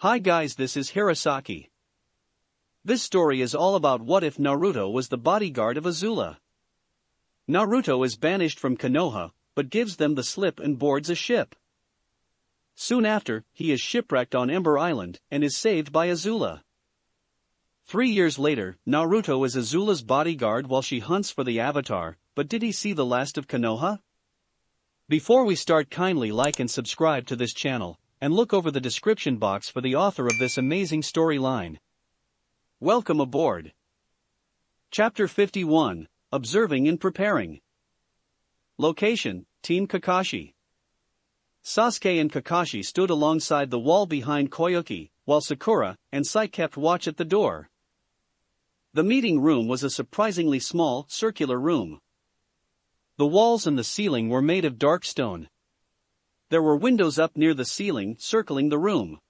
Hi guys, this is Hirosaki. This story is all about what if Naruto was the bodyguard of Azula. Naruto is banished from Konoha, but gives them the slip and boards a ship. Soon after, he is shipwrecked on Ember Island and is saved by Azula. 3 years later, Naruto is Azula's bodyguard while she hunts for the Avatar, but did he see the last of Konoha? Before we start, kindly like and subscribe to this channel, and look over the description box for the author of this amazing storyline. Welcome aboard. Chapter 51, Observing and Preparing. Location, Team Kakashi. Sasuke and Kakashi stood alongside the wall behind Koyuki, while Sakura and Sai kept watch at the door. The meeting room was a surprisingly small, circular room. The walls and the ceiling were made of dark stone. There were windows up near the ceiling, circling the room.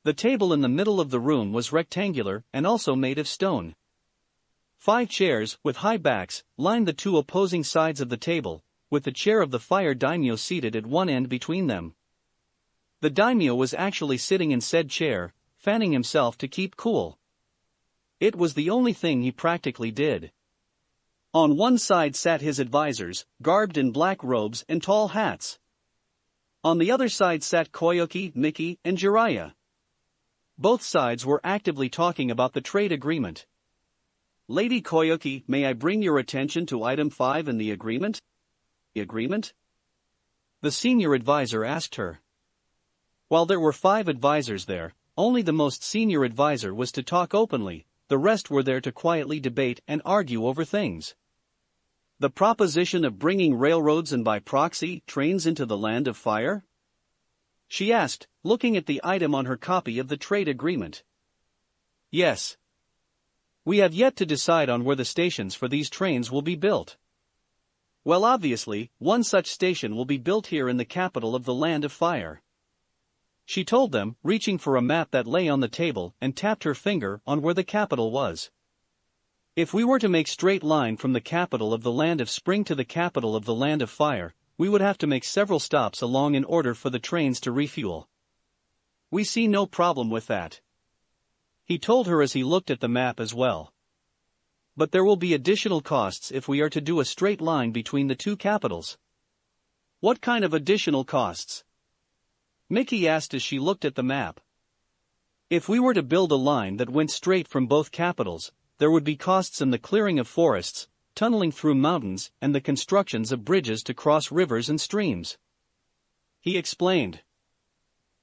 The table in the middle of the room was rectangular and also made of stone. 5 chairs, with high backs, lined the 2 opposing sides of the table, with the chair of the fire daimyo seated at one end between them. The daimyo was actually sitting in said chair, fanning himself to keep cool. It was the only thing he practically did. On one side sat his advisors, garbed in black robes and tall hats. On the other side sat Koyuki, Miki, and Jiraiya. Both sides were actively talking about the trade agreement. Lady Koyuki, may I bring your attention to item 5 in the agreement? The agreement? The senior advisor asked her. While there were 5 advisors there, only the most senior advisor was to talk openly, the rest were there to quietly debate and argue over things. The proposition of bringing railroads and by proxy, trains into the land of fire? She asked, looking at the item on her copy of the trade agreement. Yes. We have yet to decide on where the stations for these trains will be built. Well, obviously, one such station will be built here in the capital of the land of fire. She told them, reaching for a map that lay on the table, and tapped her finger on where the capital was. If we were to make straight line from the capital of the land of spring to the capital of the land of fire, we would have to make several stops along in order for the trains to refuel. We see no problem with that. He told her as he looked at the map as well. But there will be additional costs if we are to do a straight line between the 2 capitals. What kind of additional costs? Miki asked as she looked at the map. If we were to build a line that went straight from both capitals, there would be costs in the clearing of forests, tunneling through mountains, and the constructions of bridges to cross rivers and streams. He explained.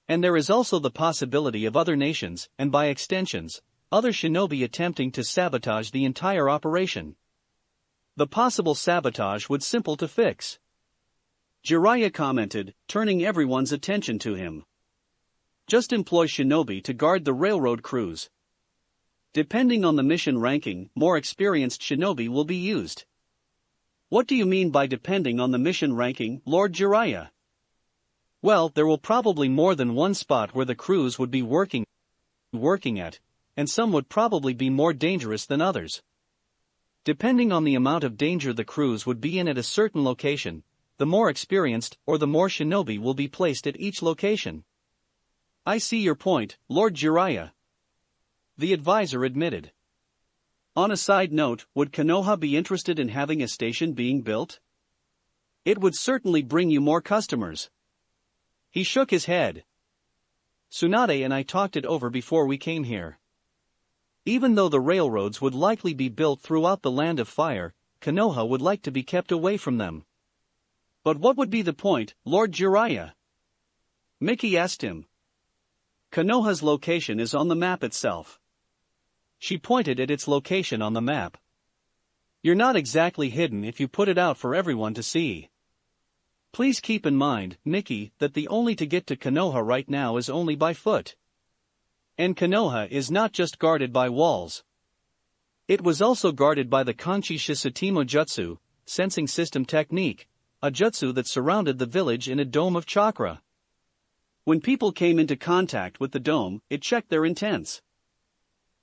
And there is also the possibility of other nations, and by extensions, other shinobi attempting to sabotage the entire operation. The possible sabotage would simple to fix. Jiraiya commented, turning everyone's attention to him. Just employ shinobi to guard the railroad crews. Depending on the mission ranking, more experienced shinobi will be used. What do you mean by depending on the mission ranking, Lord Jiraiya? Well, there will probably more than one spot where the crews would be working at, and some would probably be more dangerous than others. Depending on the amount of danger the crews would be in at a certain location, the more experienced or the more shinobi will be placed at each location. I see your point, Lord Jiraiya. The advisor admitted. On a side note, would Konoha be interested in having a station being built? It would certainly bring you more customers. He shook his head. Tsunade and I talked it over before we came here. Even though the railroads would likely be built throughout the land of fire, Konoha would like to be kept away from them. But what would be the point, Lord Jiraiya? Miki asked him. Konoha's location is on the map itself. She pointed at its location on the map. You're not exactly hidden if you put it out for everyone to see. Please keep in mind, Miki, that the only to get to Konoha right now is only by foot. And Konoha is not just guarded by walls. It was also guarded by the Kanchi Shisetimo Jutsu, sensing system technique, a jutsu that surrounded the village in a dome of chakra. When people came into contact with the dome, it checked their intents.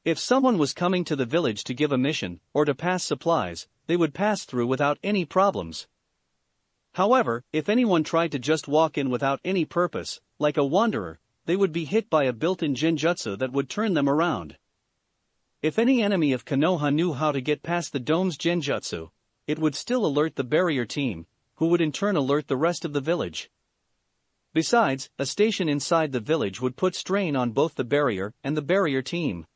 If someone was coming to the village to give a mission, or to pass supplies, they would pass through without any problems. However, if anyone tried to just walk in without any purpose, like a wanderer, they would be hit by a built-in genjutsu that would turn them around. If any enemy of Konoha knew how to get past the dome's genjutsu, it would still alert the barrier team, who would in turn alert the rest of the village. Besides, a station inside the village would put strain on both the barrier and the barrier team.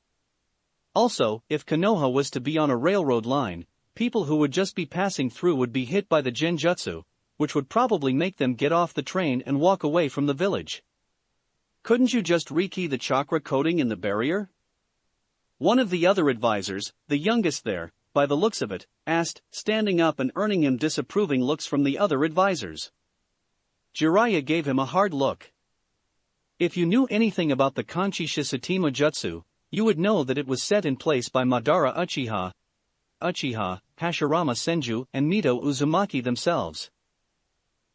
Also, if Konoha was to be on a railroad line, people who would just be passing through would be hit by the genjutsu, which would probably make them get off the train and walk away from the village. Couldn't you just rekey the chakra coating in the barrier? One of the other advisors, the youngest there, by the looks of it, asked, standing up and earning him disapproving looks from the other advisors. Jiraiya gave him a hard look. If you knew anything about the Kanchi Shisatima Jutsu, you would know that it was set in place by Madara Uchiha, Hashirama Senju, and Mito Uzumaki themselves.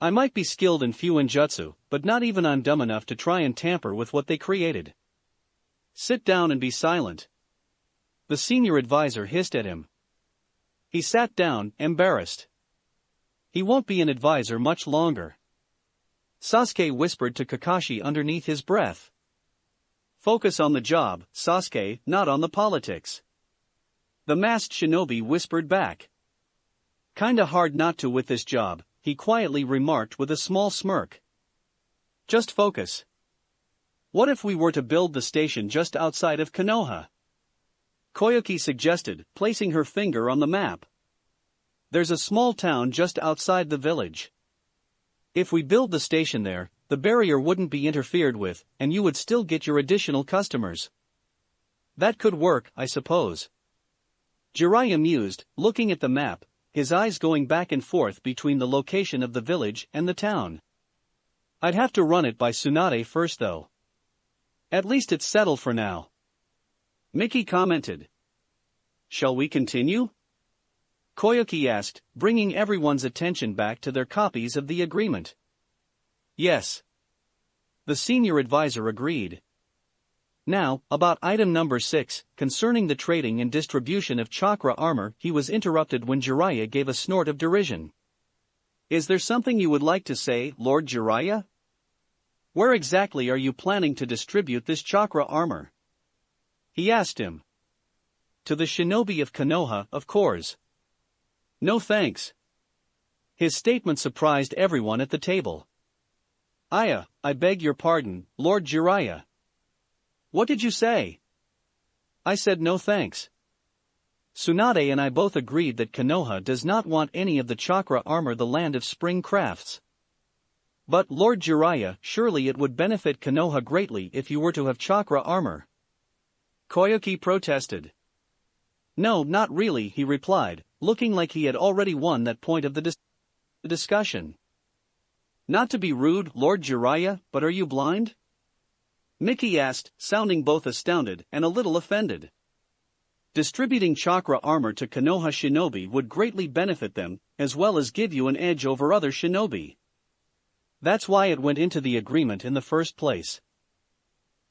I might be skilled in Fuinjutsu, but not even I'm dumb enough to try and tamper with what they created. Sit down and be silent. The senior advisor hissed at him. He sat down, embarrassed. He won't be an advisor much longer. Sasuke whispered to Kakashi underneath his breath. Focus on the job, Sasuke, not on the politics. The masked shinobi whispered back. Kinda hard not to with this job, he quietly remarked with a small smirk. Just focus. What if we were to build the station just outside of Konoha? Koyuki suggested, placing her finger on the map. There's a small town just outside the village. If we build the station there, the barrier wouldn't be interfered with, and you would still get your additional customers. That could work, I suppose. Jiraiya mused, looking at the map, his eyes going back and forth between the location of the village and the town. I'd have to run it by Tsunade first though. At least it's settled for now. Miki commented. Shall we continue? Koyuki asked, bringing everyone's attention back to their copies of the agreement. Yes. The senior advisor agreed. Now, about item number 6, concerning the trading and distribution of chakra armor, he was interrupted when Jiraiya gave a snort of derision. Is there something you would like to say, Lord Jiraiya? Where exactly are you planning to distribute this chakra armor? He asked him. To the shinobi of Konoha, of course. No thanks. His statement surprised everyone at the table. I beg your pardon, Lord Jiraiya. What did you say? I said no thanks. Tsunade and I both agreed that Konoha does not want any of the chakra armor, the land of spring crafts. But, Lord Jiraiya, surely it would benefit Konoha greatly if you were to have chakra armor. Koyuki protested. No, not really, he replied, looking like he had already won that point of the discussion. Not to be rude, Lord Jiraiya, but are you blind? Miki asked, sounding both astounded and a little offended. Distributing chakra armor to Konoha shinobi would greatly benefit them, as well as give you an edge over other shinobi. That's why it went into the agreement in the first place.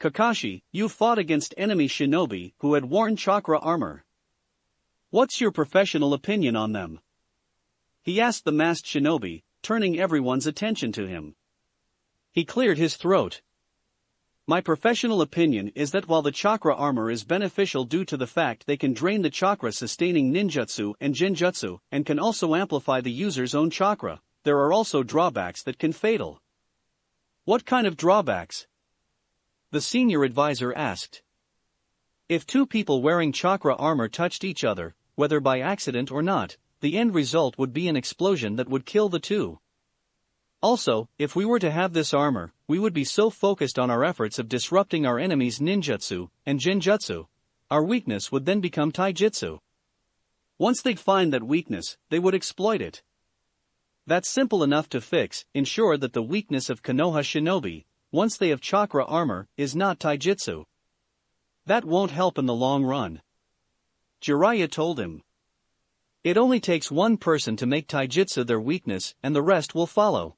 Kakashi, you fought against enemy shinobi who had worn chakra armor. What's your professional opinion on them? He asked the masked shinobi, turning everyone's attention to him. He cleared his throat. My professional opinion is that while the chakra armor is beneficial due to the fact they can drain the chakra-sustaining ninjutsu and genjutsu, and can also amplify the user's own chakra, there are also drawbacks that can fatal. What kind of drawbacks? The senior advisor asked. If two people wearing chakra armor touched each other, whether by accident or not, the end result would be an explosion that would kill the two. Also, if we were to have this armor, we would be so focused on our efforts of disrupting our enemy's ninjutsu and genjutsu, our weakness would then become taijutsu. Once they'd find that weakness, they would exploit it. That's simple enough to fix. Ensure that the weakness of Konoha shinobi, once they have chakra armor, is not taijutsu. That won't help in the long run. Jiraiya told him. It only takes one person to make taijutsu their weakness and the rest will follow.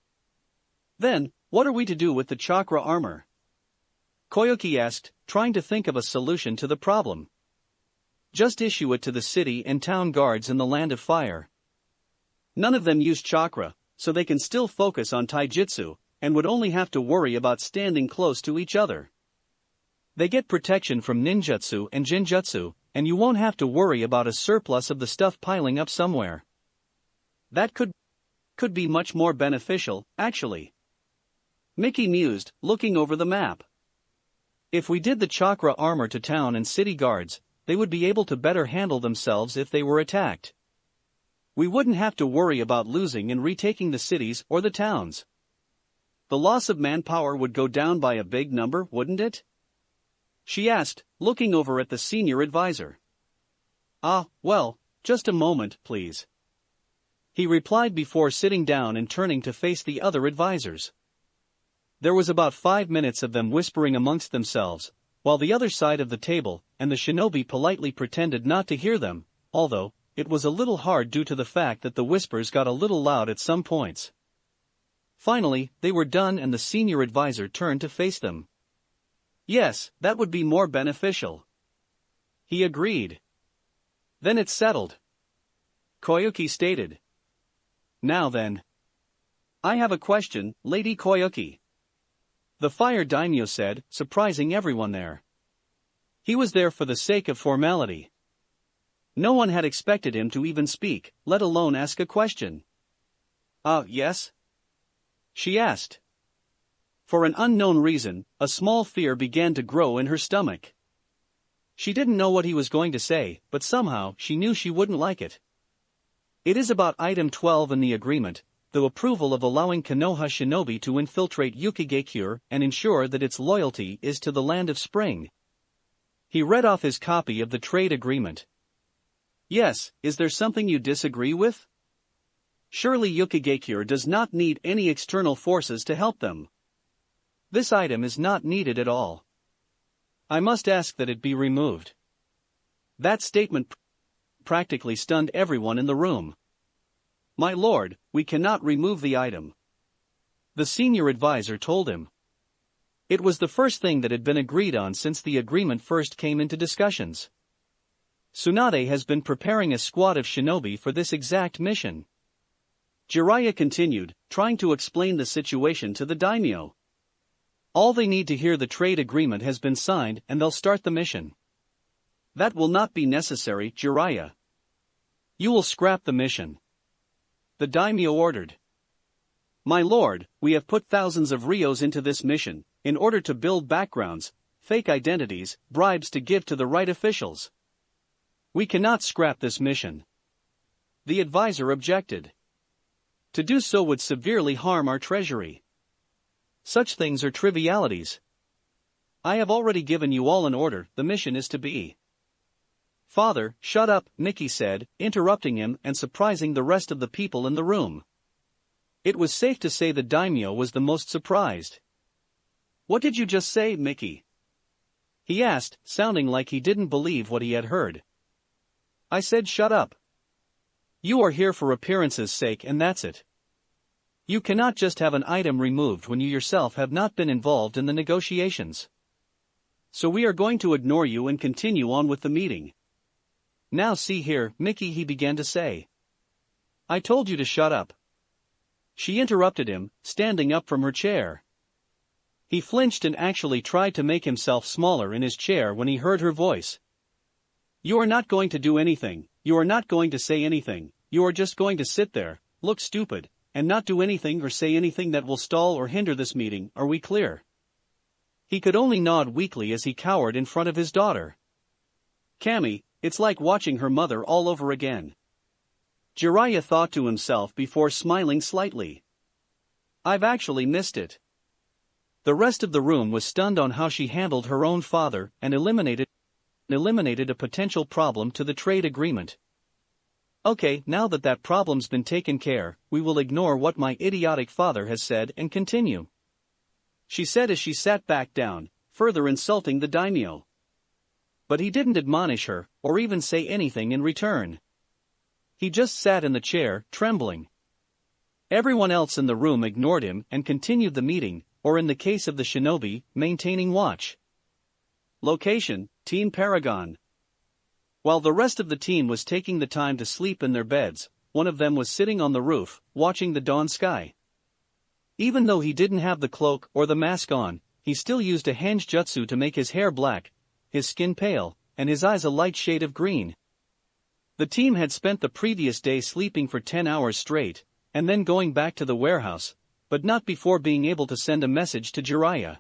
Then, what are we to do with the chakra armor? Koyuki asked, trying to think of a solution to the problem. Just issue it to the city and town guards in the Land of Fire. None of them use chakra, so they can still focus on taijutsu, and would only have to worry about standing close to each other. They get protection from ninjutsu and jinjutsu, and you won't have to worry about a surplus of the stuff piling up somewhere. That could be much more beneficial, actually. Mickey mused, looking over the map. If we did the chakra armor to town and city guards, they would be able to better handle themselves if they were attacked. We wouldn't have to worry about losing and retaking the cities or the towns. The loss of manpower would go down by a big number, wouldn't it? She asked, looking over at the senior advisor. Well, just a moment, please. He replied before sitting down and turning to face the other advisors. There was about 5 minutes of them whispering amongst themselves, while the other side of the table and the shinobi politely pretended not to hear them, although it was a little hard due to the fact that the whispers got a little loud at some points. Finally, they were done and the senior advisor turned to face them. Yes, that would be more beneficial. He agreed. Then it's settled. Koyuki stated. Now then. I have a question, Lady Koyuki. The fire daimyo said, surprising everyone there. He was there for the sake of formality. No one had expected him to even speak, let alone ask a question. Yes? She asked. For an unknown reason, a small fear began to grow in her stomach. She didn't know what he was going to say, but somehow she knew she wouldn't like it. It is about item 12 in the agreement, the approval of allowing Konoha Shinobi to infiltrate Yukigakure and ensure that its loyalty is to the Land of Spring. He read off his copy of the trade agreement. Yes, is there something you disagree with? Surely Yukigakure does not need any external forces to help them. This item is not needed at all. I must ask that it be removed. That statement practically stunned everyone in the room. My lord, we cannot remove the item. The senior advisor told him. It was the first thing that had been agreed on since the agreement first came into discussions. Tsunade has been preparing a squad of shinobi for this exact mission. Jiraiya continued, trying to explain the situation to the daimyo. All they need to hear the trade agreement has been signed and they'll start the mission. That will not be necessary, Jiraiya. You will scrap the mission. The daimyo ordered. My lord, we have put thousands of ryos into this mission, in order to build backgrounds, fake identities, bribes to give to the right officials. We cannot scrap this mission. The advisor objected. To do so would severely harm our treasury. Such things are trivialities. I have already given you all an order, the mission is to be. Father, shut up, Mickey said, interrupting him and surprising the rest of the people in the room. It was safe to say the daimyo was the most surprised. What did you just say, Mickey? He asked, sounding like he didn't believe what he had heard. I said shut up. You are here for appearance's sake and that's it. You cannot just have an item removed when you yourself have not been involved in the negotiations. So we are going to ignore you and continue on with the meeting. Now see here, Mickey, he began to say. I told you to shut up. She interrupted him, standing up from her chair. He flinched and actually tried to make himself smaller in his chair when he heard her voice. You are not going to do anything, you are not going to say anything, you are just going to sit there, look stupid, and not do anything or say anything that will stall or hinder this meeting, are we clear? He could only nod weakly as he cowered in front of his daughter. Cammy, it's like watching her mother all over again. Jiraiya thought to himself before smiling slightly. I've actually missed it. The rest of the room was stunned on how she handled her own father and eliminated a potential problem to the trade agreement. Okay, now that that problem's been taken care, we will ignore what my idiotic father has said and continue. She said as she sat back down, further insulting the daimyo. But he didn't admonish her, or even say anything in return. He just sat in the chair, trembling. Everyone else in the room ignored him and continued the meeting, or in the case of the shinobi, maintaining watch. Location, Team Paragon. While the rest of the team was taking the time to sleep in their beds, one of them was sitting on the roof, watching the dawn sky. Even though he didn't have the cloak or the mask on, he still used a henge jutsu to make his hair black, his skin pale, and his eyes a light shade of green. The team had spent the previous day sleeping for 10 hours straight, and then going back to the warehouse, but not before being able to send a message to Jiraiya.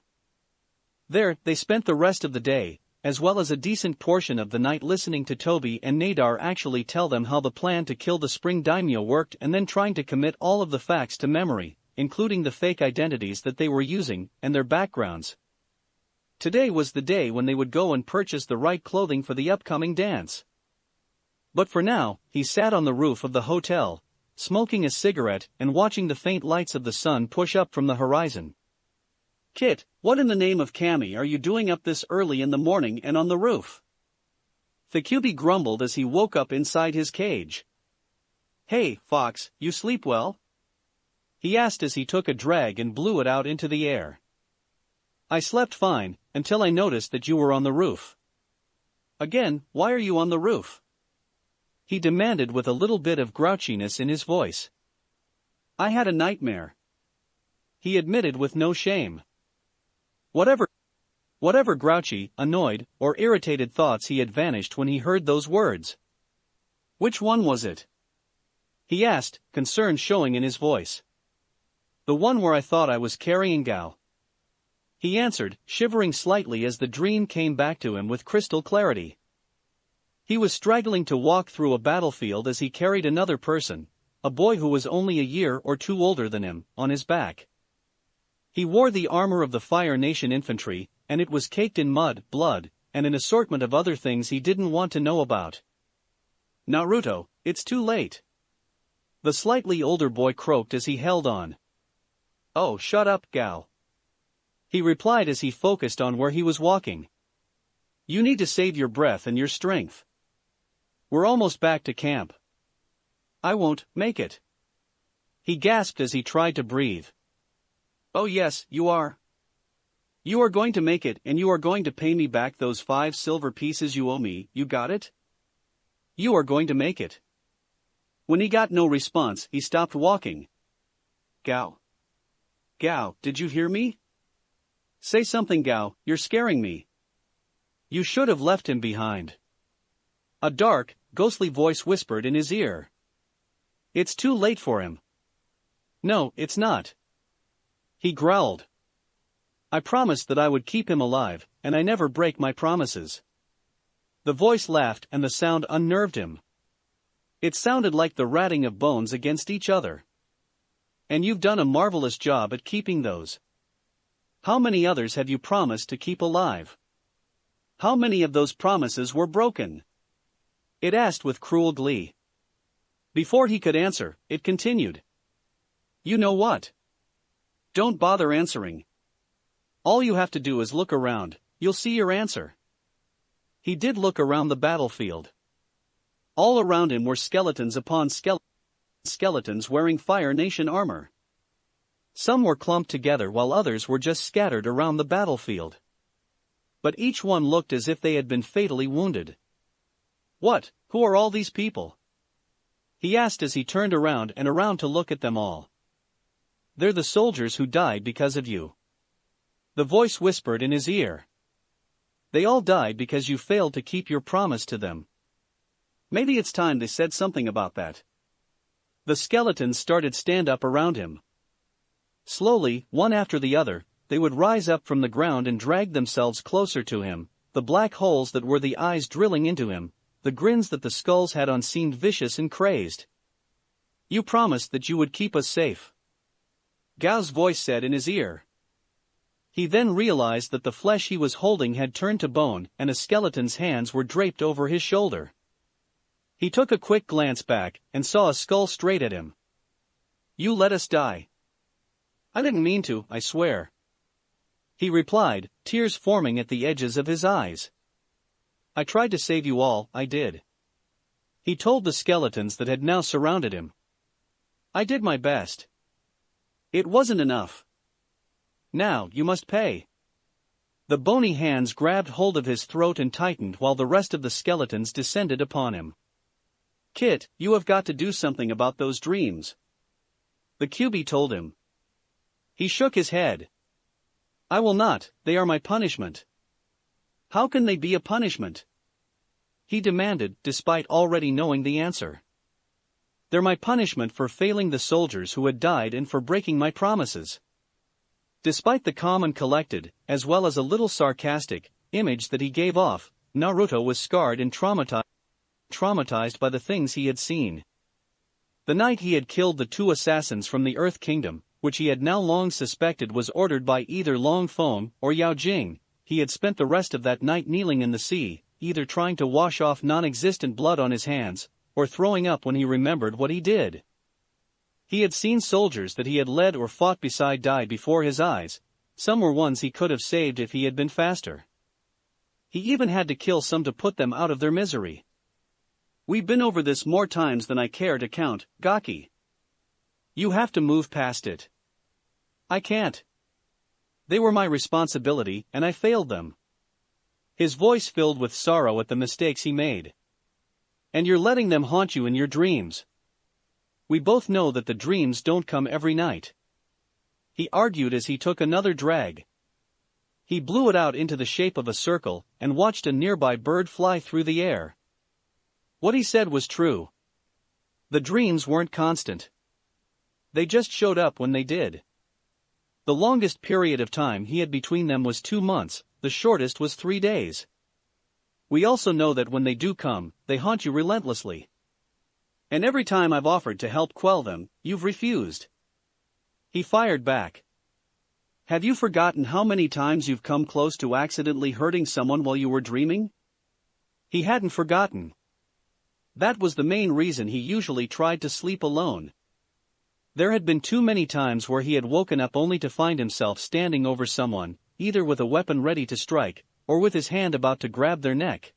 There, they spent the rest of the day, as well as a decent portion of the night listening to Toby and Nadar actually tell them how the plan to kill the Spring Daimyo worked and then trying to commit all of the facts to memory, including the fake identities that they were using and their backgrounds. Today was the day when they would go and purchase the right clothing for the upcoming dance. But for now, he sat on the roof of the hotel, smoking a cigarette and watching the faint lights of the sun push up from the horizon. "Kit, what in the name of Kami are you doing up this early in the morning and on the roof?" The QB grumbled as he woke up inside his cage. "Hey, Fox, you sleep well?" he asked as he took a drag and blew it out into the air. "I slept fine, until I noticed that you were on the roof." "Again, why are you on the roof?" he demanded with a little bit of grouchiness in his voice. "I had a nightmare," he admitted with no shame. Whatever grouchy, annoyed, or irritated thoughts he had vanished when he heard those words. "Which one was it?" he asked, concern showing in his voice. "The one where I thought I was carrying Gao," he answered, shivering slightly as the dream came back to him with crystal clarity. He was straggling to walk through a battlefield as he carried another person, a boy who was only a year or two older than him, on his back. He wore the armor of the Fire Nation infantry, and it was caked in mud, blood, and an assortment of other things he didn't want to know about. "Naruto, it's too late," the slightly older boy croaked as he held on. "Oh, shut up, Gao," he replied as he focused on where he was walking. "You need to save your breath and your strength. We're almost back to camp." "I won't make it," he gasped as he tried to breathe. "Oh yes, you are. You are going to make it, and you are going to pay me back those 5 silver pieces you owe me, you got it? You are going to make it." When he got no response, he stopped walking. "Gao. Gao, did you hear me? Say something, Gao, you're scaring me." "You should have left him behind," a dark, ghostly voice whispered in his ear. "It's too late for him." "No, it's not," he growled. "I promised that I would keep him alive, and I never break my promises." The voice laughed and the sound unnerved him. It sounded like the ratting of bones against each other. "And you've done a marvelous job at keeping those. How many others have you promised to keep alive? How many of those promises were broken?" it asked with cruel glee. Before he could answer, it continued. "You know what? Don't bother answering. All you have to do is look around, you'll see your answer." He did look around the battlefield. All around him were skeletons upon skeletons wearing Fire Nation armor. Some were clumped together while others were just scattered around the battlefield. But each one looked as if they had been fatally wounded. Who are all these people?" he asked as he turned around and around to look at them all. "They're the soldiers who died because of you," the voice whispered in his ear. "They all died because you failed to keep your promise to them." Maybe it's time they said something about that. The skeletons started stand up around him. Slowly, one after the other, they would rise up from the ground and drag themselves closer to him, the black holes that were the eyes drilling into him, the grins that the skulls had on seemed vicious and crazed. "You promised that you would keep us safe," Gao's voice said in his ear. He then realized that the flesh he was holding had turned to bone and a skeleton's hands were draped over his shoulder. He took a quick glance back and saw a skull straight at him. "You let us die." "I didn't mean to, I swear," he replied, tears forming at the edges of his eyes. "I tried to save you all, I did," he told the skeletons that had now surrounded him. "I did my best. It wasn't enough. Now, you must pay." The bony hands grabbed hold of his throat and tightened while the rest of the skeletons descended upon him. "Kit, you have got to do something about those dreams," the QB told him. He shook his head. I will not, they are my punishment. How can they be a punishment? He demanded, despite already knowing the answer. They're my punishment for failing the soldiers who had died and for breaking my promises. Despite the calm and collected, as well as a little sarcastic, image that he gave off, Naruto was scarred and traumatized by the things he had seen. The night he had killed the two assassins from the Earth Kingdom, which he had now long suspected was ordered by either Long Feng or Yao Jing, he had spent the rest of that night kneeling in the sea, either trying to wash off non-existent blood on his hands, or throwing up when he remembered what he did. He had seen soldiers that he had led or fought beside die before his eyes. Some were ones he could have saved if he had been faster. He even had to kill some to put them out of their misery. We've been over this more times than I care to count, Gaki. You have to move past it. I can't. They were my responsibility, and I failed them. His voice filled with sorrow at the mistakes he made. And you're letting them haunt you in your dreams. We both know that the dreams don't come every night. He argued as he took another drag. He blew it out into the shape of a circle and watched a nearby bird fly through the air. What he said was true. The dreams weren't constant. They just showed up when they did. The longest period of time he had between them was 2 months, the shortest was 3 days. We also know that when they do come, they haunt you relentlessly. And every time I've offered to help quell them, you've refused. He fired back. Have you forgotten how many times you've come close to accidentally hurting someone while you were dreaming? He hadn't forgotten. That was the main reason he usually tried to sleep alone. There had been too many times where he had woken up only to find himself standing over someone, either with a weapon ready to strike, or with his hand about to grab their neck.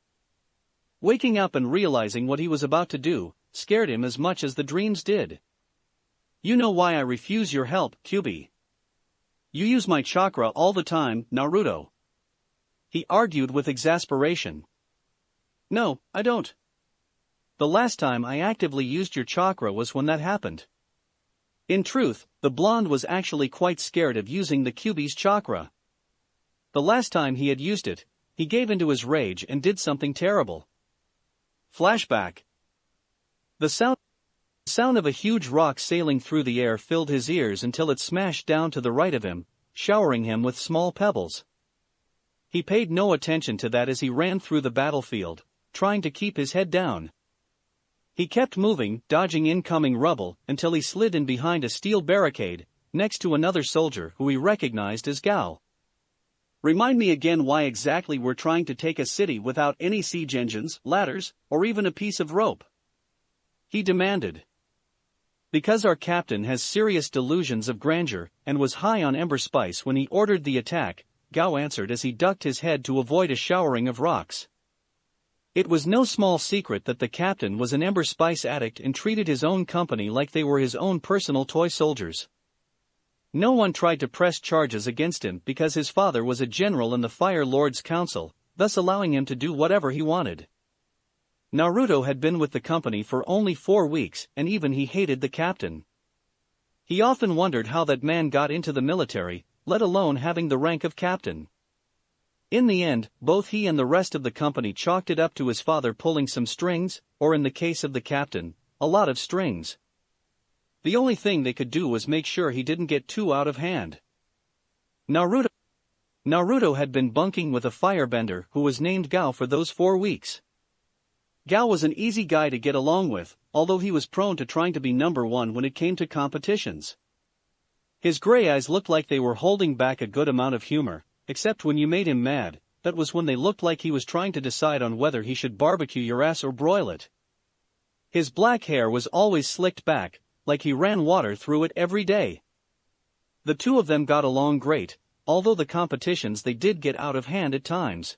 Waking up and realizing what he was about to do scared him as much as the dreams did. You know why I refuse your help, Kyuubi. You use my chakra all the time, Naruto. He argued with exasperation. No, I don't. The last time I actively used your chakra was when that happened. In truth, the blonde was actually quite scared of using the Kyuubi's chakra. The last time he had used it, he gave into his rage and did something terrible. Flashback. The sound of a huge rock sailing through the air filled his ears until it smashed down to the right of him, showering him with small pebbles. He paid no attention to that as he ran through the battlefield, trying to keep his head down. He kept moving, dodging incoming rubble, until he slid in behind a steel barricade, next to another soldier who he recognized as Gao. Remind me again why exactly we're trying to take a city without any siege engines, ladders, or even a piece of rope? He demanded. Because our captain has serious delusions of grandeur, and was high on ember spice when he ordered the attack, Gao answered as he ducked his head to avoid a showering of rocks. It was no small secret that the captain was an ember spice addict and treated his own company like they were his own personal toy soldiers. No one tried to press charges against him because his father was a general in the Fire Lord's Council, thus allowing him to do whatever he wanted. Naruto had been with the company for only 4 weeks and even he hated the captain. He often wondered how that man got into the military, let alone having the rank of captain. In the end, both he and the rest of the company chalked it up to his father pulling some strings, or in the case of the captain, a lot of strings. The only thing they could do was make sure he didn't get too out of hand. Naruto had been bunking with a firebender who was named Gao for those 4 weeks. Gao was an easy guy to get along with, although he was prone to trying to be number one when it came to competitions. His gray eyes looked like they were holding back a good amount of humor, except when you made him mad. That was when they looked like he was trying to decide on whether he should barbecue your ass or broil it. His black hair was always slicked back, like he ran water through it every day. The two of them got along great, although the competitions they did get out of hand at times.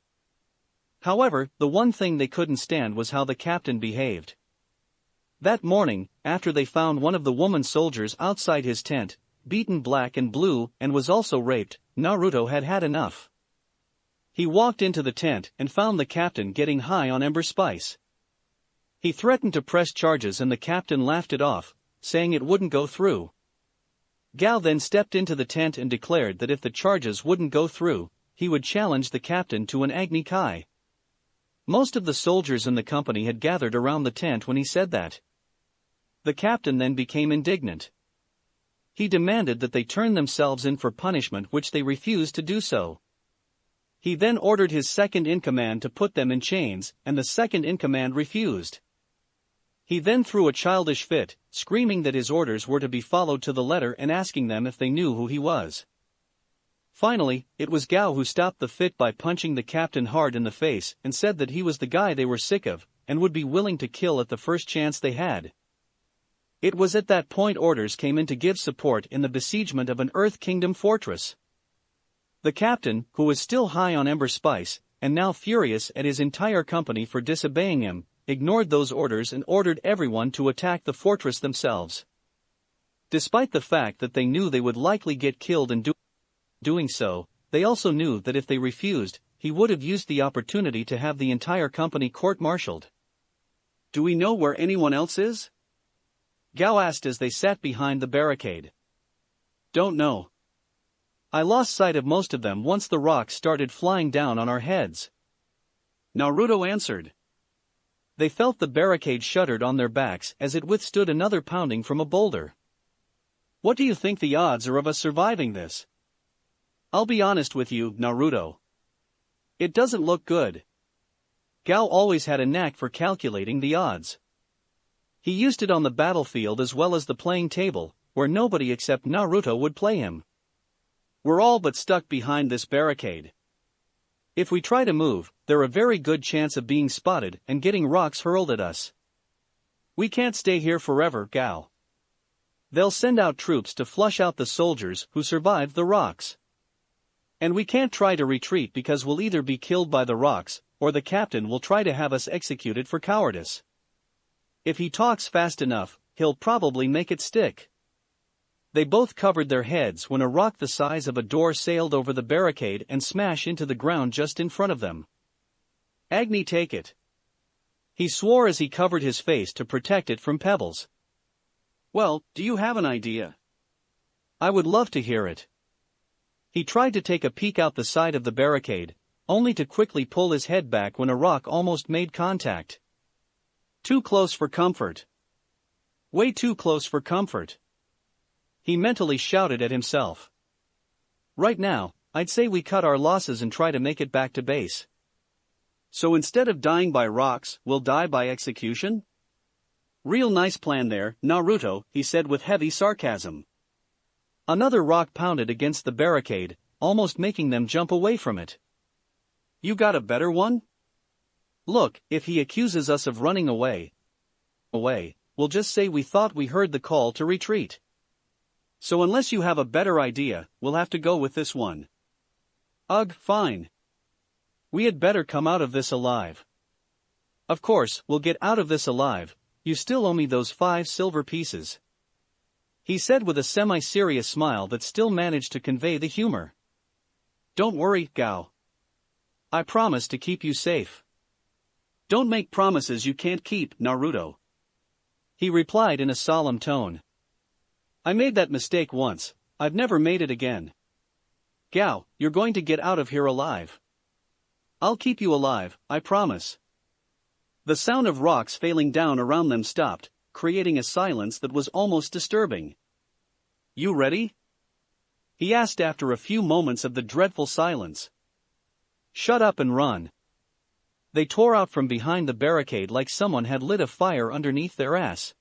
However, the one thing they couldn't stand was how the captain behaved. That morning, after they found one of the woman soldiers outside his tent, beaten black and blue and was also raped, Naruto had had enough. He walked into the tent and found the captain getting high on ember spice. He threatened to press charges and the captain laughed it off, saying it wouldn't go through. Gao then stepped into the tent and declared that if the charges wouldn't go through, he would challenge the captain to an Agni Kai. Most of the soldiers in the company had gathered around the tent when he said that. The captain then became indignant. He demanded that they turn themselves in for punishment, which they refused to do so. He then ordered his second-in-command to put them in chains, and the second-in-command refused. He then threw a childish fit, screaming that his orders were to be followed to the letter and asking them if they knew who he was. Finally, it was Gao who stopped the fit by punching the captain hard in the face and said that he was the guy they were sick of, and would be willing to kill at the first chance they had. It was at that point orders came in to give support in the besiegement of an Earth Kingdom fortress. The captain, who was still high on Ember Spice, and now furious at his entire company for disobeying him, ignored those orders and ordered everyone to attack the fortress themselves. Despite the fact that they knew they would likely get killed in doing so, they also knew that if they refused, he would have used the opportunity to have the entire company court-martialed. "Do we know where anyone else is?" Gao asked as they sat behind the barricade. "Don't know. I lost sight of most of them once the rocks started flying down on our heads," Naruto answered. They felt the barricade shuddered on their backs as it withstood another pounding from a boulder. "What do you think the odds are of us surviving this?" "I'll be honest with you, Naruto. It doesn't look good." Gao always had a knack for calculating the odds. He used it on the battlefield as well as the playing table, where nobody except Naruto would play him. "We're all but stuck behind this barricade. If we try to move, there's a very good chance of being spotted and getting rocks hurled at us. We can't stay here forever, Gao. They'll send out troops to flush out the soldiers who survived the rocks. And we can't try to retreat because we'll either be killed by the rocks, or the captain will try to have us executed for cowardice. If he talks fast enough, he'll probably make it stick." They both covered their heads when a rock the size of a door sailed over the barricade and smashed into the ground just in front of them. "Agni, take it," he swore as he covered his face to protect it from pebbles. "Well, do you have an idea?" "I would love to hear it." He tried to take a peek out the side of the barricade, only to quickly pull his head back when a rock almost made contact. "Too close for comfort. Way too close for comfort," he mentally shouted at himself. "Right now, I'd say we cut our losses and try to make it back to base." "So instead of dying by rocks, we'll die by execution?" "Real nice plan there, Naruto," he said with heavy sarcasm. Another rock pounded against the barricade, almost making them jump away from it. "You got a better one?" "Look, if he accuses us of running away, we'll just say we thought we heard the call to retreat. So unless you have a better idea, we'll have to go with this one." "Ugh, fine. We had better come out of this alive." "Of course, we'll get out of this alive. You still owe me those 5 silver pieces," he said with a semi-serious smile that still managed to convey the humor. "Don't worry, Gao. I promise to keep you safe." "Don't make promises you can't keep, Naruto," he replied in a solemn tone. "I made that mistake once, I've never made it again. Gao, you're going to get out of here alive. I'll keep you alive, I promise." The sound of rocks failing down around them stopped, creating a silence that was almost disturbing. "You ready?" he asked after a few moments of the dreadful silence. "Shut up and run." They tore out from behind the barricade like someone had lit a fire underneath their ass.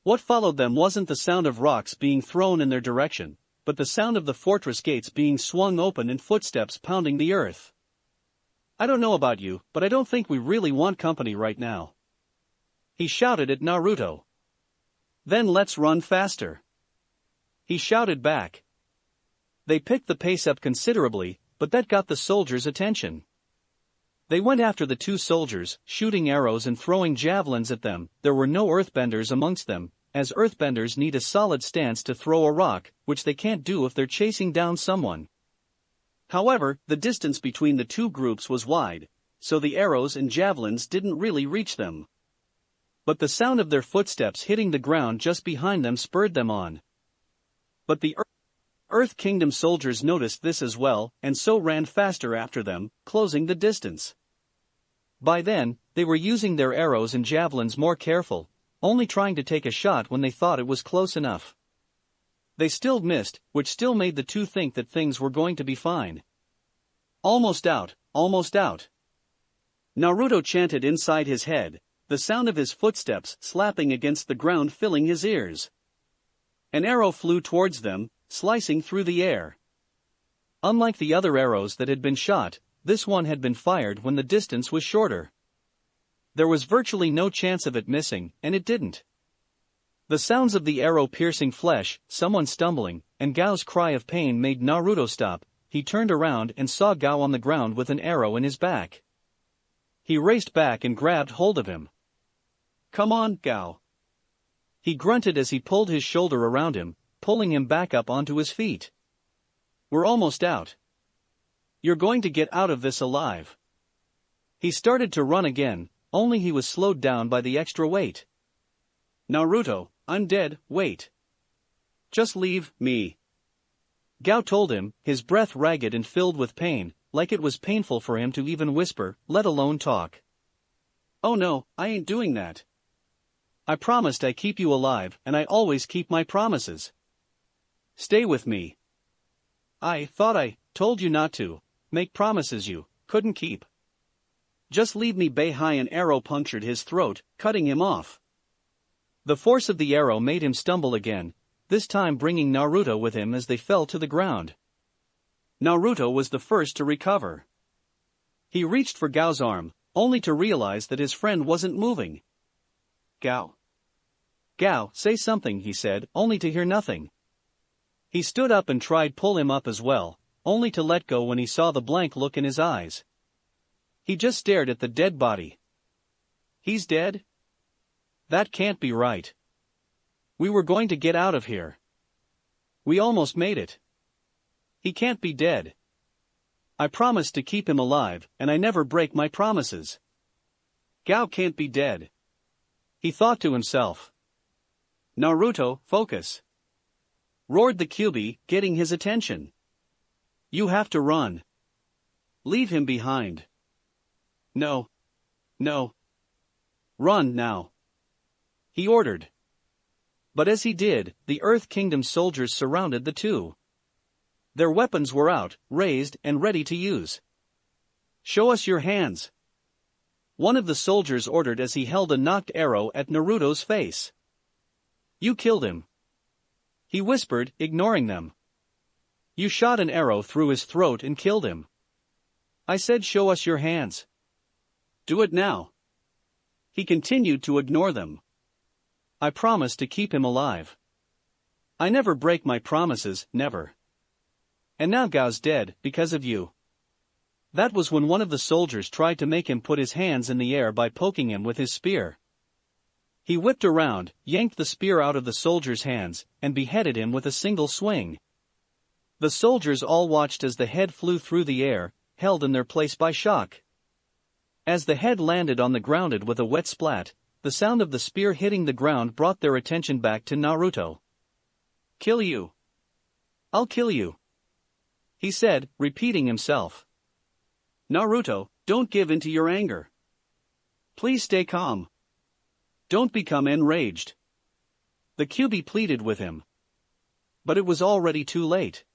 What followed them wasn't the sound of rocks being thrown in their direction, but the sound of the fortress gates being swung open and footsteps pounding the earth. "I don't know about you, but I don't think we really want company right now," he shouted at Naruto. "Then let's run faster," he shouted back. They picked the pace up considerably, but that got the soldiers' attention. They went after the 2 soldiers, shooting arrows and throwing javelins at them. There were no earthbenders amongst them, as earthbenders need a solid stance to throw a rock, which they can't do if they're chasing down someone. However, the distance between the 2 groups was wide, so the arrows and javelins didn't really reach them. But the sound of their footsteps hitting the ground just behind them spurred them on. But the Earth Kingdom soldiers noticed this as well, and so ran faster after them, closing the distance. By then, they were using their arrows and javelins more careful, only trying to take a shot when they thought it was close enough. They still missed, which still made the two think that things were going to be fine. Almost out, almost out. Naruto chanted inside his head, the sound of his footsteps slapping against the ground filling his ears. An arrow flew towards them, slicing through the air. Unlike the other arrows that had been shot, this one had been fired when the distance was shorter. There was virtually no chance of it missing, and it didn't. The sounds of the arrow piercing flesh, someone stumbling, and Gao's cry of pain made Naruto stop. He turned around and saw Gao on the ground with an arrow in his back. He raced back and grabbed hold of him. "Come on, Gao." He grunted as he pulled his shoulder around him, pulling him back up onto his feet. "We're almost out. You're going to get out of this alive." He started to run again, only he was slowed down by the extra weight. "Naruto, I'm dead, wait. Just leave me." Gao told him, his breath ragged and filled with pain, like it was painful for him to even whisper, let alone talk. "Oh no, I ain't doing that. I promised I'd keep you alive, and I always keep my promises. Stay with me. I thought I told you not to make promises you couldn't keep. Just leave me behind." An arrow punctured his throat, cutting him off. The force of the arrow made him stumble again, this time bringing Naruto with him as they fell to the ground. Naruto was the first to recover. He reached for Gao's arm, only to realize that his friend wasn't moving. "Gao. Gao, say something," he said, only to hear nothing. He stood up and tried pull him up as well, only to let go when he saw the blank look in his eyes. He just stared at the dead body. "He's dead? That can't be right. We were going to get out of here. We almost made it. He can't be dead. I promised to keep him alive, and I never break my promises. Gao can't be dead," he thought to himself. "Naruto, focus," roared the Kyuubi, getting his attention. "You have to run. Leave him behind. No. No. Run now," he ordered. But as he did, the Earth Kingdom soldiers surrounded the two. Their weapons were out, raised, and ready to use. "Show us your hands," one of the soldiers ordered as he held a knocked arrow at Naruto's face. "You killed him," he whispered, ignoring them. "You shot an arrow through his throat and killed him. I said show us your hands. Do it now." He continued to ignore them. "I promised to keep him alive. I never break my promises, never. And now Gao's dead, because of you." That was when one of the soldiers tried to make him put his hands in the air by poking him with his spear. He whipped around, yanked the spear out of the soldier's hands, and beheaded him with a single swing. The soldiers all watched as the head flew through the air, held in their place by shock. As the head landed on the ground with a wet splat, the sound of the spear hitting the ground brought their attention back to Naruto. "Kill you. I'll kill you," he said, repeating himself. "Naruto, don't give in to your anger. Please stay calm. Don't become enraged." The Kyuubi pleaded with him. But it was already too late.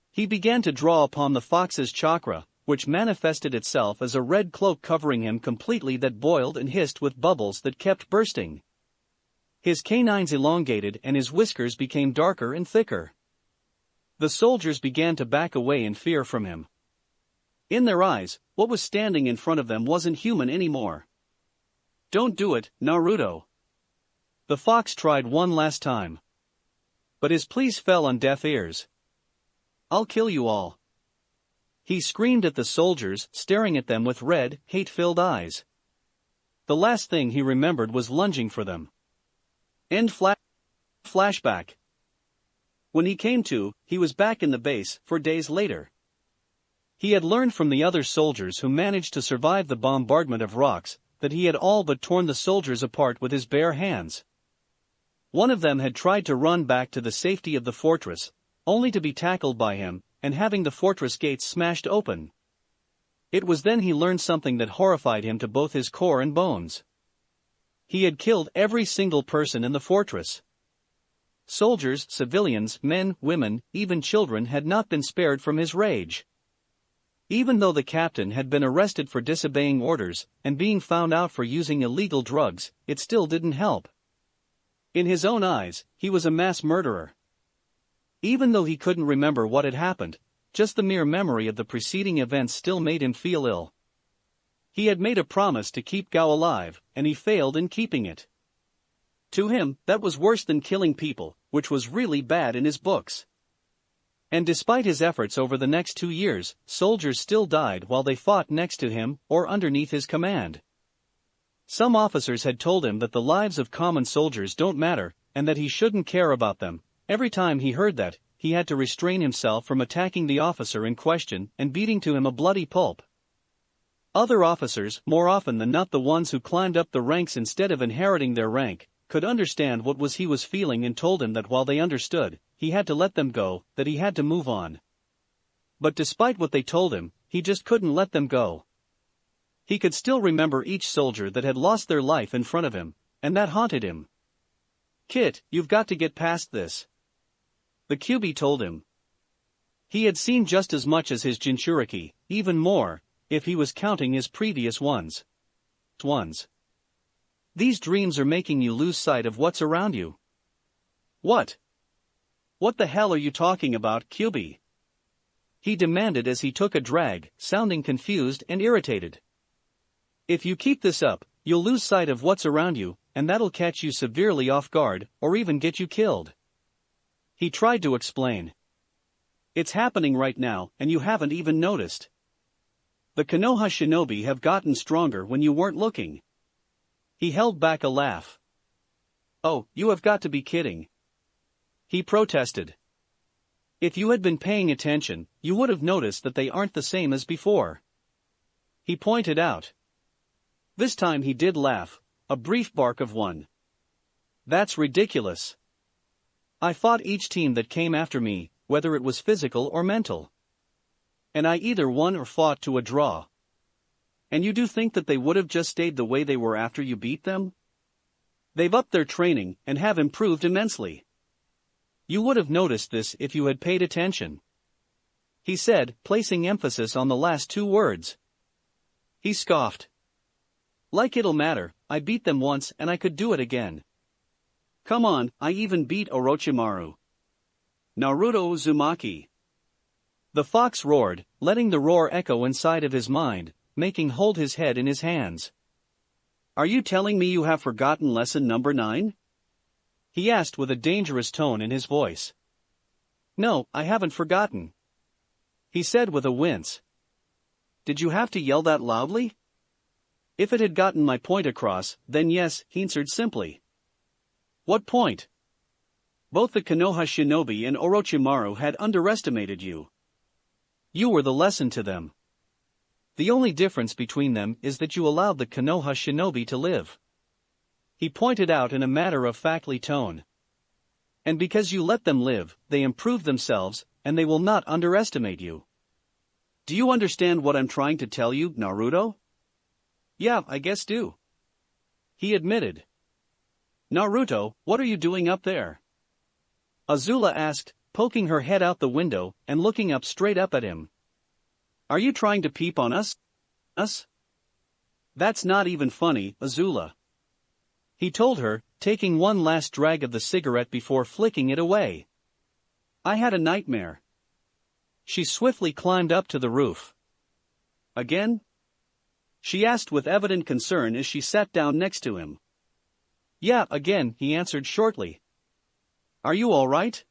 He began to draw upon the fox's chakra, which manifested itself as a red cloak covering him completely that boiled and hissed with bubbles that kept bursting. His canines elongated and his whiskers became darker and thicker. The soldiers began to back away in fear from him. In their eyes, what was standing in front of them wasn't human anymore. "Don't do it, Naruto." The fox tried one last time. But his pleas fell on deaf ears. "I'll kill you all," he screamed at the soldiers, staring at them with red, hate-filled eyes. The last thing he remembered was lunging for them. End flashback. When he came to, he was back in the base 4 days later. He had learned from the other soldiers who managed to survive the bombardment of rocks that he had all but torn the soldiers apart with his bare hands. One of them had tried to run back to the safety of the fortress, only to be tackled by him, and having the fortress gates smashed open. It was then he learned something that horrified him to both his core and bones. He had killed every single person in the fortress. Soldiers, civilians, men, women, even children had not been spared from his rage. Even though the captain had been arrested for disobeying orders and being found out for using illegal drugs, it still didn't help. In his own eyes, he was a mass murderer. Even though he couldn't remember what had happened, just the mere memory of the preceding events still made him feel ill. He had made a promise to keep Gao alive, and he failed in keeping it. To him, that was worse than killing people, which was really bad in his books. And despite his efforts over the next 2 years, soldiers still died while they fought next to him or underneath his command. Some officers had told him that the lives of common soldiers don't matter, and that he shouldn't care about them. Every time he heard that, he had to restrain himself from attacking the officer in question and beating to him a bloody pulp. Other officers, more often than not the ones who climbed up the ranks instead of inheriting their rank, could understand what he was feeling and told him that while they understood, he had to let them go, that he had to move on. But despite what they told him, he just couldn't let them go. He could still remember each soldier that had lost their life in front of him, and that haunted him. "Kit, you've got to get past this," the QB told him. He had seen just as much as his Jinchuriki, even more, if he was counting his previous ones. These dreams are making you lose sight of what's around you. What? What the hell are you talking about, QB? He demanded as he took a drag, sounding confused and irritated. If you keep this up, you'll lose sight of what's around you, and that'll catch you severely off guard, or even get you killed. He tried to explain. It's happening right now, and you haven't even noticed. The Konoha shinobi have gotten stronger when you weren't looking. He held back a laugh. Oh, you have got to be kidding. He protested. If you had been paying attention, you would have noticed that they aren't the same as before. He pointed out. This time he did laugh, a brief bark of one. That's ridiculous. I fought each team that came after me, whether it was physical or mental. And I either won or fought to a draw. And you do think that they would have just stayed the way they were after you beat them? They've upped their training and have improved immensely. You would have noticed this if you had paid attention. He said, placing emphasis on the last 2 words. He scoffed. Like it'll matter, I beat them once and I could do it again. Come on, I even beat Orochimaru. Naruto Uzumaki. The fox roared, letting the roar echo inside of his mind, making hold his head in his hands. Are you telling me you have forgotten lesson number 9? He asked with a dangerous tone in his voice. No, I haven't forgotten. He said with a wince. Did you have to yell that loudly? If it had gotten my point across, then yes, he answered simply. What point? Both the Konoha shinobi and Orochimaru had underestimated you. You were the lesson to them. The only difference between them is that you allowed the Konoha shinobi to live. He pointed out in a matter-of-factly tone. And because you let them live, they improve themselves, and they will not underestimate you. Do you understand what I'm trying to tell you, Naruto? Yeah, I guess do. He admitted. Naruto, what are you doing up there? Azula asked, poking her head out the window and looking up straight up at him. Are you trying to peep on us? Us? That's not even funny, Azula. He told her, taking one last drag of the cigarette before flicking it away. I had a nightmare. She swiftly climbed up to the roof. Again? She asked with evident concern as she sat down next to him. Yeah, again, he answered shortly. Are you all right?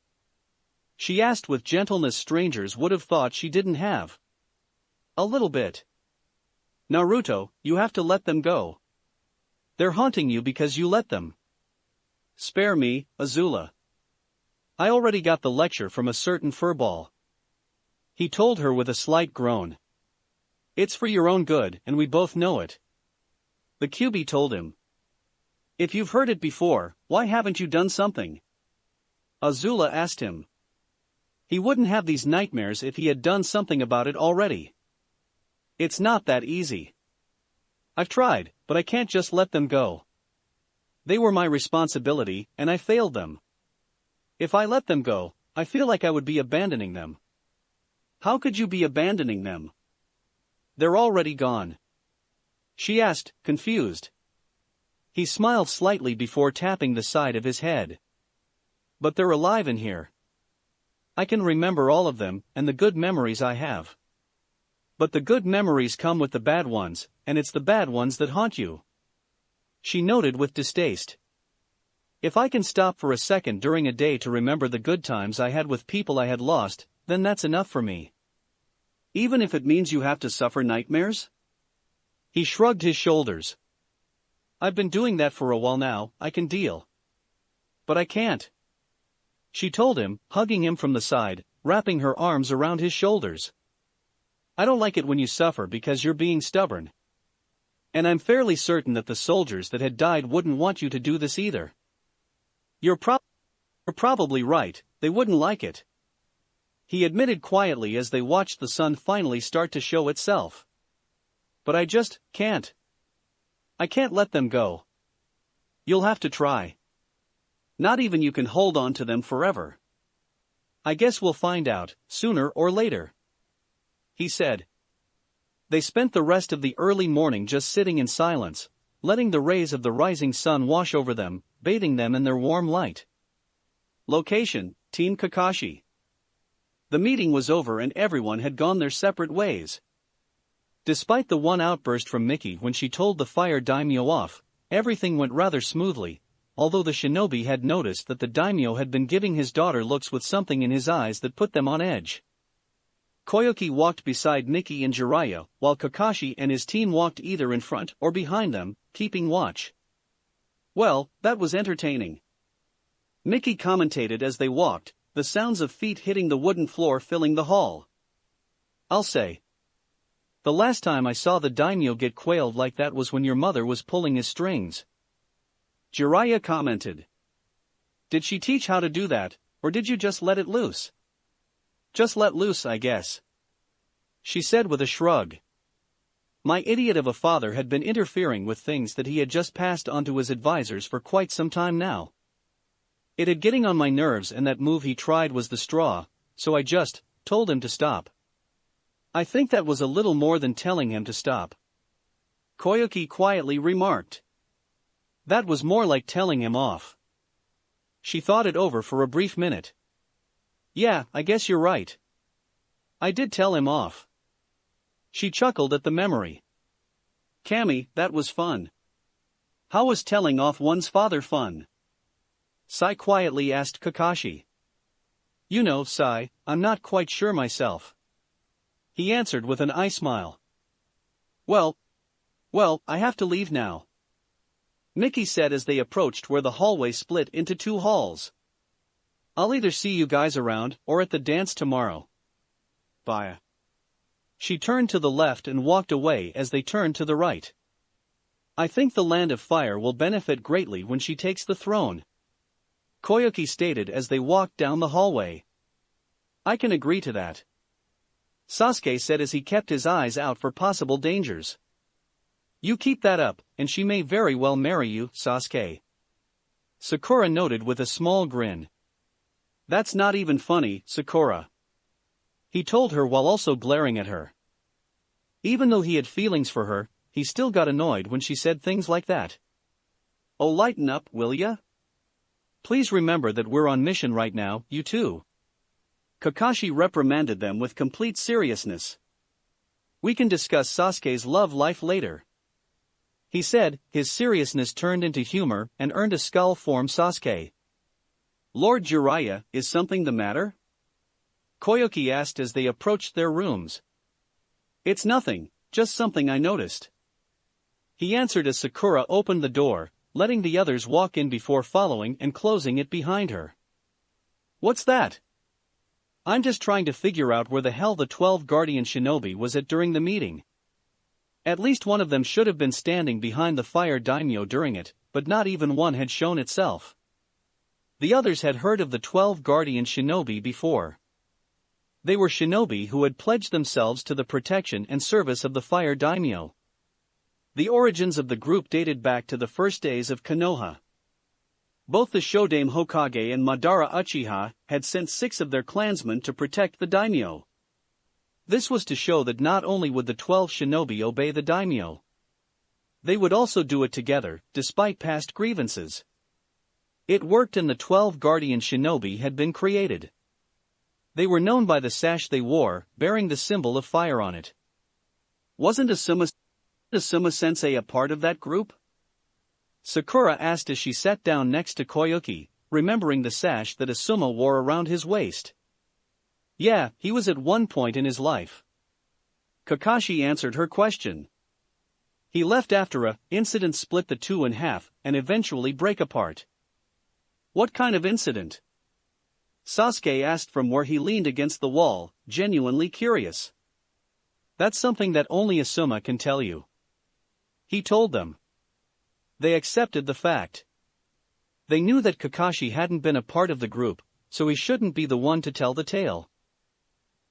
She asked with gentleness strangers would have thought she didn't have. A little bit. Naruto, you have to let them go. They're haunting you because you let them. Spare me, Azula. I already got the lecture from a certain furball. He told her with a slight groan. It's for your own good, and we both know it. The QB told him. If you've heard it before, why haven't you done something? Azula asked him. He wouldn't have these nightmares if he had done something about it already. It's not that easy. I've tried, but I can't just let them go. They were my responsibility, and I failed them. If I let them go, I feel like I would be abandoning them. How could you be abandoning them? They're already gone. She asked, confused. He smiled slightly before tapping the side of his head. But they're alive in here. I can remember all of them, and the good memories I have. But the good memories come with the bad ones, and it's the bad ones that haunt you. She noted with distaste. If I can stop for a second during a day to remember the good times I had with people I had lost, then that's enough for me. Even if it means you have to suffer nightmares? He shrugged his shoulders. I've been doing that for a while now, I can deal. But I can't. She told him, hugging him from the side, wrapping her arms around his shoulders. I don't like it when you suffer because you're being stubborn. And I'm fairly certain that the soldiers that had died wouldn't want you to do this either. You're probably right, they wouldn't like it. He admitted quietly as they watched the sun finally start to show itself. But I just can't. I can't let them go. You'll have to try. Not even you can hold on to them forever. I guess we'll find out, sooner or later. He said. They spent the rest of the early morning just sitting in silence, letting the rays of the rising sun wash over them, bathing them in their warm light. Location, Team Kakashi. The meeting was over and everyone had gone their separate ways. Despite the one outburst from Miki when she told the fire daimyo off, everything went rather smoothly, although the shinobi had noticed that the daimyo had been giving his daughter looks with something in his eyes that put them on edge. Koyuki walked beside Miki and Jiraiya, while Kakashi and his team walked either in front or behind them, keeping watch. Well, that was entertaining. Miki commentated as they walked, the sounds of feet hitting the wooden floor filling the hall. I'll say. The last time I saw the daimyo get quailed like that was when your mother was pulling his strings. Jiraiya commented. Did she teach how to do that, or did you just let it loose? Just let loose, I guess. She said with a shrug. My idiot of a father had been interfering with things that he had just passed on to his advisors for quite some time now. It had getting on my nerves, and that move he tried was the straw, so I just told him to stop. I think that was a little more than telling him to stop. Koyuki quietly remarked. That was more like telling him off. She thought it over for a brief minute. Yeah, I guess you're right. I did tell him off. She chuckled at the memory. Cammy, that was fun. How was telling off one's father fun? Sai quietly asked Kakashi. You know, Sai, I'm not quite sure myself. He answered with an eye smile. Well, I have to leave now. Miki said as they approached where the hallway split into two halls. I'll either see you guys around or at the dance tomorrow. Bye. She turned to the left and walked away as they turned to the right. I think the Land of Fire will benefit greatly when she takes the throne, Koyuki stated as they walked down the hallway. I can agree to that, Sasuke said as he kept his eyes out for possible dangers. You keep that up, and she may very well marry you, Sasuke. Sakura noted with a small grin. That's not even funny, Sakura. He told her while also glaring at her. Even though he had feelings for her, he still got annoyed when she said things like that. Oh, lighten up, will ya? Please remember that we're on mission right now, you two. Kakashi reprimanded them with complete seriousness. We can discuss Sasuke's love life later, he said, his seriousness turned into humor and earned a skull from Sasuke. Lord Jiraiya, is something the matter? Koyuki asked as they approached their rooms. It's nothing, just something I noticed, he answered as Sakura opened the door, letting the others walk in before following and closing it behind her. What's that? I'm just trying to figure out where the hell the 12 Guardian Shinobi was at during the meeting. At least one of them should have been standing behind the fire daimyo during it, but not even one had shown itself. The others had heard of the 12 guardian shinobi before. They were shinobi who had pledged themselves to the protection and service of the fire daimyo. The origins of the group dated back to the first days of Konoha. Both the Shodame Hokage and Madara Uchiha had sent 6 of their clansmen to protect the daimyo. This was to show that not only would the 12 shinobi obey the daimyo, they would also do it together, despite past grievances. It worked, and the 12 guardian shinobi had been created. They were known by the sash they wore, bearing the symbol of fire on it. Wasn't Asuma-sensei a part of that group? Sakura asked as she sat down next to Koyuki, remembering the sash that Asuma wore around his waist. Yeah, he was at one point in his life. Kakashi answered her question. He left after a incident split the two in half and eventually break apart. What kind of incident? Sasuke asked from where he leaned against the wall, genuinely curious. That's something that only Asuma can tell you. He told them. They accepted the fact. They knew that Kakashi hadn't been a part of the group, so he shouldn't be the one to tell the tale.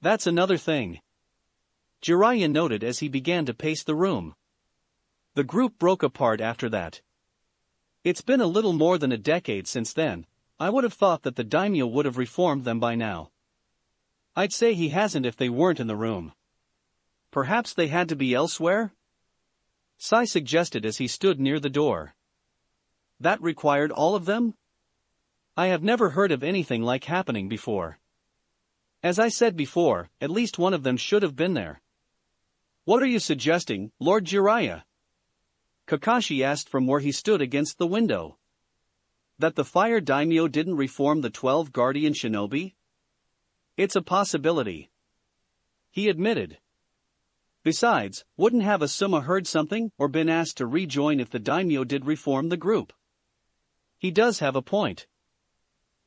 That's another thing, Jiraiya noted as he began to pace the room. The group broke apart after that. It's been a little more than a decade since then. I would have thought that the daimyo would have reformed them by now. I'd say he hasn't if they weren't in the room. Perhaps they had to be elsewhere? Sai suggested as he stood near the door. That required all of them? I have never heard of anything like happening before. As I said before, at least one of them should have been there. What are you suggesting, Lord Jiraiya? Kakashi asked from where he stood against the window. That the fire daimyo didn't reform the 12 guardian shinobi? It's a possibility, he admitted. Besides, wouldn't have Asuma heard something or been asked to rejoin if the daimyo did reform the group? He does have a point,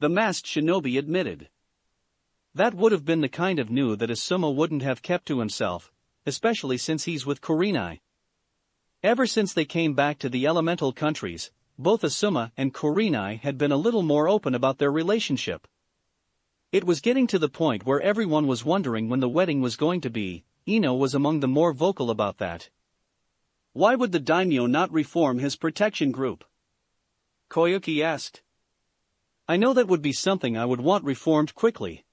the masked shinobi admitted. That would have been the kind of news that Asuma wouldn't have kept to himself, especially since he's with Kurenai. Ever since they came back to the elemental countries, both Asuma and Kurenai had been a little more open about their relationship. It was getting to the point where everyone was wondering when the wedding was going to be. Ino was among the more vocal about that. Why would the daimyo not reform his protection group? Koyuki asked. I know that would be something I would want reformed quickly.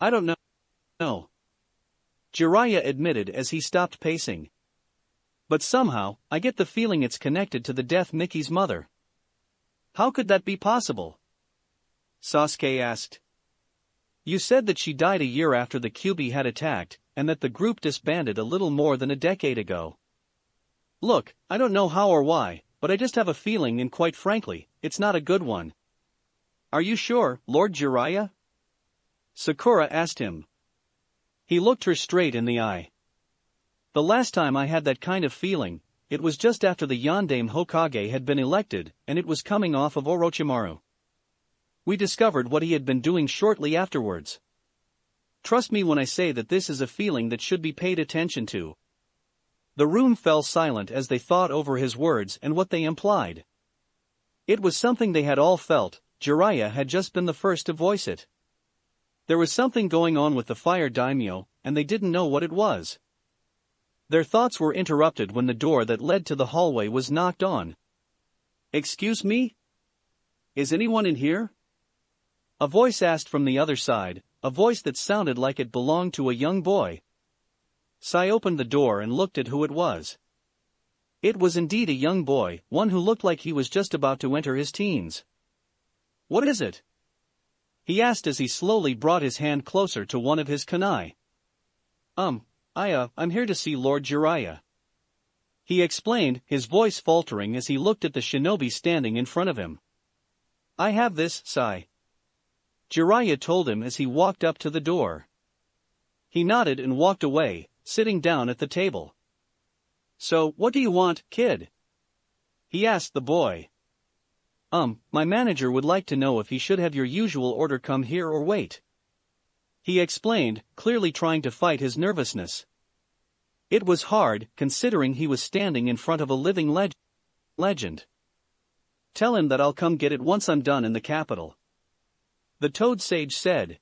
I don't know. No. Jiraiya admitted as he stopped pacing. But somehow, I get the feeling it's connected to the death Mickey's mother. How could that be possible? Sasuke asked. You said that she died a year after the Kyuubi had attacked, and that the group disbanded a little more than a decade ago. Look, I don't know how or why, but I just have a feeling, and quite frankly, it's not a good one. Are you sure, Lord Jiraiya? Sakura asked him. He looked her straight in the eye. The last time I had that kind of feeling, it was just after the Yondaime Hokage had been elected, and it was coming off of Orochimaru. We discovered what he had been doing shortly afterwards. Trust me when I say that this is a feeling that should be paid attention to. The room fell silent as they thought over his words and what they implied. It was something they had all felt. Jiraiya had just been the first to voice it. There was something going on with the fire daimyo, and they didn't know what it was. Their thoughts were interrupted when the door that led to the hallway was knocked on. Excuse me? Is anyone in here? A voice asked from the other side, a voice that sounded like it belonged to a young boy. Sai opened the door and looked at who it was. It was indeed a young boy, one who looked like he was just about to enter his teens. What is it? He asked as he slowly brought his hand closer to one of his kunai. I'm here to see Lord Jiraiya. He explained, his voice faltering as he looked at the shinobi standing in front of him. I have this, Sai. Jiraiya told him as he walked up to the door. He nodded and walked away, sitting down at the table. So, what do you want, kid? He asked the boy. My manager would like to know if he should have your usual order come here or wait. He explained, clearly trying to fight his nervousness. It was hard, considering he was standing in front of a living legend. Tell him that I'll come get it once I'm done in the capital. The Toad Sage said.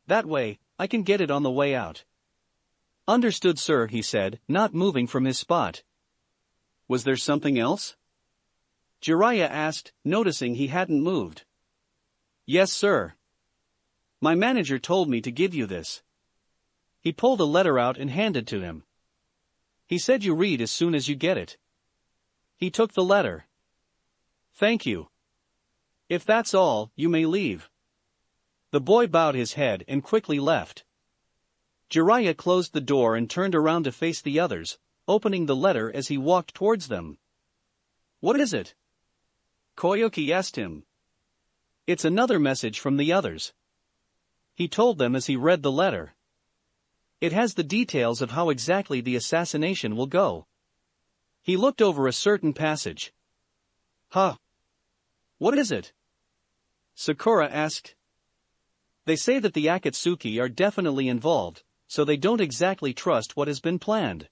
That way, I can get it on the way out. Understood, sir, he said, not moving from his spot. Was there something else? Jiraiya asked, noticing he hadn't moved. Yes, sir. My manager told me to give you this. He pulled a letter out and handed to him. He said you read as soon as you get it. He took the letter. Thank you. If that's all, you may leave. The boy bowed his head and quickly left. Jiraiya closed the door and turned around to face the others, opening the letter as he walked towards them. What is it? Koyuki asked him. It's another message from the others. He told them as he read the letter. It has the details of how exactly the assassination will go. He looked over a certain passage. Huh? What is it? Sakura asked. They say that the Akatsuki are definitely involved, so they don't exactly trust what has been planned.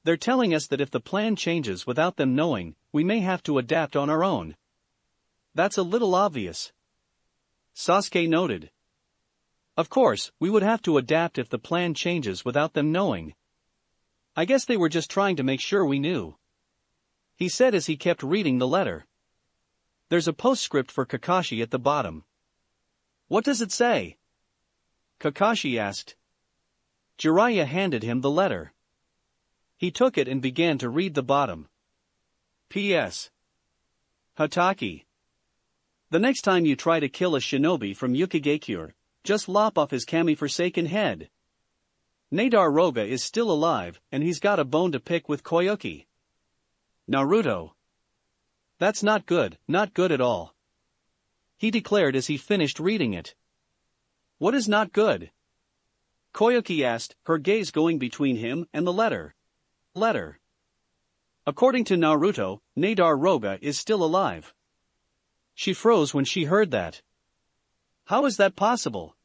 They're telling us that if the plan changes without them knowing, we may have to adapt on our own. That's a little obvious. Sasuke noted. Of course, we would have to adapt if the plan changes without them knowing. I guess they were just trying to make sure we knew. He said as he kept reading the letter. There's a postscript for Kakashi at the bottom. What does it say? Kakashi asked. Jiraiya handed him the letter. He took it and began to read the bottom. P.S. Hatake. The next time you try to kill a shinobi from Yukigakure, just lop off his kami-forsaken head. Nadar Roga is still alive, and he's got a bone to pick with Koyuki. Naruto. That's not good at all. He declared as he finished reading it. What is not good? Koyuki asked, her gaze going between him and the letter. According to Naruto, Nadar Roga is still alive. She froze when she heard that. How is that possible?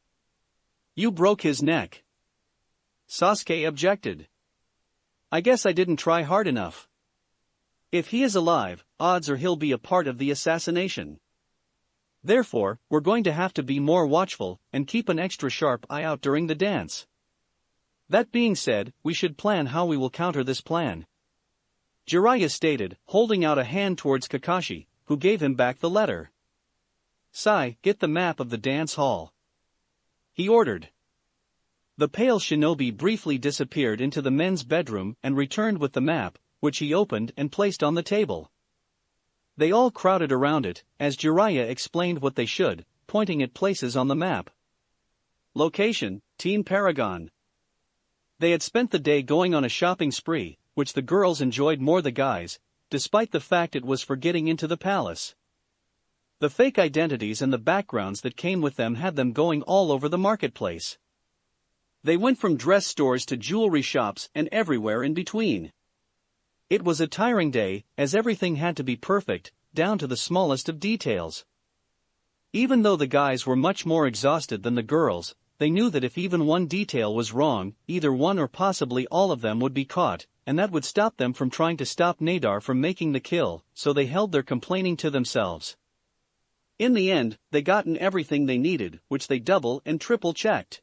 You broke his neck. Sasuke objected. I guess I didn't try hard enough. If he is alive, odds are he'll be a part of the assassination. Therefore, we're going to have to be more watchful and keep an extra sharp eye out during the dance. That being said, we should plan how we will counter this plan. Jiraiya stated, holding out a hand towards Kakashi, who gave him back the letter. Sai, get the map of the dance hall. He ordered. The pale shinobi briefly disappeared into the men's bedroom and returned with the map, which he opened and placed on the table. They all crowded around it, as Jiraiya explained what they should, pointing at places on the map. Location, Team Paragon. They had spent the day going on a shopping spree, which the girls enjoyed more than the guys, despite the fact it was for getting into the palace. The fake identities and the backgrounds that came with them had them going all over the marketplace. They went from dress stores to jewelry shops and everywhere in between. It was a tiring day, as everything had to be perfect, down to the smallest of details. Even though the guys were much more exhausted than the girls, they knew that if even one detail was wrong, either one or possibly all of them would be caught, and that would stop them from trying to stop Nadar from making the kill, so they held their complaining to themselves. In the end, they gotten everything they needed, which they double and triple checked.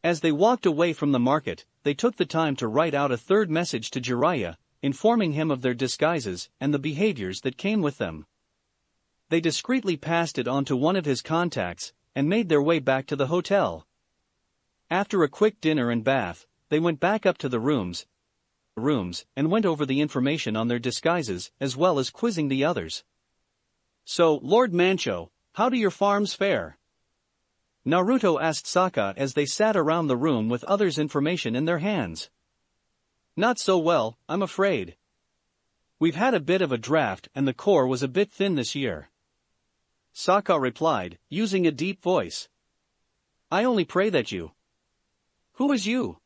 As they walked away from the market, they took the time to write out a third message to Jiraiya, informing him of their disguises and the behaviors that came with them. They discreetly passed it on to one of his contacts, and made their way back to the hotel. After a quick dinner and bath, they went back up to the rooms and went over the information on their disguises as well as quizzing the others. So, Lord Mancho, how do your farms fare? Naruto asked Sokka as they sat around the room with others' information in their hands. Not so well, I'm afraid. We've had a bit of a draft and the core was a bit thin this year. Sokka replied, using a deep voice. I only pray that you. Who is you?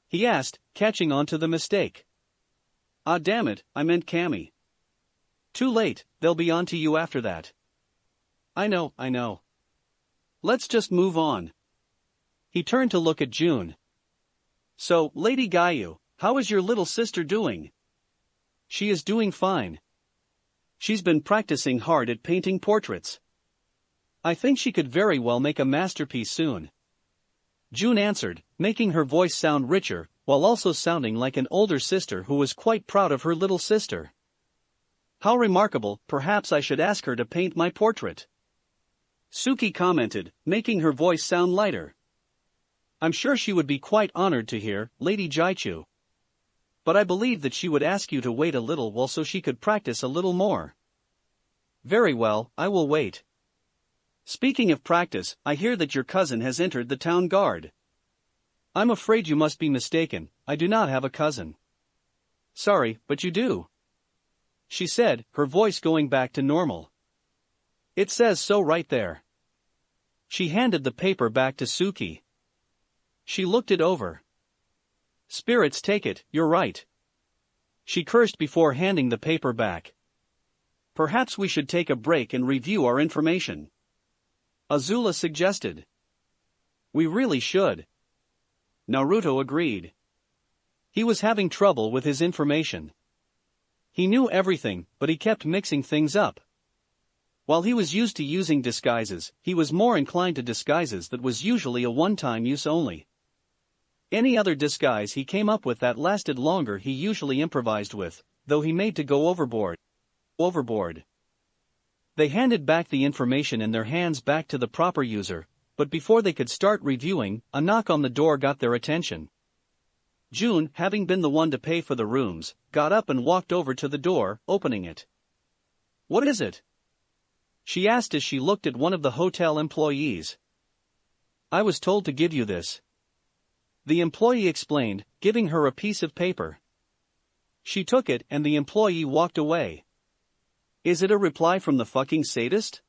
He asked, catching on to the mistake. Ah damn it, I meant Kami. Too late, they'll be on to you after that. I know. Let's just move on. He turned to look at June. So, Lady Gayu, how is your little sister doing? She is doing fine. She's been practicing hard at painting portraits. I think she could very well make a masterpiece soon. June answered, making her voice sound richer, while also sounding like an older sister who was quite proud of her little sister. How remarkable, perhaps I should ask her to paint my portrait. Suki commented, making her voice sound lighter. I'm sure she would be quite honored to hear, Lady Jaichu. But I believe that she would ask you to wait a little while so she could practice a little more. Very well, I will wait. Speaking of practice, I hear that your cousin has entered the town guard. I'm afraid you must be mistaken, I do not have a cousin. Sorry, but you do. She said, her voice going back to normal. It says so right there. She handed the paper back to Suki. She looked it over. Spirits take it, you're right. She cursed before handing the paper back. Perhaps we should take a break and review our information. Azula suggested. We really should. Naruto agreed. He was having trouble with his information. He knew everything, but he kept mixing things up. While he was used to using disguises, he was more inclined to disguises that was usually a one-time use only. Any other disguise he came up with that lasted longer he usually improvised with, though he made to go overboard. They handed back the information in their hands back to the proper user, but before they could start reviewing, a knock on the door got their attention. June, having been the one to pay for the rooms, got up and walked over to the door, opening it. What is it? She asked as she looked at one of the hotel employees. I was told to give you this. The employee explained, giving her a piece of paper. She took it and the employee walked away. Is it a reply from the fucking sadist?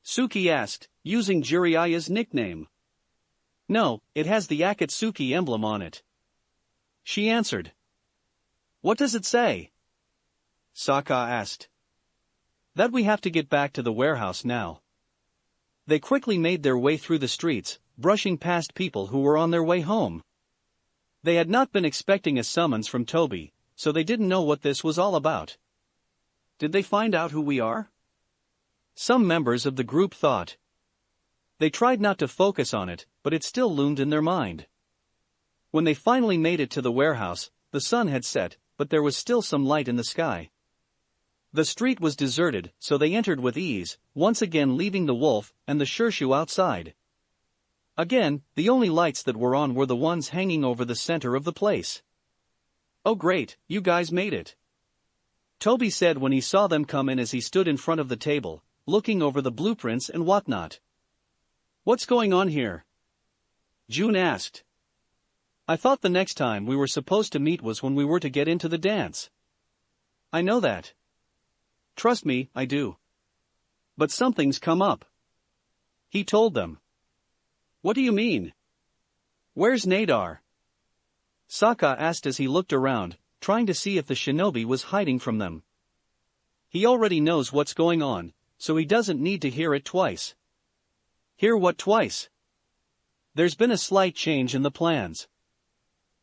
Suki asked, using Jiraiya's nickname. No, it has the Akatsuki emblem on it. She answered. What does it say? Sokka asked. That we have to get back to the warehouse now. They quickly made their way through the streets, brushing past people who were on their way home. They had not been expecting a summons from Toby, so they didn't know what this was all about. Did they find out who we are? Some members of the group thought. They tried not to focus on it, but it still loomed in their mind. When they finally made it to the warehouse, the sun had set, but there was still some light in the sky. The street was deserted, so they entered with ease, once again leaving the wolf and the Shirshu outside. Again, the only lights that were on were the ones hanging over the center of the place. Oh great, you guys made it. Toby said when he saw them come in as he stood in front of the table, looking over the blueprints and whatnot. What's going on here? June asked. I thought the next time we were supposed to meet was when we were to get into the dance. I know that. Trust me, I do. But something's come up. He told them. What do you mean? Where's Nadar? Sokka asked as he looked around, trying to see if the shinobi was hiding from them. He already knows what's going on, so he doesn't need to hear it twice. Hear what twice? There's been a slight change in the plans.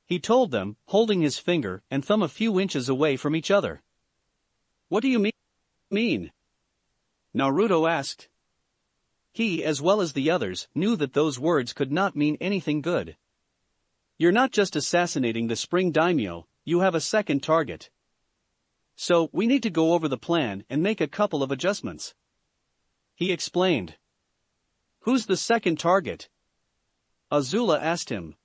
He told them, holding his finger and thumb a few inches away from each other. What do you mean? Naruto asked. He, as well as the others, knew that those words could not mean anything good. You're not just assassinating the Spring Daimyo, you have a second target. So, we need to go over the plan and make a couple of adjustments. He explained. Who's the second target? Azula asked him.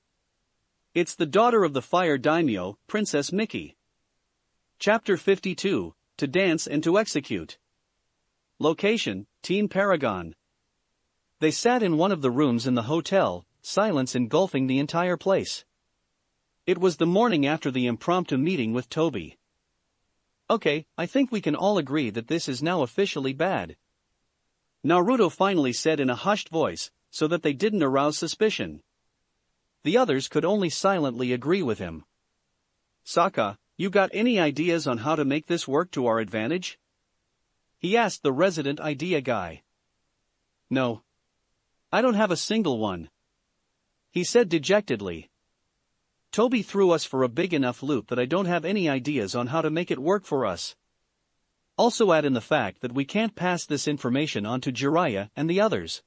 It's the daughter of the Fire Daimyo, Princess Miki. Chapter 52, To Dance and to Execute. Location, Team Paragon. They sat in one of the rooms in the hotel, silence engulfing the entire place. It was the morning after the impromptu meeting with Toby. Okay, I think we can all agree that this is now officially bad. Naruto finally said in a hushed voice, so that they didn't arouse suspicion. The others could only silently agree with him. Sokka, you got any ideas on how to make this work to our advantage? He asked the resident idea guy. No. I don't have a single one. He said dejectedly. Toby threw us for a big enough loop that I don't have any ideas on how to make it work for us. Also add in the fact that we can't pass this information on to Jiraiya and the others.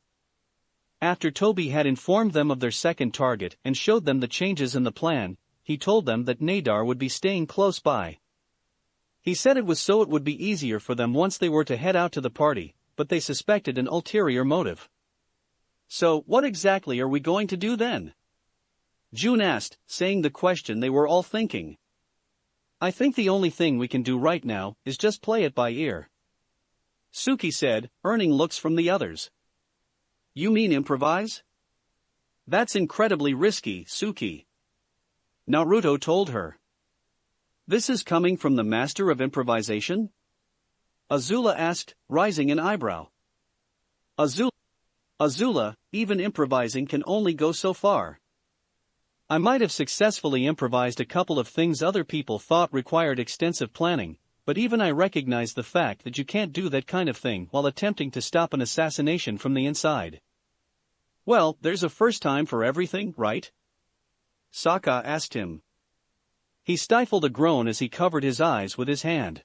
After Toby had informed them of their second target and showed them the changes in the plan, he told them that Nadar would be staying close by. He said it was so it would be easier for them once they were to head out to the party, but they suspected an ulterior motive. So, what exactly are we going to do then? June asked, saying the question they were all thinking. I think the only thing we can do right now is just play it by ear. Suki said, earning looks from the others. You mean improvise? That's incredibly risky, Suki. Naruto told her. This is coming from the master of improvisation? Azula asked, raising an eyebrow. Azula, even improvising can only go so far. I might have successfully improvised a couple of things other people thought required extensive planning, but even I recognize the fact that you can't do that kind of thing while attempting to stop an assassination from the inside. Well, there's a first time for everything, right? Sokka asked him. He stifled a groan as he covered his eyes with his hand.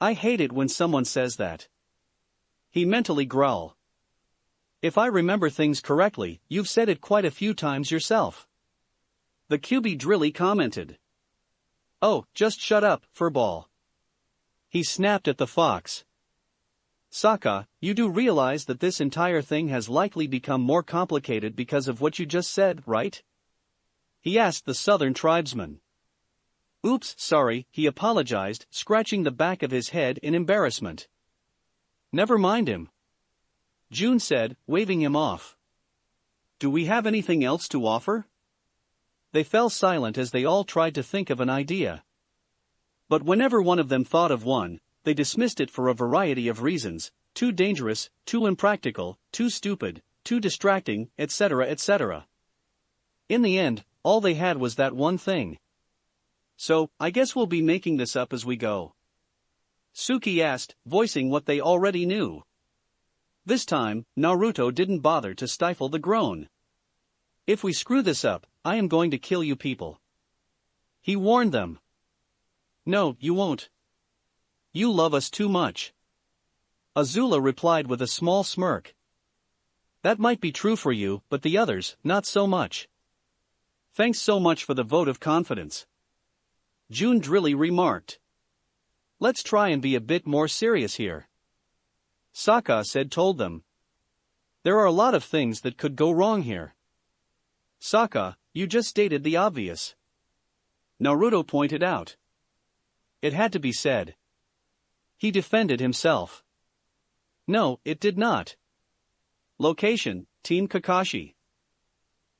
I hate it when someone says that. He mentally growled. If I remember things correctly, you've said it quite a few times yourself. The QB Drilly commented. Oh, just shut up, furball. He snapped at the fox. Sokka, you do realize that this entire thing has likely become more complicated because of what you just said, right? He asked the southern tribesman. Oops, sorry, he apologized, scratching the back of his head in embarrassment. Never mind him. June said, waving him off. Do we have anything else to offer? They fell silent as they all tried to think of an idea. But whenever one of them thought of one, they dismissed it for a variety of reasons: too dangerous, too impractical, too stupid, too distracting, etc., etc. In the end, all they had was that one thing. So, I guess we'll be making this up as we go. Suki asked, voicing what they already knew. This time, Naruto didn't bother to stifle the groan. If we screw this up, I am going to kill you people. He warned them. No, you won't. You love us too much. Azula replied with a small smirk. That might be true for you, but the others, not so much. Thanks so much for the vote of confidence. June Drilly remarked. Let's try and be a bit more serious here. Sokka told them. There are a lot of things that could go wrong here. Sokka, you just stated the obvious. Naruto pointed out. It had to be said. He defended himself. No, it did not. Location, Team Kakashi.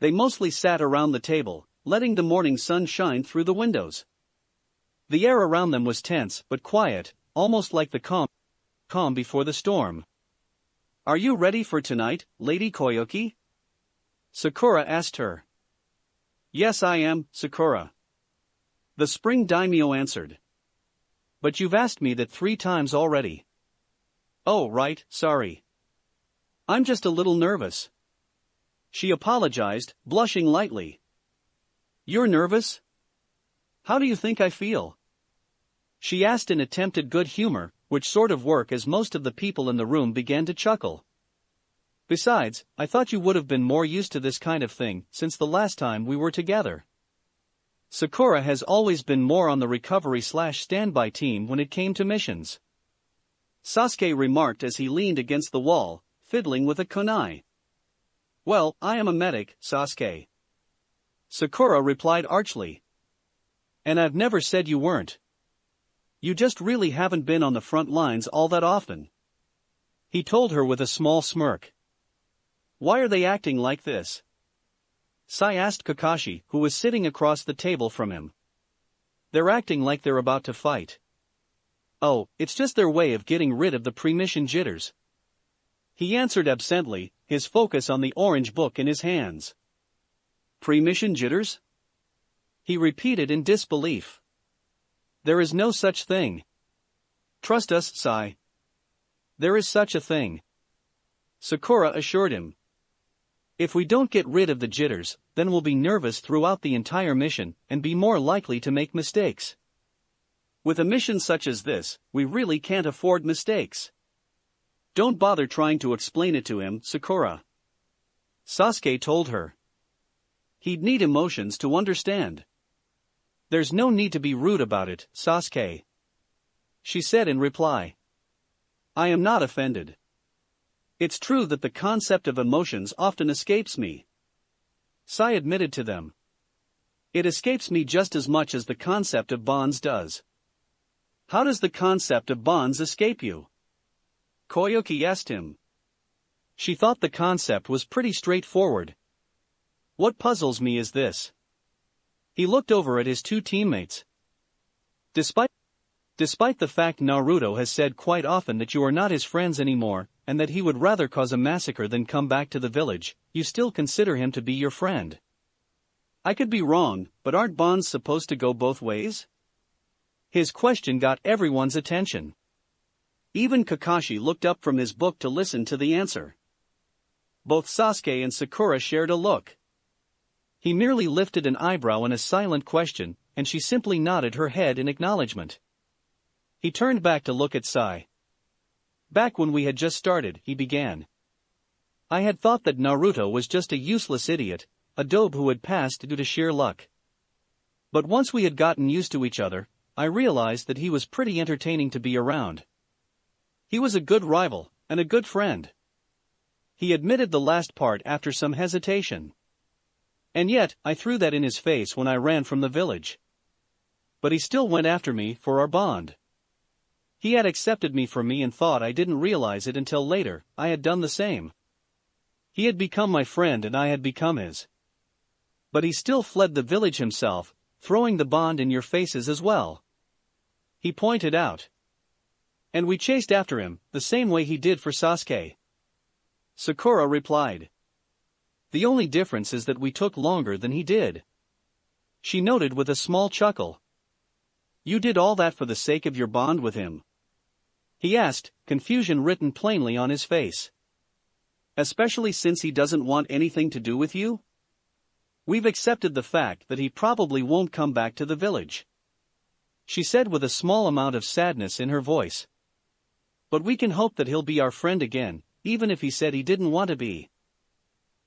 They mostly sat around the table, letting the morning sun shine through the windows. The air around them was tense but quiet, almost like the calm before the storm. Are you ready for tonight, Lady Koyuki? Sakura asked her. Yes, I am, Sakura. The spring daimyo answered. But you've asked me that 3 times already. Oh, right, sorry. I'm just a little nervous. She apologized, blushing lightly. You're nervous? How do you think I feel? She asked in attempted good humor, which sort of worked as most of the people in the room began to chuckle. Besides, I thought you would have been more used to this kind of thing since the last time we were together. Sakura has always been more on the recovery/standby team when it came to missions. Sasuke remarked as he leaned against the wall, fiddling with a kunai. Well, I am a medic, Sasuke. Sakura replied archly. And I've never said you weren't. You just really haven't been on the front lines all that often. He told her with a small smirk. Why are they acting like this? Sai asked Kakashi, who was sitting across the table from him. They're acting like they're about to fight. Oh, it's just their way of getting rid of the pre-mission jitters. He answered absently, his focus on the orange book in his hands. Pre-mission jitters? He repeated in disbelief. There is no such thing. Trust us, Sai. There is such a thing. Sakura assured him. If we don't get rid of the jitters, then we'll be nervous throughout the entire mission and be more likely to make mistakes. With a mission such as this, we really can't afford mistakes. Don't bother trying to explain it to him, Sakura. Sasuke told her. He'd need emotions to understand. There's no need to be rude about it, Sasuke. She said in reply. I am not offended. It's true that the concept of emotions often escapes me. Sai admitted to them. It escapes me just as much as the concept of bonds does. How does the concept of bonds escape you? Koyuki asked him. She thought the concept was pretty straightforward. What puzzles me is this. He looked over at his two teammates. Despite the fact Naruto has said quite often that you are not his friends anymore, and that he would rather cause a massacre than come back to the village, you still consider him to be your friend. I could be wrong, but aren't bonds supposed to go both ways? His question got everyone's attention. Even Kakashi looked up from his book to listen to the answer. Both Sasuke and Sakura shared a look. He merely lifted an eyebrow in a silent question, and she simply nodded her head in acknowledgement. He turned back to look at Sai. Back when we had just started, he began. I had thought that Naruto was just a useless idiot, a dope who had passed due to sheer luck. But once we had gotten used to each other, I realized that he was pretty entertaining to be around. He was a good rival, and a good friend. He admitted the last part after some hesitation. And yet, I threw that in his face when I ran from the village. But he still went after me for our bond. He had accepted me for me and thought I didn't realize it until later. I had done the same. He had become my friend and I had become his. But he still fled the village himself, throwing the bond in your faces as well. He pointed out. And we chased after him, the same way he did for Sasuke. Sakura replied. The only difference is that we took longer than he did. She noted with a small chuckle. You did all that for the sake of your bond with him? He asked, confusion written plainly on his face. Especially since he doesn't want anything to do with you? We've accepted the fact that he probably won't come back to the village. She said with a small amount of sadness in her voice. But we can hope that he'll be our friend again, even if he said he didn't want to be.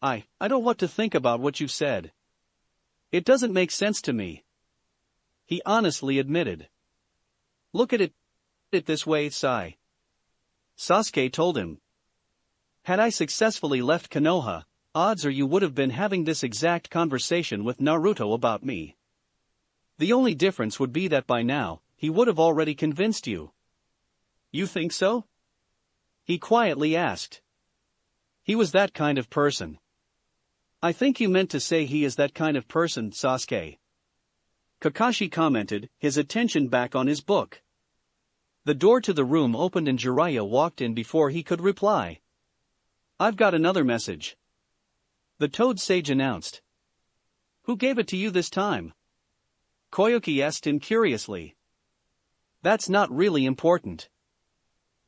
I don't know what to think about what you said. It doesn't make sense to me. He honestly admitted. Look at it this way, Sai. Sasuke told him. Had I successfully left Konoha, odds are you would have been having this exact conversation with Naruto about me. The only difference would be that by now, he would have already convinced you. You think so? He quietly asked. He was that kind of person. I think you meant to say he is that kind of person, Sasuke. Kakashi commented, his attention back on his book. The door to the room opened and Jiraiya walked in before he could reply. I've got another message. The Toad Sage announced. Who gave it to you this time? Koyuki asked him curiously. That's not really important.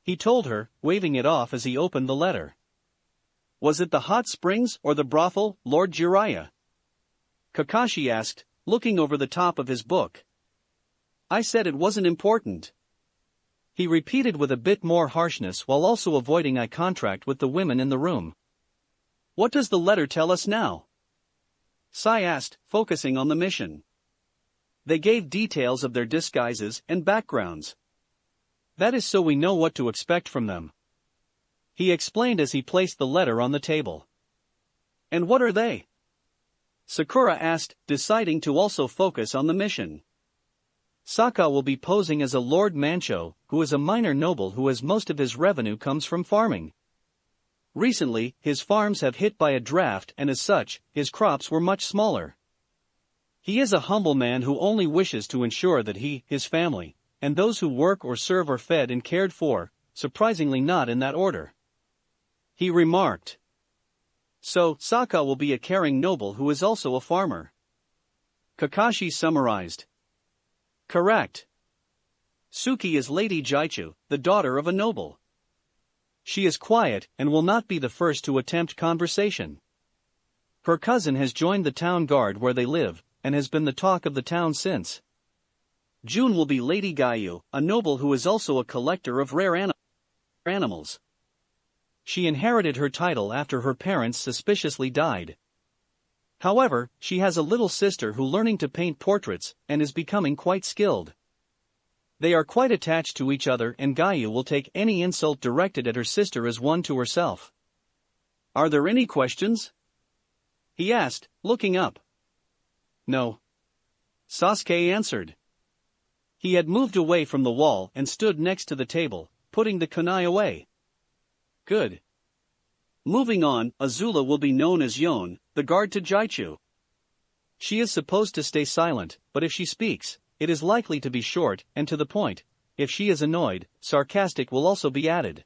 He told her, waving it off as he opened the letter. Was it the hot springs or the brothel, Lord Jiraiya? Kakashi asked, looking over the top of his book. I said it wasn't important. He repeated with a bit more harshness while also avoiding eye contact with the women in the room. What does the letter tell us now? Sai asked, focusing on the mission. They gave details of their disguises and backgrounds. That is so we know what to expect from them. He explained as he placed the letter on the table. And what are they? Sakura asked, deciding to also focus on the mission. Sokka will be posing as a Lord Mancho, who is a minor noble who has most of his revenue comes from farming. Recently, his farms have hit by a drought and as such, his crops were much smaller. He is a humble man who only wishes to ensure that he, his family, and those who work or serve are fed and cared for, surprisingly not in that order. He remarked. So, Sokka will be a caring noble who is also a farmer. Kakashi summarized. Correct. Suki is Lady Jaichu, the daughter of a noble. She is quiet and will not be the first to attempt conversation. Her cousin has joined the town guard where they live, and has been the talk of the town since. June will be Lady Gayu, a noble who is also a collector of rare animals. She inherited her title after her parents suspiciously died. However, she has a little sister who learning to paint portraits, and is becoming quite skilled. They are quite attached to each other, and Gayu will take any insult directed at her sister as one to herself. Are there any questions? He asked, looking up. No. Sasuke answered. He had moved away from the wall and stood next to the table, putting the kunai away. Good. Moving on, Azula will be known as Yon, the guard to Jaichu. She is supposed to stay silent, but if she speaks, it is likely to be short and to the point. If she is annoyed, sarcastic will also be added.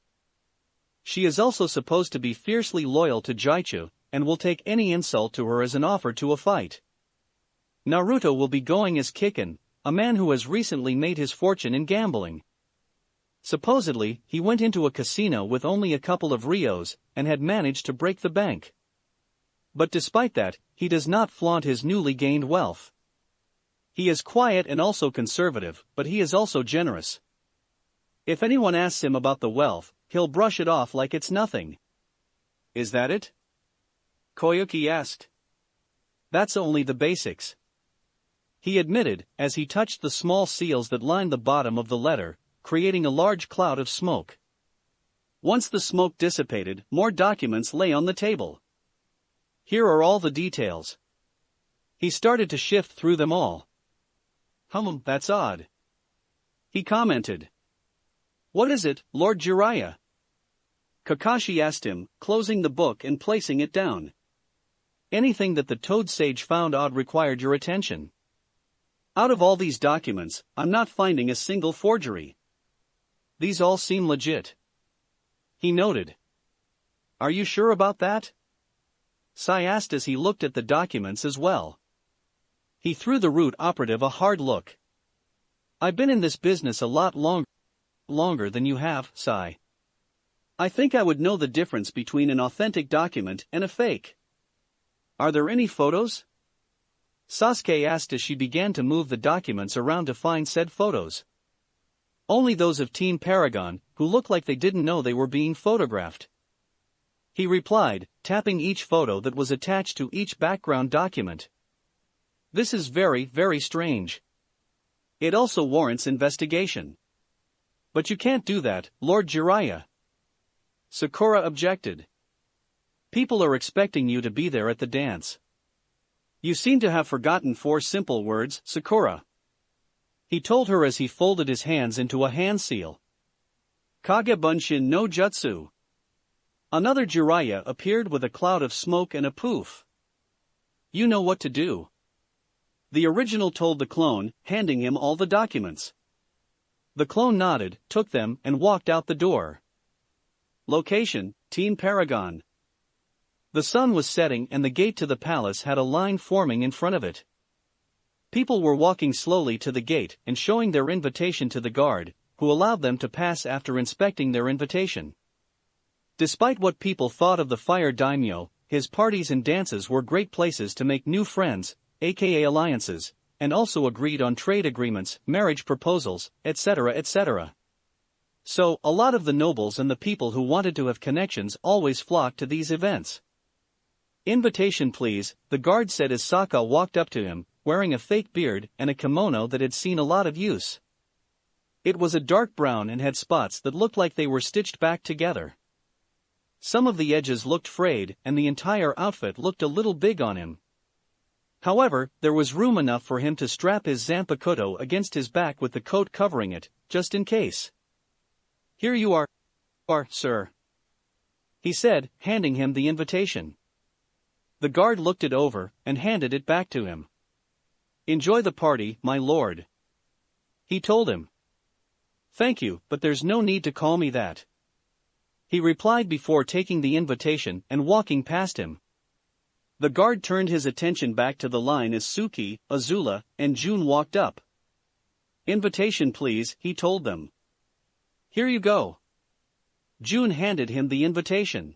She is also supposed to be fiercely loyal to Jaichu, and will take any insult to her as an offer to a fight. Naruto will be going as Kiken, a man who has recently made his fortune in gambling. Supposedly, he went into a casino with only a couple of rios, and had managed to break the bank. But despite that, he does not flaunt his newly gained wealth. He is quiet and also conservative, but he is also generous. If anyone asks him about the wealth, he'll brush it off like it's nothing. Is that it? Koyuki asked. That's only the basics. He admitted, as he touched the small seals that lined the bottom of the letter, creating a large cloud of smoke. Once the smoke dissipated, more documents lay on the table. Here are all the details. He started to shift through them all. That's odd. He commented. What is it, Lord Jiraiya? Kakashi asked him, closing the book and placing it down. Anything that the Toad Sage found odd required your attention. Out of all these documents, I'm not finding a single forgery. These all seem legit. He noted. Are you sure about that? Sai asked as he looked at the documents as well. He threw the root operative a hard look. I've been in this business a lot longer than you have, Sai. I think I would know the difference between an authentic document and a fake. Are there any photos? Sasuke asked as she began to move the documents around to find said photos. Only those of Team Paragon, who looked like they didn't know they were being photographed. He replied, tapping each photo that was attached to each background document. This is very, very strange. It also warrants investigation. But you can't do that, Lord Jiraiya. Sakura objected. People are expecting you to be there at the dance. You seem to have forgotten 4 simple words, Sakura. He told her as he folded his hands into a hand seal. Kage Bunshin no Jutsu. Another Jiraiya appeared with a cloud of smoke and a poof. You know what to do. The original told the clone, handing him all the documents. The clone nodded, took them, and walked out the door. Location, Team Paragon. The sun was setting and the gate to the palace had a line forming in front of it. People were walking slowly to the gate and showing their invitation to the guard, who allowed them to pass after inspecting their invitation. Despite what people thought of the Fire Daimyo, his parties and dances were great places to make new friends, aka alliances, and also agreed on trade agreements, marriage proposals, etc. etc. So, a lot of the nobles and the people who wanted to have connections always flocked to these events. Invitation please, the guard said as Sokka walked up to him, wearing a fake beard and a kimono that had seen a lot of use. It was a dark brown and had spots that looked like they were stitched back together. Some of the edges looked frayed and the entire outfit looked a little big on him. However, there was room enough for him to strap his Zanpakuto against his back with the coat covering it, just in case. Here you are, sir. He said, handing him the invitation. The guard looked it over and handed it back to him. Enjoy the party, my lord. He told him. Thank you, but there's no need to call me that. He replied before taking the invitation and walking past him. The guard turned his attention back to the line as Suki, Azula, and June walked up. Invitation please, he told them. Here you go. June handed him the invitation.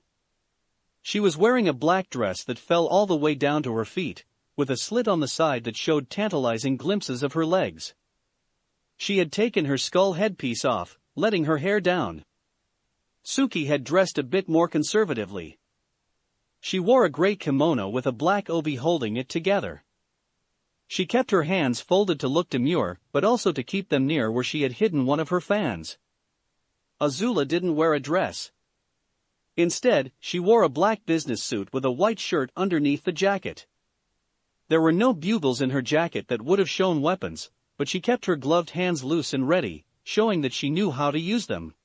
She was wearing a black dress that fell all the way down to her feet, with a slit on the side that showed tantalizing glimpses of her legs. She had taken her skull headpiece off, letting her hair down. Suki had dressed a bit more conservatively. She wore a gray kimono with a black obi holding it together. She kept her hands folded to look demure, but also to keep them near where she had hidden one of her fans. Azula didn't wear a dress. Instead, she wore a black business suit with a white shirt underneath the jacket. There were no bugles in her jacket that would have shown weapons, but she kept her gloved hands loose and ready, showing that she knew how to use them.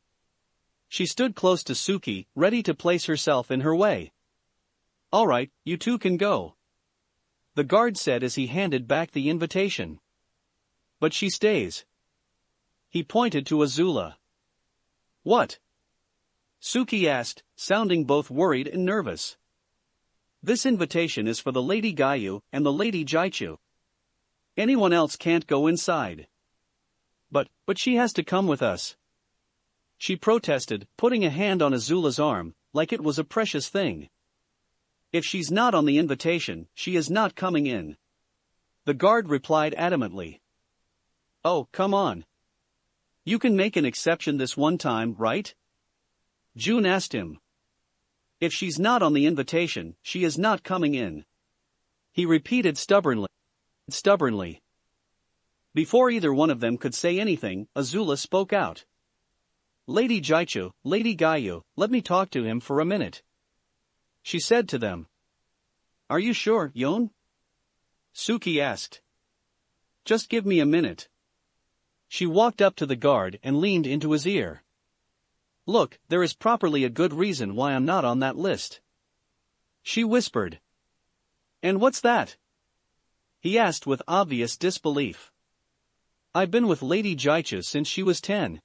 She stood close to Suki, ready to place herself in her way. "All right, you two can go," the guard said as he handed back the invitation. "But she stays." He pointed to Azula. "What?" Suki asked, sounding both worried and nervous. "This invitation is for the Lady Gayu and the Lady Jaichu. Anyone else can't go inside." But she has to come with us," she protested, putting a hand on Azula's arm, like it was a precious thing. "If she's not on the invitation, she is not coming in," the guard replied adamantly. "Oh, come on. You can make an exception this one time, right?" June asked him. "If she's not on the invitation, she is not coming in," he repeated stubbornly. Before either one of them could say anything, Azula spoke out. "Lady Jaichu, Lady Gayu, let me talk to him for a minute," she said to them. "Are you sure, Yon?" Suki asked. "Just give me a minute." She walked up to the guard and leaned into his ear. "Look, there is properly a good reason why I'm not on that list," she whispered. "And what's that?" he asked with obvious disbelief. "I've been with Lady Jaichu since she was 10.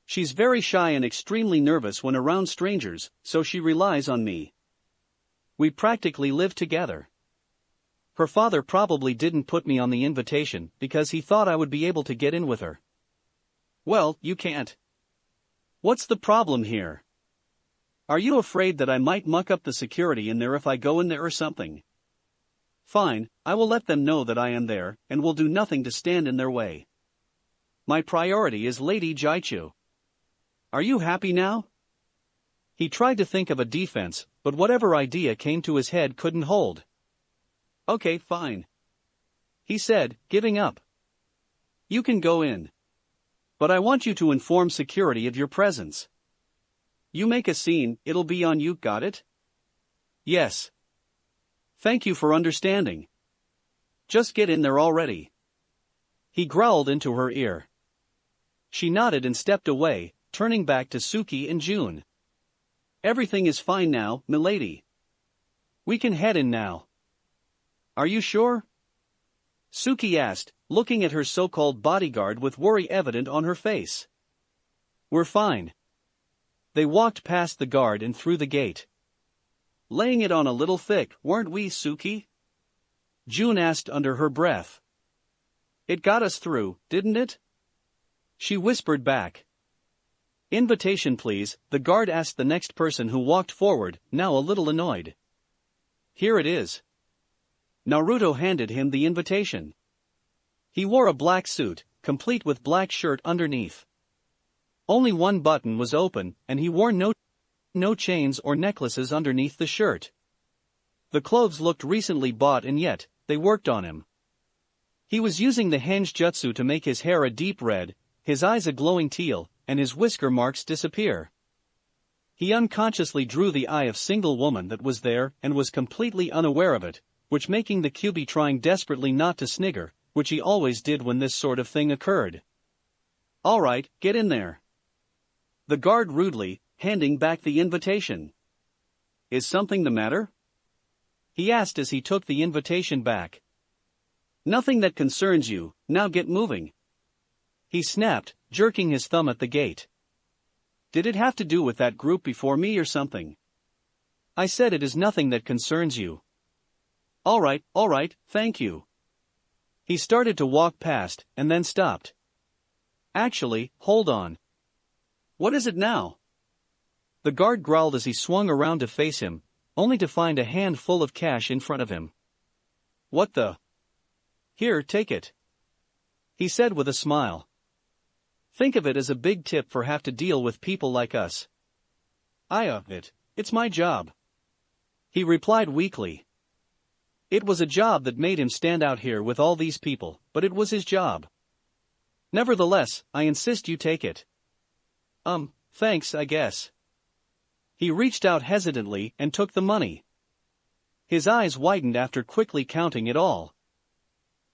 She's very shy and extremely nervous when around strangers, so she relies on me. We practically live together. Her father probably didn't put me on the invitation because he thought I would be able to get in with her." "Well, you can't. What's the problem here? Are you afraid that I might muck up the security in there if I go in there or something? Fine, I will let them know that I am there, and will do nothing to stand in their way. My priority is Lady Jaichu. Are you happy now?" He tried to think of a defense, but whatever idea came to his head couldn't hold. "Okay, fine," he said, giving up. "You can go in. But I want you to inform security of your presence. You make a scene, it'll be on you, got it?" "Yes. Thank you for understanding. Just get in there already," he growled into her ear. She nodded and stepped away, turning back to Suki and June. "Everything is fine now, milady. We can head in now." "Are you sure?" Suki asked, looking at her so-called bodyguard with worry evident on her face. "We're fine." They walked past the guard and through the gate. "Laying it on a little thick, weren't we, Suki?" June asked under her breath. "It got us through, didn't it?" she whispered back. "Invitation please," the guard asked the next person who walked forward, now a little annoyed. "Here it is." Naruto handed him the invitation. He wore a black suit, complete with black shirt underneath. Only one button was open, and he wore no chains or necklaces underneath the shirt. The clothes looked recently bought and yet, they worked on him. He was using the henge jutsu to make his hair a deep red, his eyes a glowing teal, and his whisker marks disappear. He unconsciously drew the eye of single woman that was there and was completely unaware of it, which making the Kyuubi trying desperately not to snigger, which he always did when this sort of thing occurred. "All right, get in there." The guard rudely, handing back the invitation. "Is something the matter?" he asked as he took the invitation back. "Nothing that concerns you, now get moving," he snapped, jerking his thumb at the gate. "Did it have to do with that group before me or something?" "I said it is nothing that concerns you." All right, thank you." He started to walk past, and then stopped. "Actually, hold on. What is it now?" The guard growled as he swung around to face him, only to find a handful of cash in front of him. "What the? Here, take it," he said with a smile. "Think of it as a big tip for have to deal with people like us." It's my job," he replied weakly. It was a job that made him stand out here with all these people, but it was his job. "Nevertheless, I insist you take it." Thanks, I guess." He reached out hesitantly and took the money. His eyes widened after quickly counting it all.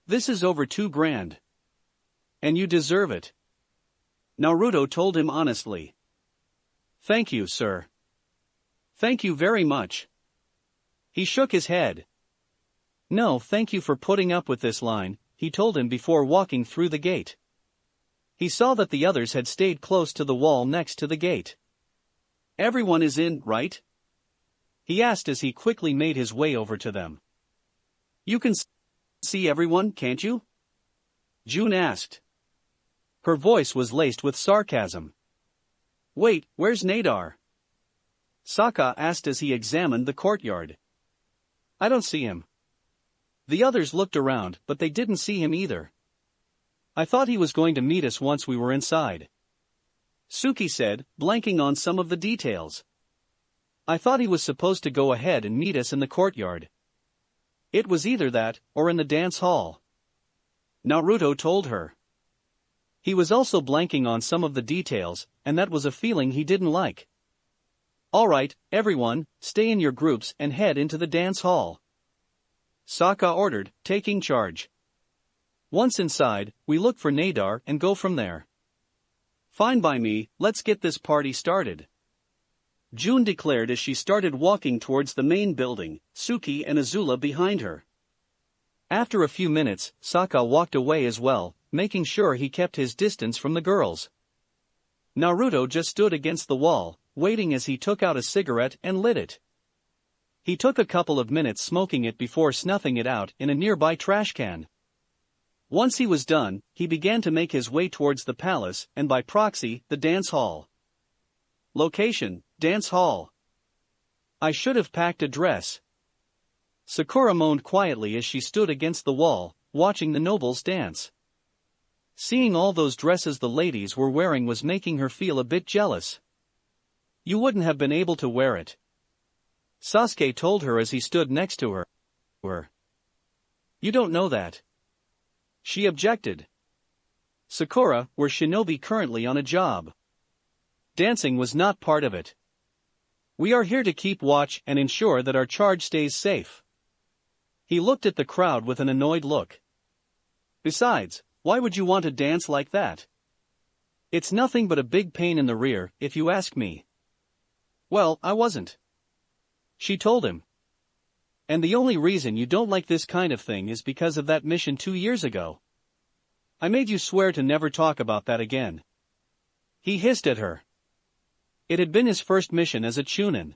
"This is over $2,000. And you deserve it," Naruto told him honestly. "Thank you, sir." "Thank you very much." He shook his head. "No, thank you for putting up with this line," he told him before walking through the gate. He saw that the others had stayed close to the wall next to the gate. "Everyone is in, right?" he asked as he quickly made his way over to them. "You can see everyone, can't you?" June asked. Her voice was laced with sarcasm. "Wait, where's Nadar?" Sokka asked as he examined the courtyard. "I don't see him." The others looked around, but they didn't see him either. "I thought he was going to meet us once we were inside," Suki said, blanking on some of the details. "I thought he was supposed to go ahead and meet us in the courtyard." "It was either that, or in the dance hall," Naruto told her. He was also blanking on some of the details, and that was a feeling he didn't like. "All right, everyone, stay in your groups and head into the dance hall," Sokka ordered, taking charge. "Once inside, we look for Nadar and go from there." "Fine by me, let's get this party started," June declared as she started walking towards the main building, Suki and Azula behind her. After a few minutes, Sokka walked away as well, making sure he kept his distance from the girls. Naruto just stood against the wall, waiting as he took out a cigarette and lit it. He took a couple of minutes smoking it before snuffing it out in a nearby trash can. Once he was done, he began to make his way towards the palace and by proxy, the dance hall. Location, dance hall. "I should have packed a dress," Sakura moaned quietly as she stood against the wall, watching the nobles dance. Seeing all those dresses the ladies were wearing was making her feel a bit jealous. "You wouldn't have been able to wear it," Sasuke told her as he stood next to her. "You don't know that," she objected. "Sakura, we're shinobi currently on a job. Dancing was not part of it. We are here to keep watch and ensure that our charge stays safe." He looked at the crowd with an annoyed look. "Besides, why would you want to dance like that? It's nothing but a big pain in the rear, if you ask me." "Well, I wasn't," she told him. "And the only reason you don't like this kind of thing is because of that mission 2 years ago. I made you swear to never talk about that again." He hissed at her. It had been his first mission as a Chunin.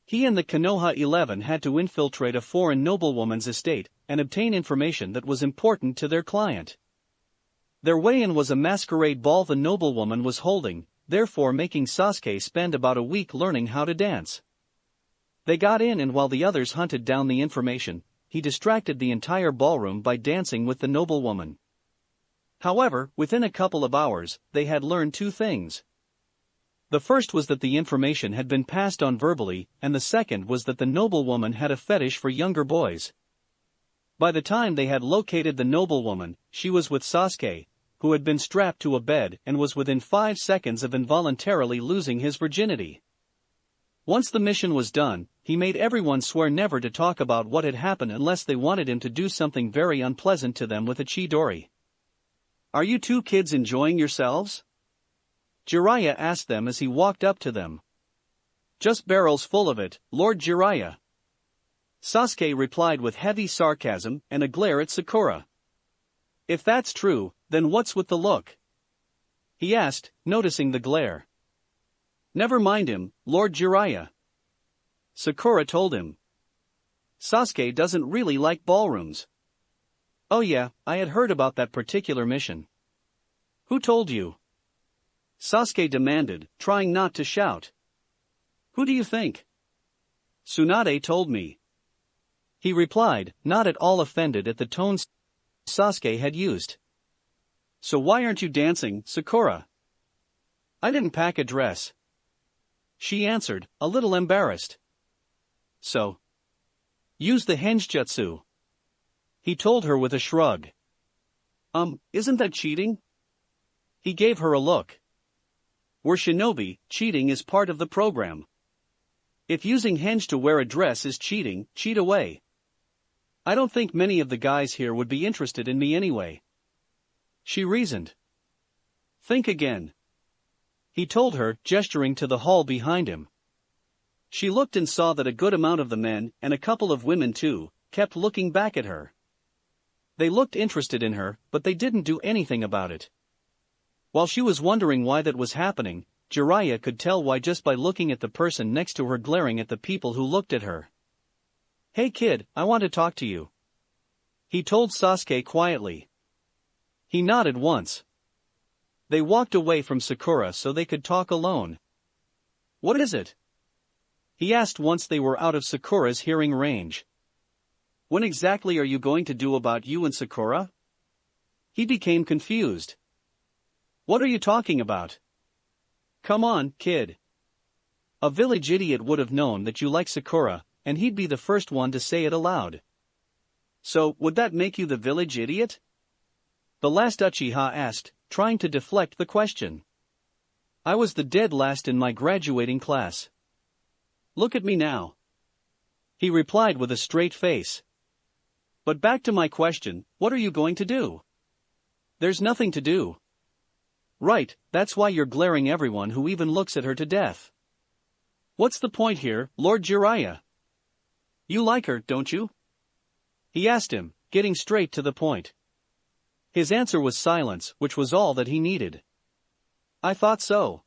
He and the Konoha 11 had to infiltrate a foreign noblewoman's estate and obtain information that was important to their client. Their way-in was a masquerade ball the noblewoman was holding, therefore making Sasuke spend about a week learning how to dance. They got in and while the others hunted down the information, he distracted the entire ballroom by dancing with the noblewoman. However, within a couple of hours, they had learned 2 things. The first was that the information had been passed on verbally, and the second was that the noblewoman had a fetish for younger boys. By the time they had located the noblewoman, she was with Sasuke, who had been strapped to a bed and was within 5 seconds of involuntarily losing his virginity. Once the mission was done, he made everyone swear never to talk about what had happened unless they wanted him to do something very unpleasant to them with a Chidori. "Are you 2 kids enjoying yourselves?" Jiraiya asked them as he walked up to them. "Just barrels full of it, Lord Jiraiya," Sasuke replied with heavy sarcasm and a glare at Sakura. "If that's true, then what's with the look?" he asked, noticing the glare. "Never mind him, Lord Jiraiya," Sakura told him. "Sasuke doesn't really like ballrooms." "Oh yeah, I had heard about that particular mission." "Who told you?" Sasuke demanded, trying not to shout. "Who do you think?" Tsunade told me. He replied, not at all offended at the tone Sasuke had used. So why aren't you dancing, Sakura? I didn't pack a dress. She answered, a little embarrassed. So. Use the Henjutsu. He told her with a shrug. Isn't that cheating? He gave her a look. We're shinobi, cheating is part of the program. If using henge to wear a dress is cheating, cheat away. I don't think many of the guys here would be interested in me anyway. She reasoned. Think again. He told her, gesturing to the hall behind him. She looked and saw that a good amount of the men, and a couple of women too, kept looking back at her. They looked interested in her, but they didn't do anything about it. While she was wondering why that was happening, Jiraiya could tell why just by looking at the person next to her glaring at the people who looked at her. Hey kid, I want to talk to you. He told Sasuke quietly. He nodded once. They walked away from Sakura so they could talk alone. What is it? He asked once they were out of Sakura's hearing range. When exactly are you going to do about you and Sakura? He became confused. What are you talking about? Come on, kid. A village idiot would have known that you like Sakura, and he'd be the first one to say it aloud. So, would that make you the village idiot? The last Uchiha asked, trying to deflect the question. I was the dead last in my graduating class. Look at me now. He replied with a straight face. But back to my question, what are you going to do? There's nothing to do. Right, that's why you're glaring everyone who even looks at her to death. What's the point here, Lord Jiraiya? You like her, don't you? He asked him, getting straight to the point. His answer was silence, which was all that he needed. I thought so.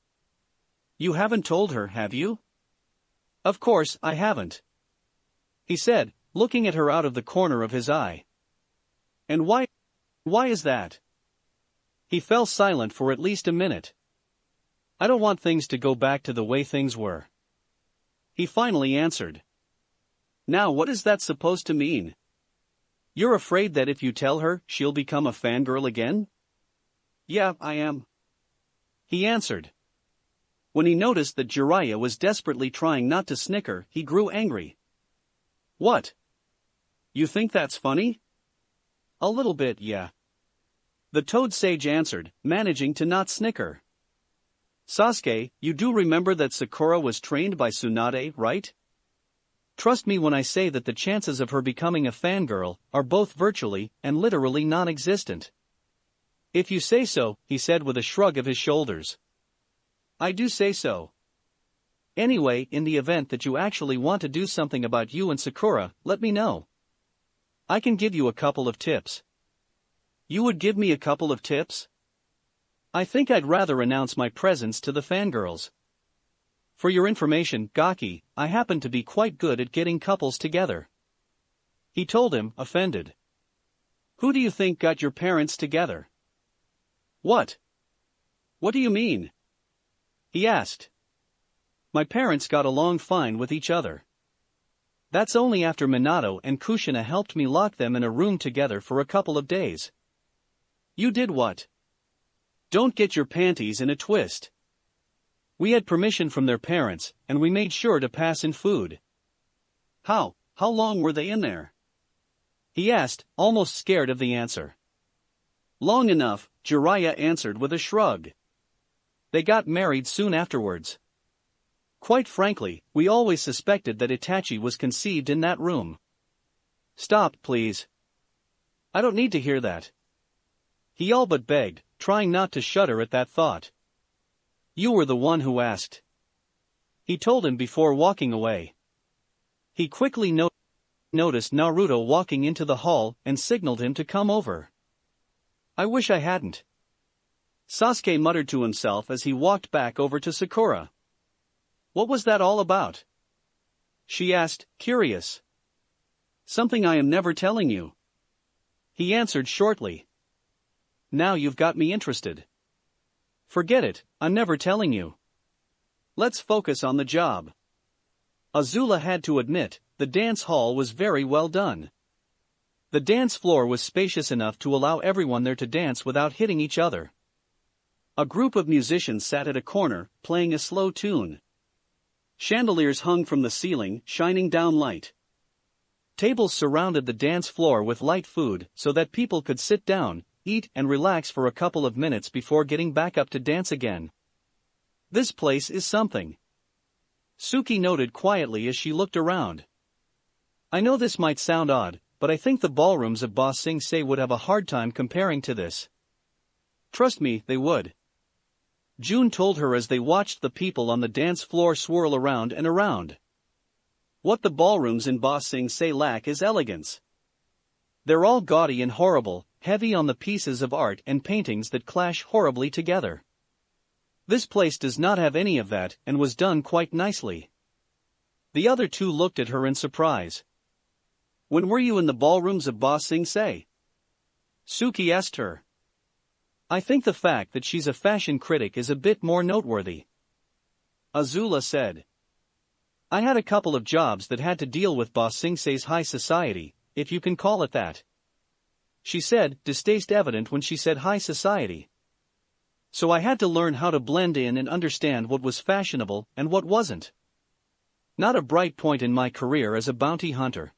You haven't told her, have you? Of course, I haven't. He said, looking at her out of the corner of his eye. And why is that? He fell silent for at least a minute. I don't want things to go back to the way things were. He finally answered. Now what is that supposed to mean? You're afraid that if you tell her, she'll become a fangirl again? Yeah, I am. He answered. When he noticed that Jiraiya was desperately trying not to snicker, he grew angry. What? You think that's funny? A little bit, yeah. The Toad Sage answered, managing to not snicker. Sasuke, you do remember that Sakura was trained by Tsunade, right? Trust me when I say that the chances of her becoming a fangirl are both virtually and literally non-existent. If you say so, he said with a shrug of his shoulders. I do say so. Anyway, in the event that you actually want to do something about you and Sakura, let me know. I can give you a couple of tips. You would give me a couple of tips? I think I'd rather announce my presence to the fangirls. For your information, Gaki, I happen to be quite good at getting couples together. He told him, offended. Who do you think got your parents together? What? What do you mean? He asked. My parents got along fine with each other. That's only after Minato and Kushina helped me lock them in a room together for a couple of days. You did what? Don't get your panties in a twist. We had permission from their parents, and we made sure to pass in food. How long were they in there? He asked, almost scared of the answer. Long enough, Jiraiya answered with a shrug. They got married soon afterwards. Quite frankly, we always suspected that Itachi was conceived in that room. Stop, please. I don't need to hear that. He all but begged, trying not to shudder at that thought. You were the one who asked. He told him before walking away. He quickly noticed Naruto walking into the hall and signaled him to come over. I wish I hadn't. Sasuke muttered to himself as he walked back over to Sakura. What was that all about? She asked, curious. Something I am never telling you. He answered shortly. Now you've got me interested. Forget it, I'm never telling you. Let's focus on the job. Azula had to admit, the dance hall was very well done. The dance floor was spacious enough to allow everyone there to dance without hitting each other. A group of musicians sat at a corner, playing a slow tune. Chandeliers hung from the ceiling, shining down light. Tables surrounded the dance floor with light food so that people could sit down, eat and relax for a couple of minutes before getting back up to dance again. This place is something, Suki noted quietly as she looked around. I know this might sound odd, but I think the ballrooms of Ba Sing Se would have a hard time comparing to this. Trust me, they would. June told her as they watched the people on the dance floor swirl around and around. What the ballrooms in Ba Sing Se lack is elegance. They're all gaudy and horrible, heavy on the pieces of art and paintings that clash horribly together. This place does not have any of that and was done quite nicely. The other two looked at her in surprise. When were you in the ballrooms of Ba Sing Se? Suki asked her. I think the fact that she's a fashion critic is a bit more noteworthy, Azula said. I had a couple of jobs that had to deal with Ba Sing Se's high society, if you can call it that. She said, distaste evident when she said high society. So I had to learn how to blend in and understand what was fashionable and what wasn't. Not a bright point in my career as a bounty hunter.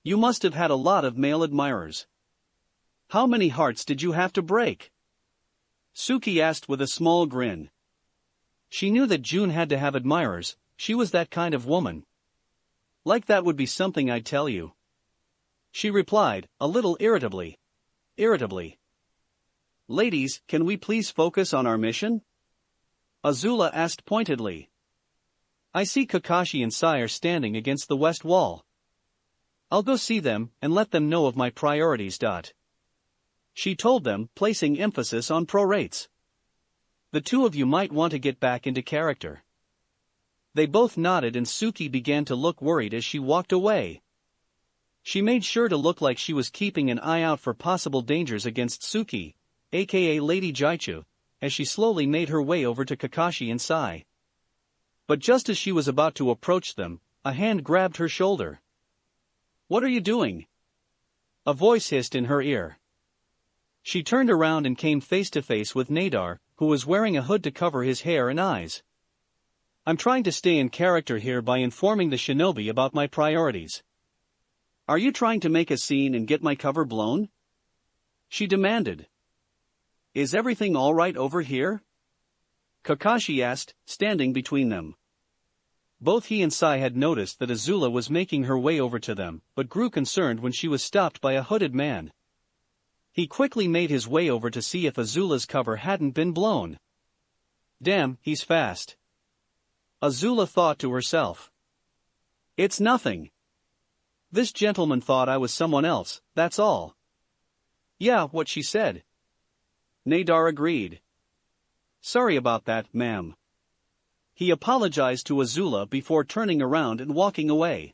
You must have had a lot of male admirers. How many hearts did you have to break? Suki asked with a small grin. She knew that June had to have admirers, she was that kind of woman. Like that would be something I'd tell you. She replied, a little irritably. Ladies, can we please focus on our mission? Azula asked pointedly. I see Kakashi and Sai are standing against the west wall. I'll go see them and let them know of my priorities. She told them, placing emphasis on prorates. The two of you might want to get back into character. They both nodded and Suki began to look worried as she walked away. She made sure to look like she was keeping an eye out for possible dangers against Suki, aka Lady Jaichu, as she slowly made her way over to Kakashi and Sai. But just as she was about to approach them, a hand grabbed her shoulder. What are you doing? A voice hissed in her ear. She turned around and came face to face with Nadar, who was wearing a hood to cover his hair and eyes. I'm trying to stay in character here by informing the shinobi about my priorities. Are you trying to make a scene and get my cover blown? She demanded. Is everything all right over here? Kakashi asked, standing between them. Both he and Sai had noticed that Azula was making her way over to them, but grew concerned when she was stopped by a hooded man. He quickly made his way over to see if Azula's cover hadn't been blown. Damn, he's fast. Azula thought to herself. It's nothing. This gentleman thought I was someone else, that's all. Yeah, what she said. Nadar agreed. Sorry about that, ma'am. He apologized to Azula before turning around and walking away.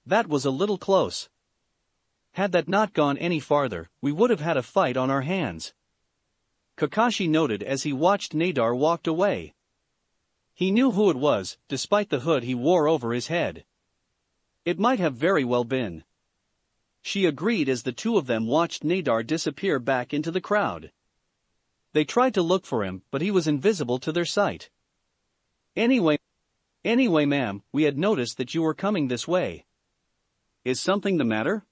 That was a little close. Had that not gone any farther, we would have had a fight on our hands. Kakashi noted as he watched Nadar walked away. He knew who it was, despite the hood he wore over his head. It might have very well been. She agreed as the two of them watched Nadar disappear back into the crowd. They tried to look for him, but he was invisible to their sight. Anyway, ma'am, we had noticed that you were coming this way. Is something the matter?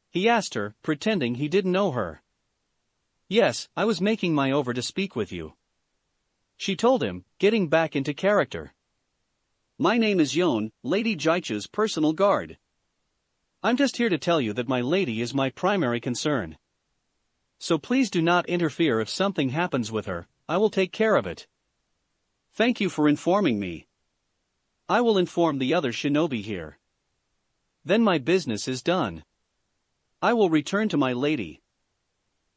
He asked her, pretending he didn't know her. Yes, I was making my over to speak with you. She told him, getting back into character. My name is Yon, Lady Jaichu's personal guard. I'm just here to tell you that my lady is my primary concern. So please do not interfere if something happens with her, I will take care of it. Thank you for informing me. I will inform the other shinobi here. Then my business is done. I will return to my lady.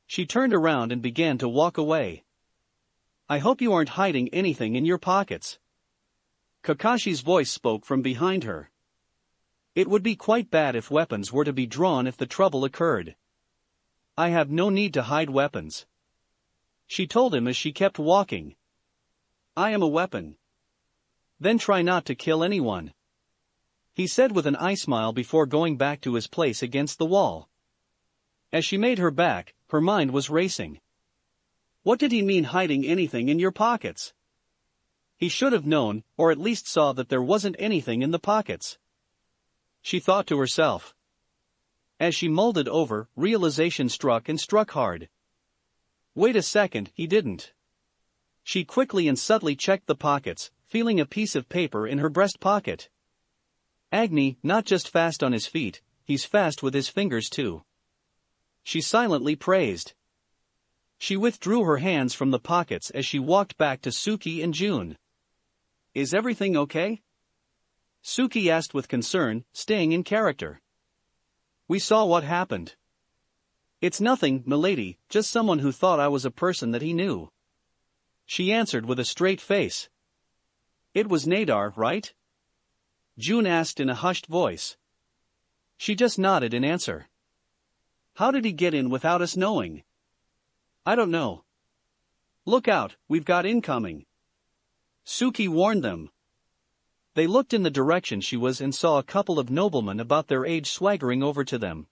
She turned around and began to walk away. I hope you aren't hiding anything in your pockets. Kakashi's voice spoke from behind her. It would be quite bad if weapons were to be drawn if the trouble occurred. I have no need to hide weapons. She told him as she kept walking. I am a weapon. Then try not to kill anyone," he said with an eye smile before going back to his place against the wall. As she made her back, her mind was racing. What did he mean hiding anything in your pockets? He should have known, or at least saw that there wasn't anything in the pockets, she thought to herself. As she mulled it over, realization struck and struck hard. Wait a second, he didn't. She quickly and subtly checked the pockets, feeling a piece of paper in her breast pocket. Agni, not just fast on his feet, he's fast with his fingers too, she silently praised. She withdrew her hands from the pockets as she walked back to Suki and June. Is everything okay? Suki asked with concern, staying in character. We saw what happened. It's nothing, milady, just someone who thought I was a person that he knew, she answered with a straight face. It was Nadar, right? June asked in a hushed voice. She just nodded in answer. How did he get in without us knowing? I don't know. Look out, we've got incoming, Suki warned them. They looked in the direction she was and saw a couple of noblemen about their age swaggering over to them.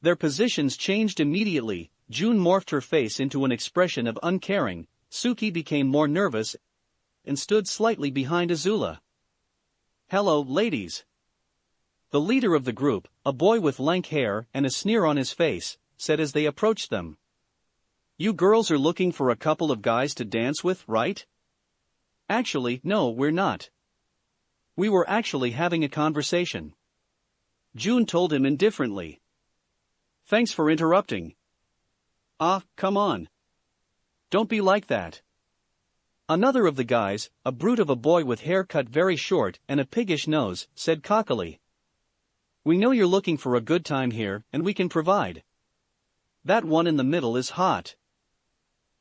Their positions changed immediately. June morphed her face into an expression of uncaring, Suki became more nervous and stood slightly behind Azula. Hello, ladies. The leader of the group, a boy with lank hair and a sneer on his face, said as they approached them. You girls are looking for a couple of guys to dance with, right? Actually, no, we're not. We were actually having a conversation, June told him indifferently. Thanks for interrupting. Ah, come on. Don't be like that. Another of the guys, a brute of a boy with hair cut very short and a piggish nose, said cockily. We know you're looking for a good time here, and we can provide. That one in the middle is hot.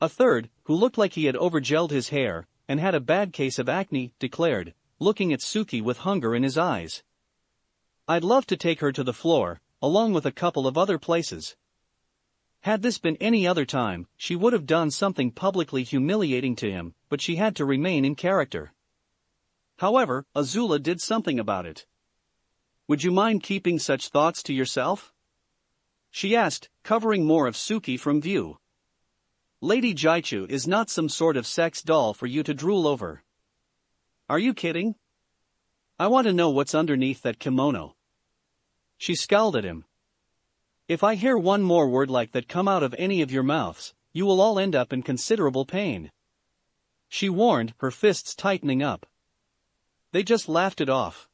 A third, who looked like he had overgelled his hair and had a bad case of acne, declared, looking at Suki with hunger in his eyes. I'd love to take her to the floor, along with a couple of other places. Had this been any other time, she would have done something publicly humiliating to him, but she had to remain in character. However, Azula did something about it. Would you mind keeping such thoughts to yourself? She asked, covering more of Suki from view. Lady Jaichu is not some sort of sex doll for you to drool over. Are you kidding? I want to know what's underneath that kimono. She scowled at him. If I hear one more word like that come out of any of your mouths, you will all end up in considerable pain, she warned, her fists tightening up. They just laughed it off.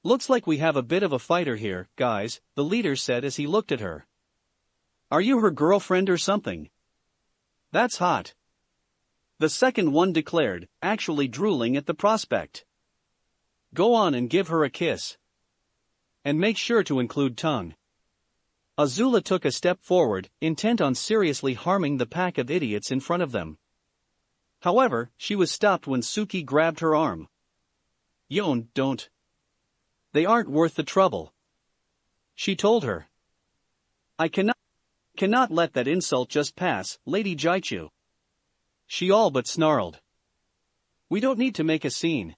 Looks like we have a bit of a fighter here, guys, the leader said as he looked at her. Are you her girlfriend or something? That's hot, the second one declared, actually drooling at the prospect. Go on and give her a kiss. And make sure to include tongue. Azula took a step forward, intent on seriously harming the pack of idiots in front of them. However, she was stopped when Suki grabbed her arm. Yon, don't. They aren't worth the trouble, she told her. I cannot let that insult just pass, Lady Jaichu, she all but snarled. We don't need to make a scene.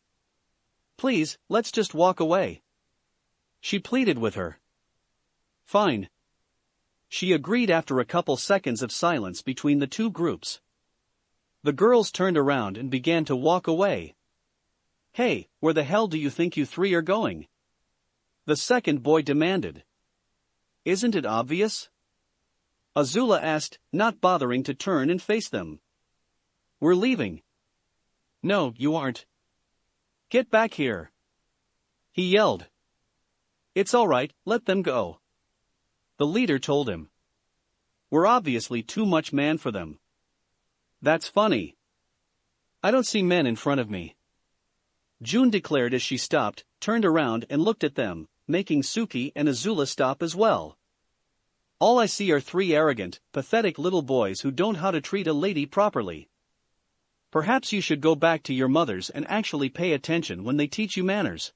Please, let's just walk away, she pleaded with her. Fine, she agreed after a couple seconds of silence between the two groups. The girls turned around and began to walk away. Hey, where the hell do you think you three are going? The second boy demanded. Isn't it obvious? Azula asked, not bothering to turn and face them. We're leaving. No, you aren't. Get back here, he yelled. It's all right, let them go, the leader told him. We're obviously too much man for them. That's funny. I don't see men in front of me, June declared as she stopped, turned around and looked at them, making Suki and Azula stop as well. All I see are three arrogant, pathetic little boys who don't know how to treat a lady properly. Perhaps you should go back to your mothers and actually pay attention when they teach you manners.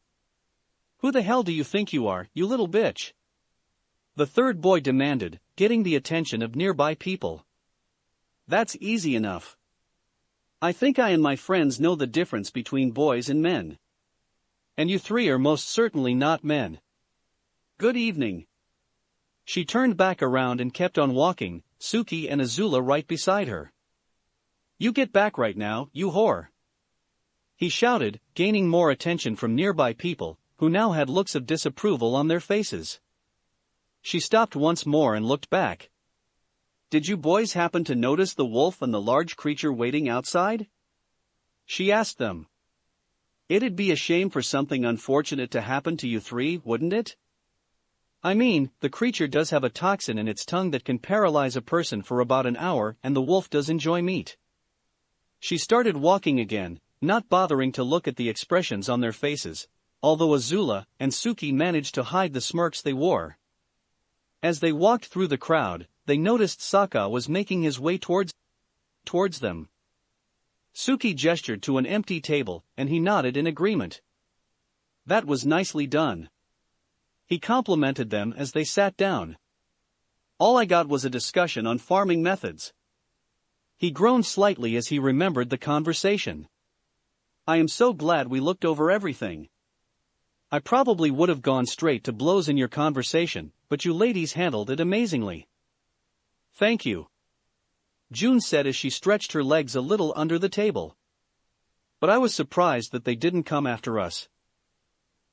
Who the hell do you think you are, you little bitch? The third boy demanded, getting the attention of nearby people. That's easy enough. I think I and my friends know the difference between boys and men. And you three are most certainly not men. Good evening. She turned back around and kept on walking, Suki and Azula right beside her. You get back right now, you whore. He shouted, gaining more attention from nearby people, who now had looks of disapproval on their faces. She stopped once more and looked back. Did you boys happen to notice the wolf and the large creature waiting outside? She asked them. It'd be a shame for something unfortunate to happen to you three, wouldn't it? I mean, the creature does have a toxin in its tongue that can paralyze a person for about an hour, and the wolf does enjoy meat. She started walking again, not bothering to look at the expressions on their faces, although Azula and Suki managed to hide the smirks they wore. As they walked through the crowd, they noticed Sokka was making his way towards them. Suki gestured to an empty table, and he nodded in agreement. That was nicely done. He complimented them as they sat down. All I got was a discussion on farming methods. He groaned slightly as he remembered the conversation. I am so glad we looked over everything. I probably would have gone straight to blows in your conversation, but you ladies handled it amazingly. Thank you. June said as she stretched her legs a little under the table. But I was surprised that they didn't come after us.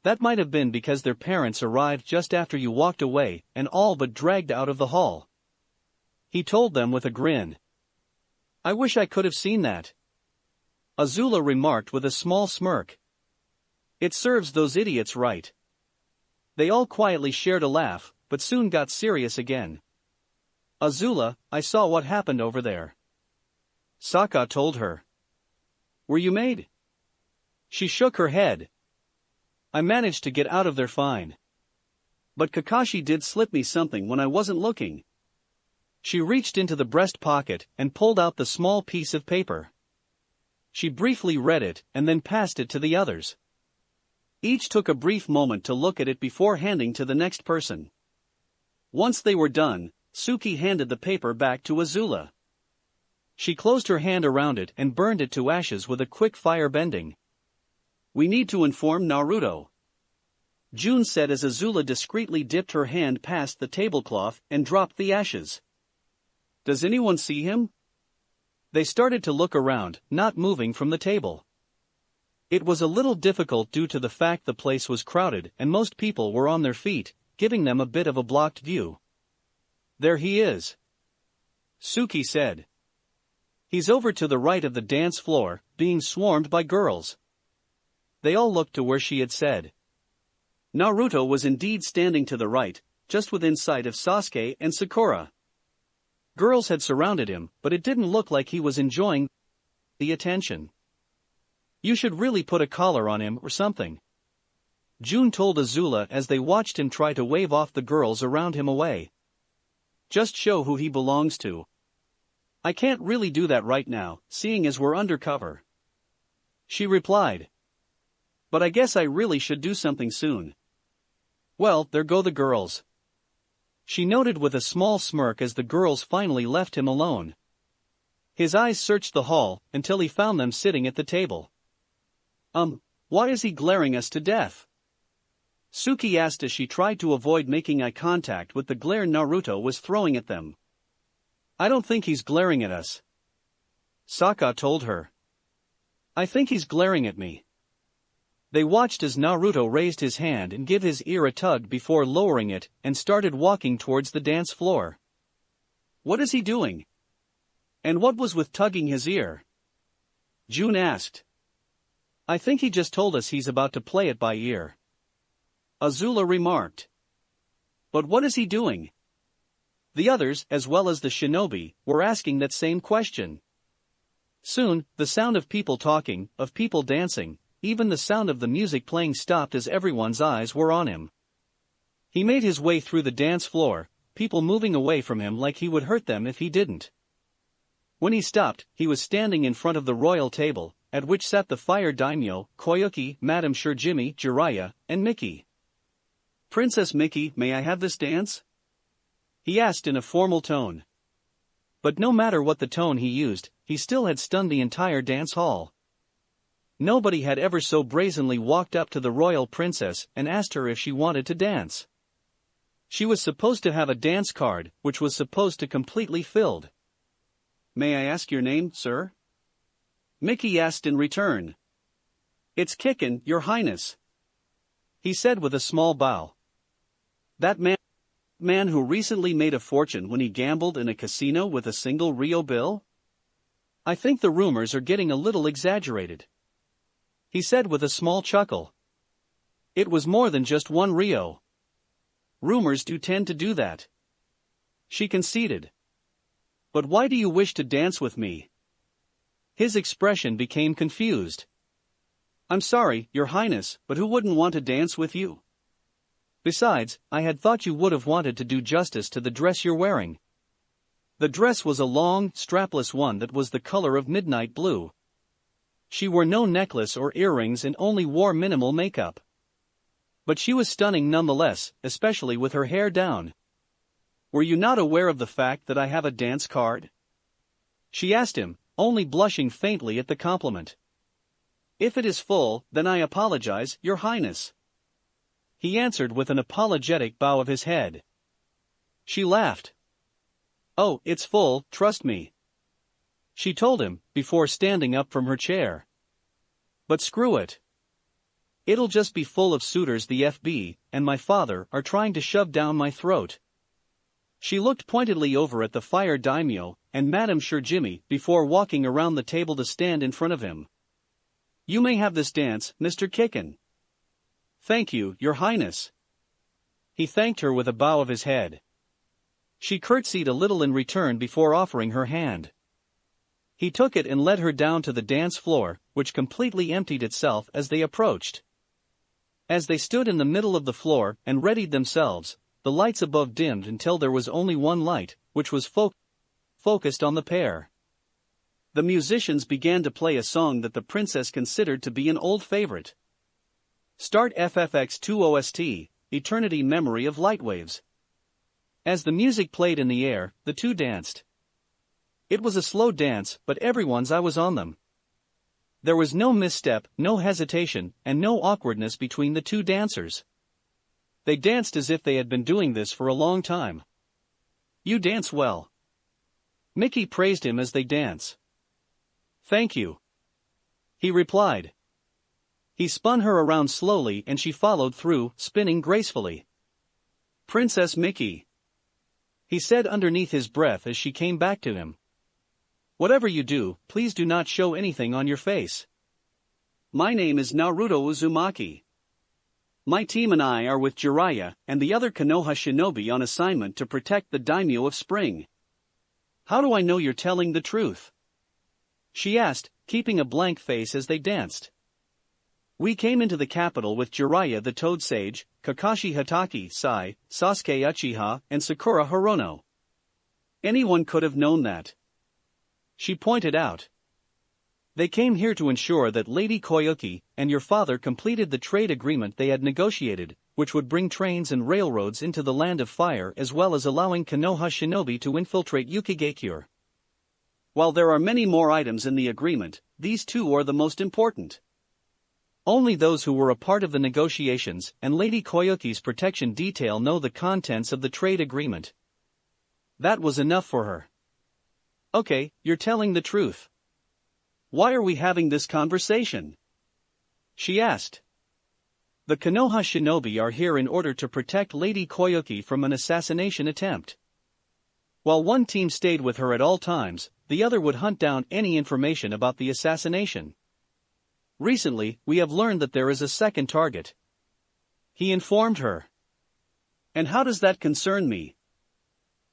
That might have been because their parents arrived just after you walked away and all but dragged out of the hall. He told them with a grin. I wish I could have seen that. Azula remarked with a small smirk. It serves those idiots right. They all quietly shared a laugh, but soon got serious again. Azula, I saw what happened over there. Sokka told her. Were you made? She shook her head. I managed to get out of there fine. But Kakashi did slip me something when I wasn't looking. She reached into the breast pocket and pulled out the small piece of paper. She briefly read it and then passed it to the others. Each took a brief moment to look at it before handing to the next person. Once they were done, Suki handed the paper back to Azula. She closed her hand around it and burned it to ashes with a quick fire bending. We need to inform Naruto. June said as Azula discreetly dipped her hand past the tablecloth and dropped the ashes. Does anyone see him? They started to look around, not moving from the table. It was a little difficult due to the fact the place was crowded and most people were on their feet, giving them a bit of a blocked view. There he is. Suki said. He's over to the right of the dance floor, being swarmed by girls. They all looked to where she had said. Naruto was indeed standing to the right, just within sight of Sasuke and Sakura. Girls had surrounded him, but it didn't look like he was enjoying the attention. You should really put a collar on him or something. June told Azula as they watched him try to wave off the girls around him away. Just show who he belongs to. I can't really do that right now, seeing as we're undercover. She replied. But I guess I really should do something soon. Well, there go the girls. She noted with a small smirk as the girls finally left him alone. His eyes searched the hall until he found them sitting at the table. Why is he glaring us to death? Suki asked as she tried to avoid making eye contact with the glare Naruto was throwing at them. I don't think he's glaring at us. Sokka told her. I think he's glaring at me. They watched as Naruto raised his hand and gave his ear a tug before lowering it and started walking towards the dance floor. What is he doing? And what was with tugging his ear? June asked. I think he just told us he's about to play it by ear. Azula remarked. But what is he doing? The others, as well as the shinobi, were asking that same question. Soon, the sound of people talking, of people dancing, even the sound of the music playing stopped as everyone's eyes were on him. He made his way through the dance floor, people moving away from him like he would hurt them if he didn't. When he stopped, he was standing in front of the royal table, at which sat the fire daimyo, Koyuki, Madame Shirjimi, Jiraiya, and Mickey. Princess Mickey, may I have this dance? He asked in a formal tone. But no matter what the tone he used, he still had stunned the entire dance hall. Nobody had ever so brazenly walked up to the royal princess and asked her if she wanted to dance. She was supposed to have a dance card, which was supposed to completely filled. "May I ask your name, sir?" Mickey asked in return. "It's Kicken, your highness," he said with a small bow. "That man who recently made a fortune when he gambled in a casino with a single Rio bill? I think the rumors are getting a little exaggerated," he said with a small chuckle. "It was more than just one Rio. Rumors do tend to do that," she conceded. "But why do you wish to dance with me?" His expression became confused. "I'm sorry, your highness, but who wouldn't want to dance with you? Besides, I had thought you would have wanted to do justice to the dress you're wearing." The dress was a long, strapless one that was the color of midnight blue. She wore no necklace or earrings and only wore minimal makeup. But she was stunning nonetheless, especially with her hair down. "Were you not aware of the fact that I have a dance card?" she asked him, only blushing faintly at the compliment. "If it is full, then I apologize, your highness," he answered with an apologetic bow of his head. She laughed. "Oh, it's full, trust me," she told him, before standing up from her chair. "But screw it. It'll just be full of suitors the FB and my father are trying to shove down my throat." She looked pointedly over at the fire daimyo and Madame Jimmy before walking around the table to stand in front of him. "You may have this dance, Mr. Kicken." "Thank you, your highness." He thanked her with a bow of his head. She curtsied a little in return before offering her hand. He took it and led her down to the dance floor, which completely emptied itself as they approached. As they stood in the middle of the floor and readied themselves, the lights above dimmed until there was only one light, which was focused on the pair. The musicians began to play a song that the princess considered to be an old favorite. Start FFX2 OST, Eternity Memory of Lightwaves. As the music played in the air, the two danced. It was a slow dance, but everyone's eye was on them. There was no misstep, no hesitation, and no awkwardness between the two dancers. They danced as if they had been doing this for a long time. "You dance well." Mickey praised him as they danced. "Thank you," he replied. He spun her around slowly and she followed through, spinning gracefully. "Princess Mickey," he said underneath his breath as she came back to him. "Whatever you do, please do not show anything on your face. My name is Naruto Uzumaki. My team and I are with Jiraiya and the other Konoha shinobi on assignment to protect the daimyo of Spring. How do I know you're telling the truth?" she asked, keeping a blank face as they danced. "We came into the capital with Jiraiya the Toad Sage, Kakashi Hatake Sai, Sasuke Uchiha, and Sakura Hirono. Anyone could have known that," she pointed out. "They came here to ensure that Lady Koyuki and your father completed the trade agreement they had negotiated, which would bring trains and railroads into the Land of Fire as well as allowing Konoha shinobi to infiltrate Yukigakure. While there are many more items in the agreement, these two are the most important. Only those who were a part of the negotiations and Lady Koyuki's protection detail know the contents of the trade agreement." That was enough for her. "Okay, you're telling the truth. Why are we having this conversation?" she asked. "The Konoha shinobi are here in order to protect Lady Koyuki from an assassination attempt. While one team stayed with her at all times, the other would hunt down any information about the assassination. Recently, we have learned that there is a second target," he informed her. "And how does that concern me?"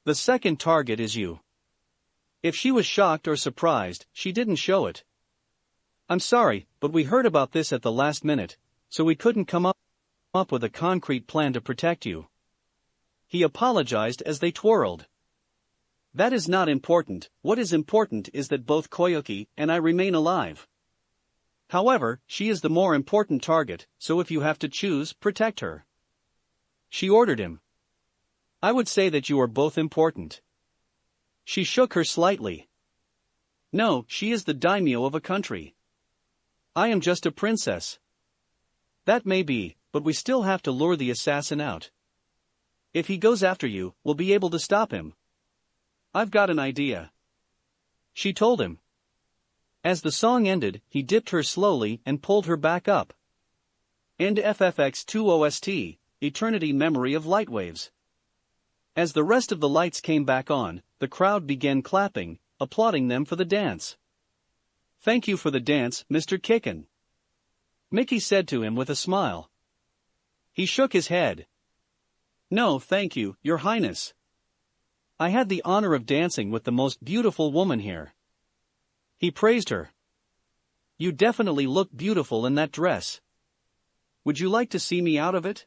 "The second target is you." If she was shocked or surprised, she didn't show it. "I'm sorry, but we heard about this at the last minute, so we couldn't come up with a concrete plan to protect you." He apologized as they twirled. "That is not important. What is important is that both Koyuki and I remain alive. However, she is the more important target, so if you have to choose, protect her," she ordered him. "I would say that you are both important." She shook her slightly. No, she is the daimyo of a country. I am just a princess. That may be, but we still have to lure the assassin out. If he goes after you, we'll be able to stop him. I've got an idea. She told him. As the song ended, he dipped her slowly and pulled her back up. End FFX2 OST, Eternity Memory of Lightwaves. As the rest of the lights came back on, the crowd began clapping, applauding them for the dance. Thank you for the dance, Mr. Kicken, Mickey said to him with a smile. He shook his head. No, thank you, Your Highness. I had the honor of dancing with the most beautiful woman here. He praised her. You definitely look beautiful in that dress. Would you like to see me out of it?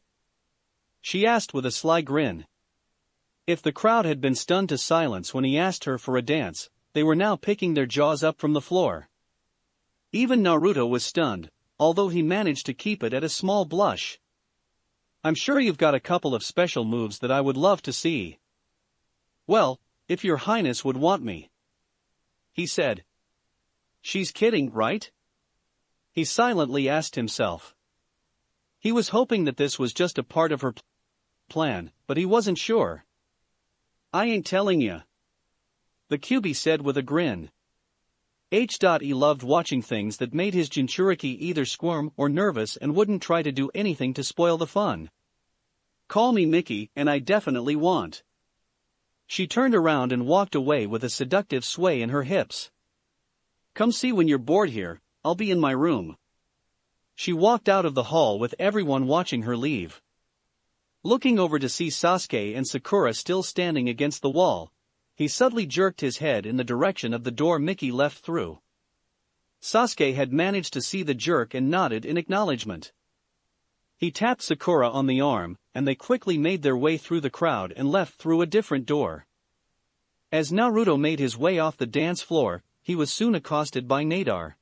She asked with a sly grin. If the crowd had been stunned to silence when he asked her for a dance, they were now picking their jaws up from the floor. Even Naruto was stunned, although he managed to keep it at a small blush. I'm sure you've got a couple of special moves that I would love to see. Well, if Your Highness would want me, he said. She's kidding, right? He silently asked himself. He was hoping that this was just a part of her plan, but he wasn't sure. I ain't telling ya, the Kyuubi said with a grin. He loved watching things that made his Jinchuriki either squirm or nervous and wouldn't try to do anything to spoil the fun. Call me Mickey, and I definitely want. She turned around and walked away with a seductive sway in her hips. Come see when you're bored here, I'll be in my room. She walked out of the hall with everyone watching her leave. Looking over to see Sasuke and Sakura still standing against the wall, he subtly jerked his head in the direction of the door Mickey left through. Sasuke had managed to see the jerk and nodded in acknowledgement. He tapped Sakura on the arm, and they quickly made their way through the crowd and left through a different door. As Naruto made his way off the dance floor, he was soon accosted by Nadar.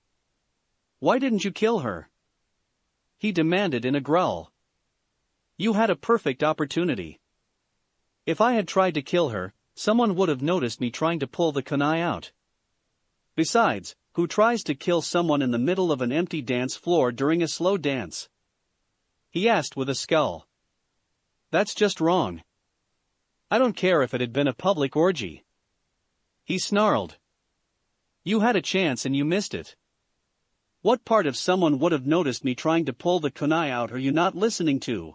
Why didn't you kill her? He demanded in a growl. You had a perfect opportunity. If I had tried to kill her, someone would have noticed me trying to pull the kunai out. Besides, who tries to kill someone in the middle of an empty dance floor during a slow dance? He asked with a scowl. That's just wrong. I don't care if it had been a public orgy. He snarled. You had a chance and you missed it. What part of someone would have noticed me trying to pull the kunai out are you not listening to?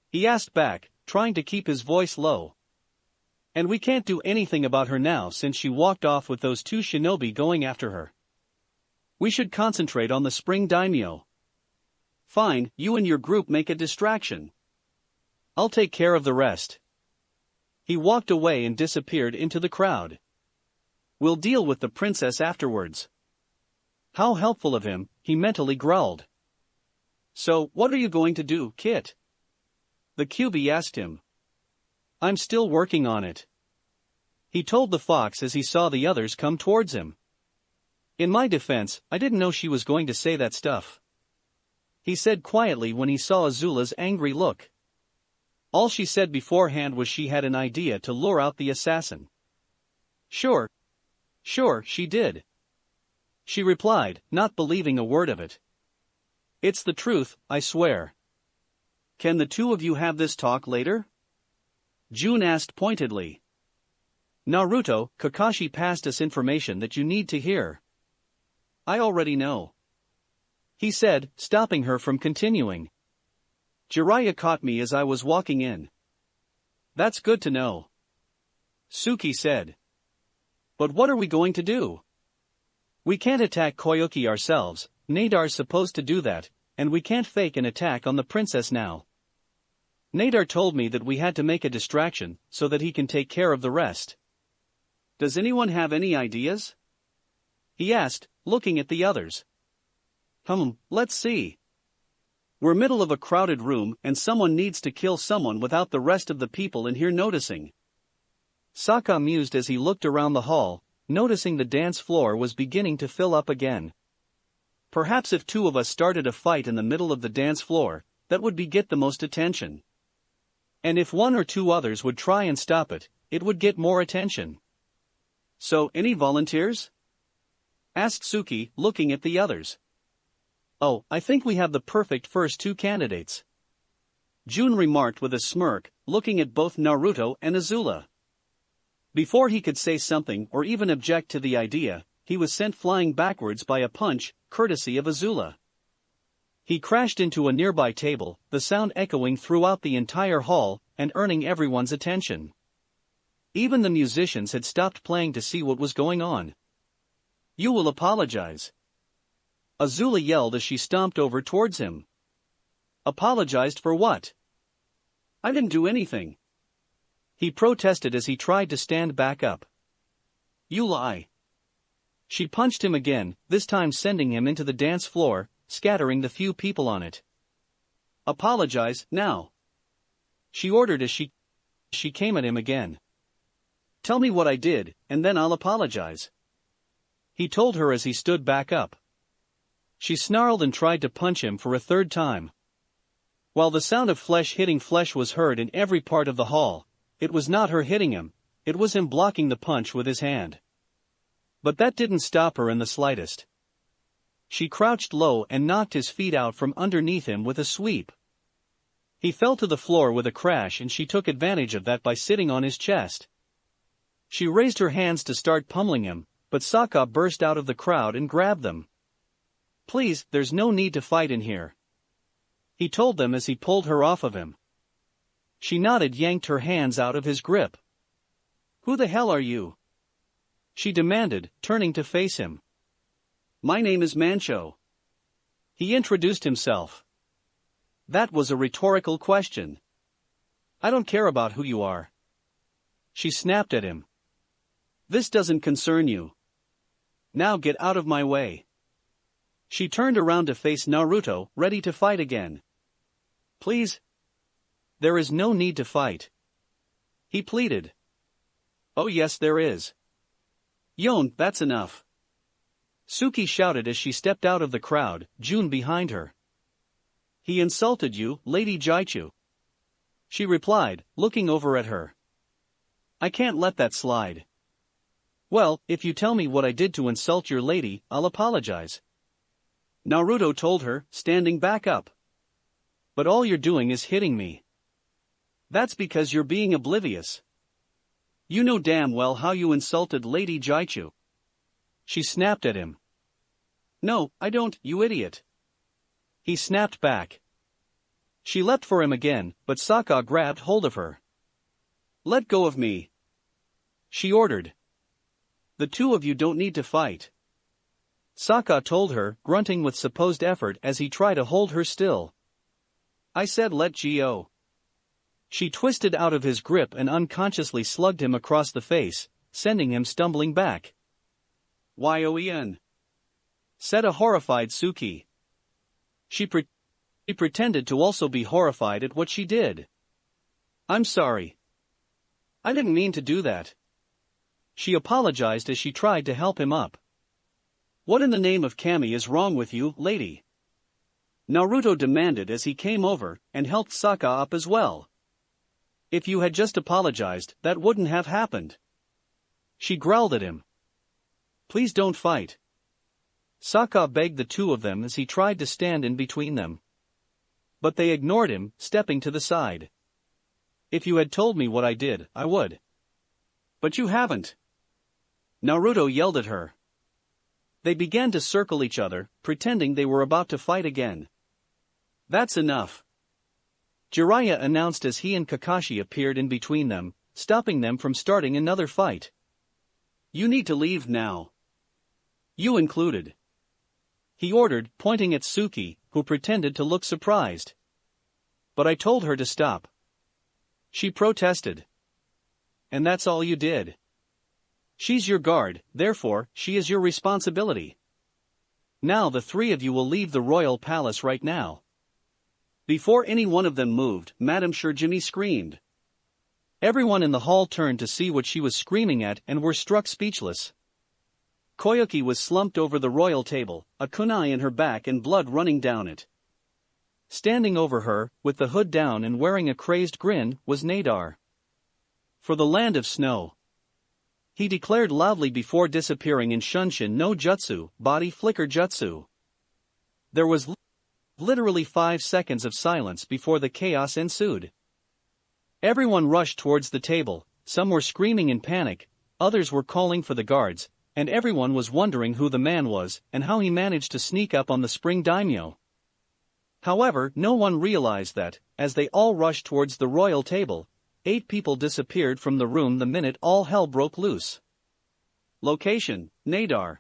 He asked back, trying to keep his voice low. And we can't do anything about her now since she walked off with those two shinobi going after her. We should concentrate on the spring daimyo. Fine, you and your group make a distraction. I'll take care of the rest. He walked away and disappeared into the crowd. We'll deal with the princess afterwards. How helpful of him, he mentally growled. So, what are you going to do, Kit? The Kyuubi asked him. I'm still working on it. He told the fox as he saw the others come towards him. In my defense, I didn't know she was going to say that stuff. He said quietly when he saw Azula's angry look. All she said beforehand was she had an idea to lure out the assassin. Sure, she did. She replied, not believing a word of it. It's the truth, I swear. Can the two of you have this talk later? June asked pointedly. Naruto, Kakashi passed us information that you need to hear. I already know. He said, stopping her from continuing. Jiraiya caught me as I was walking in. That's good to know. Suki said. But what are we going to do? We can't attack Koyuki ourselves, Nadar's supposed to do that, and we can't fake an attack on the princess now. Nadar told me that we had to make a distraction so that he can take care of the rest. Does anyone have any ideas? He asked, looking at the others. Let's see. We're middle of a crowded room and someone needs to kill someone without the rest of the people in here noticing. Sokka mused as he looked around the hall, noticing the dance floor was beginning to fill up again. Perhaps if two of us started a fight in the middle of the dance floor, that would get the most attention. And if one or two others would try and stop it, it would get more attention. So, any volunteers? asked Suki, looking at the others. Oh, I think we have the perfect first two candidates, June remarked with a smirk, looking at both Naruto and Azula. Before he could say something or even object to the idea, he was sent flying backwards by a punch, courtesy of Azula. He crashed into a nearby table, the sound echoing throughout the entire hall and earning everyone's attention. Even the musicians had stopped playing to see what was going on. You will apologize, Azula yelled as she stomped over towards him. Apologized for what? I didn't do anything, he protested as he tried to stand back up. You lie. She punched him again, this time sending him into the dance floor, scattering the few people on it. Apologize, now, she ordered as she came at him again. Tell me what I did, and then I'll apologize, he told her as he stood back up. She snarled and tried to punch him for a third time. While the sound of flesh hitting flesh was heard in every part of the hall, it was not her hitting him, it was him blocking the punch with his hand. But that didn't stop her in the slightest. She crouched low and knocked his feet out from underneath him with a sweep. He fell to the floor with a crash and she took advantage of that by sitting on his chest. She raised her hands to start pummeling him, but Sokka burst out of the crowd and grabbed them. Please, there's no need to fight in here, he told them as he pulled her off of him. She nodded, yanked her hands out of his grip. Who the hell are you? She demanded, turning to face him. My name is Mancho, he introduced himself. That was a rhetorical question. I don't care about who you are, she snapped at him. This doesn't concern you. Now get out of my way. She turned around to face Naruto, ready to fight again. Please? There is no need to fight, he pleaded. Oh yes there is. Yon, that's enough, Suki shouted as she stepped out of the crowd, June behind her. He insulted you, Lady Jaichu, she replied, looking over at her. I can't let that slide. Well, if you tell me what I did to insult your lady, I'll apologize, Naruto told her, standing back up. But all you're doing is hitting me. That's because you're being oblivious. You know damn well how you insulted Lady Jaichu, she snapped at him. No, I don't, you idiot, he snapped back. She leapt for him again, but Sokka grabbed hold of her. Let go of me, she ordered. The two of you don't need to fight, Sokka told her, grunting with supposed effort as he tried to hold her still. I said let go. She twisted out of his grip and unconsciously slugged him across the face, sending him stumbling back. Yoen, said a horrified Suki. She pretended to also be horrified at what she did. I'm sorry. I didn't mean to do that, she apologized as she tried to help him up. What in the name of Kami is wrong with you, lady? Naruto demanded as he came over and helped Sokka up as well. If you had just apologized, that wouldn't have happened, she growled at him. Please don't fight, Sokka begged the two of them as he tried to stand in between them. But they ignored him, stepping to the side. If you had told me what I did, I would. But you haven't, Naruto yelled at her. They began to circle each other, pretending they were about to fight again. That's enough, Jiraiya announced as he and Kakashi appeared in between them, stopping them from starting another fight. You need to leave now. You included, he ordered, pointing at Suki, who pretended to look surprised. But I told her to stop, she protested. And that's all you did? She's your guard, therefore, she is your responsibility. Now the three of you will leave the royal palace right now. Before any one of them moved, Madame Shurjimi screamed. Everyone in the hall turned to see what she was screaming at and were struck speechless. Koyuki was slumped over the royal table, a kunai in her back and blood running down it. Standing over her, with the hood down and wearing a crazed grin, was Nadar. For the land of snow. he declared loudly before disappearing in Shunshin no Jutsu, body flicker jutsu. There was literally 5 seconds of silence before the chaos ensued. Everyone rushed towards the table, some were screaming in panic, others were calling for the guards, and everyone was wondering who the man was and how he managed to sneak up on the Spring Daimyo. However, no one realized that, as they all rushed towards the royal table, 8 people disappeared from the room the minute all hell broke loose. Location: Nadar.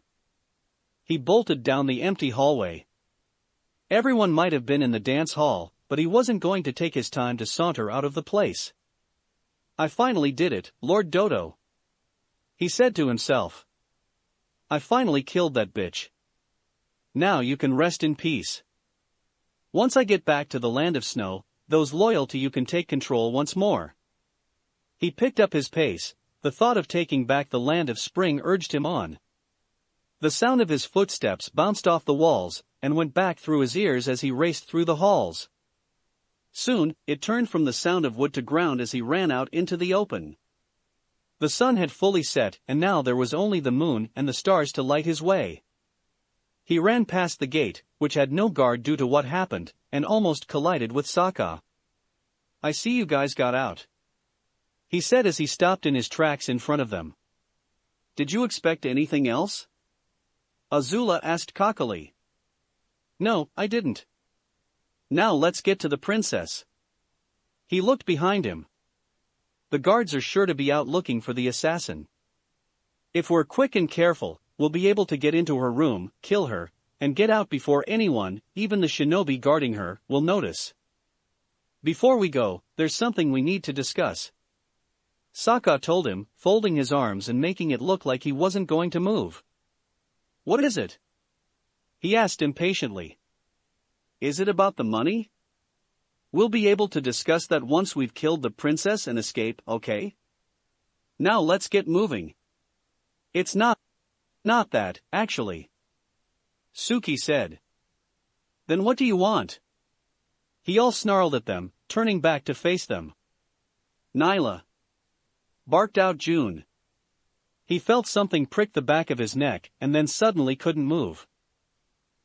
He bolted down the empty hallway. Everyone might have been in the dance hall, but he wasn't going to take his time to saunter out of the place. I finally did it, Lord Dodo. He said to himself. I finally killed that bitch. Now you can rest in peace. Once I get back to the land of snow, those loyal to you can take control once more. He picked up his pace, the thought of taking back the land of spring urged him on. The sound of his footsteps bounced off the walls, and went back through his ears as he raced through the halls. Soon, it turned from the sound of wood to ground as he ran out into the open. The sun had fully set and now there was only the moon and the stars to light his way. He ran past the gate, which had no guard due to what happened, and almost collided with Sokka. I see you guys got out, he said as he stopped in his tracks in front of them. Did you expect anything else? Azula asked cockily. No, I didn't. Now let's get to the princess. He looked behind him. The guards are sure to be out looking for the assassin. If we're quick and careful, we'll be able to get into her room, kill her, and get out before anyone, even the shinobi guarding her, will notice. Before we go, there's something we need to discuss. Sokka told him, folding his arms and making it look like he wasn't going to move. What is it? He asked impatiently. Is it about the money? We'll be able to discuss that once we've killed the princess and escape, okay? Now let's get moving. It's not that, actually. Suki said. Then what do you want? He all snarled at them, turning back to face them. Nyla, barked out June. He felt something prick the back of his neck and then suddenly couldn't move.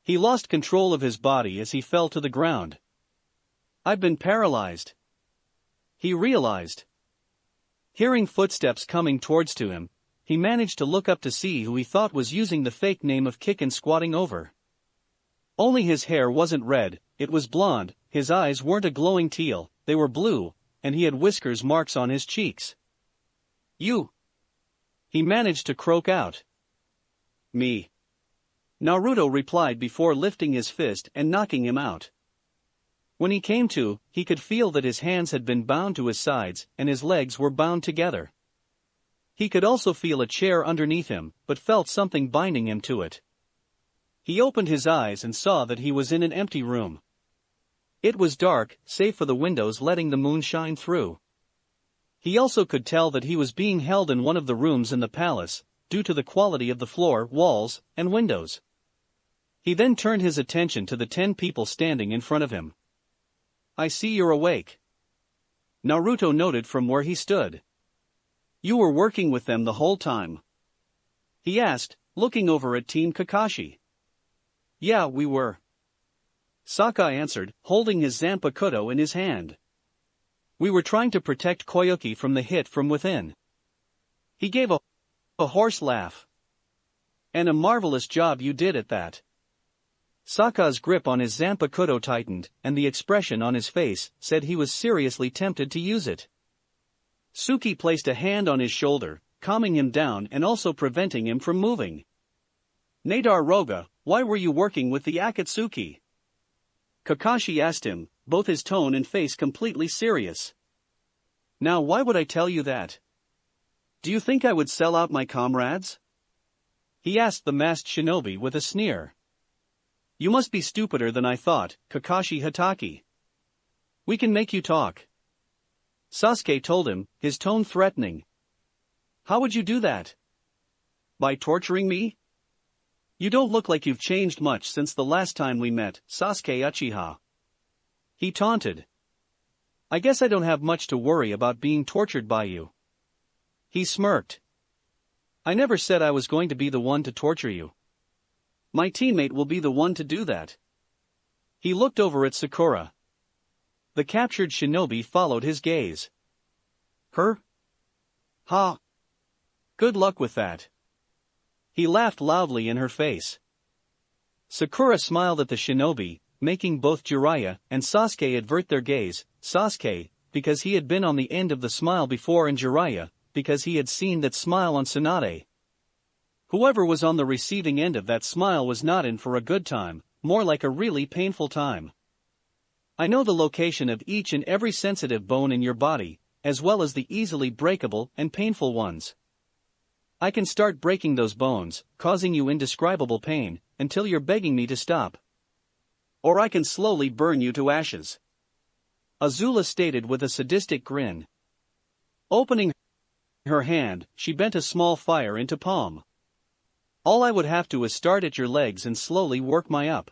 He lost control of his body as he fell to the ground. I've been paralyzed, he realized. Hearing footsteps coming towards to him, he managed to look up to see who he thought was using the fake name of Kikken squatting over. Only his hair wasn't red, it was blonde, his eyes weren't a glowing teal, they were blue, and he had whiskers marks on his cheeks. You. He managed to croak out. Me. Naruto replied before lifting his fist and knocking him out. When he came to, he could feel that his hands had been bound to his sides and his legs were bound together. He could also feel a chair underneath him, but felt something binding him to it. He opened his eyes and saw that he was in an empty room. It was dark, save for the windows letting the moon shine through. He also could tell that he was being held in one of the rooms in the palace, due to the quality of the floor, walls, and windows. He then turned his attention to the 10 people standing in front of him. I see you're awake, Naruto noted from where he stood. You were working with them the whole time? He asked, looking over at Team Kakashi. Yeah, we were, Sokka answered, holding his Zanpakuto in his hand. We were trying to protect Koyuki from the hit from within. He gave a hoarse laugh. And a marvelous job you did at that. Sokka's grip on his Zanpakuto tightened, and the expression on his face said he was seriously tempted to use it. Suki placed a hand on his shoulder, calming him down and also preventing him from moving. Nadar Roga, why were you working with the Akatsuki? Kakashi asked him, both his tone and face completely serious. Now why would I tell you that? Do you think I would sell out my comrades? He asked the masked shinobi with a sneer. You must be stupider than I thought, Kakashi Hatake. We can make you talk, Sasuke told him, his tone threatening. How would you do that? By torturing me? You don't look like you've changed much since the last time we met, Sasuke Uchiha. He taunted. I guess I don't have much to worry about being tortured by you. He smirked. I never said I was going to be the one to torture you. My teammate will be the one to do that. He looked over at Sakura. The captured shinobi followed his gaze. Her? Ha! Good luck with that. He laughed loudly in her face. Sakura smiled at the shinobi, making both Jiraiya and Sasuke avert their gaze, Sasuke, because he had been on the end of the smile before, and Jiraiya, because he had seen that smile on Tsunade. Whoever was on the receiving end of that smile was not in for a good time, more like a really painful time. I know the location of each and every sensitive bone in your body, as well as the easily breakable and painful ones. I can start breaking those bones, causing you indescribable pain, until you're begging me to stop. Or I can slowly burn you to ashes. Azula stated with a sadistic grin. Opening her hand, she bent a small fire into palm. All I would have to is start at your legs and slowly work my up.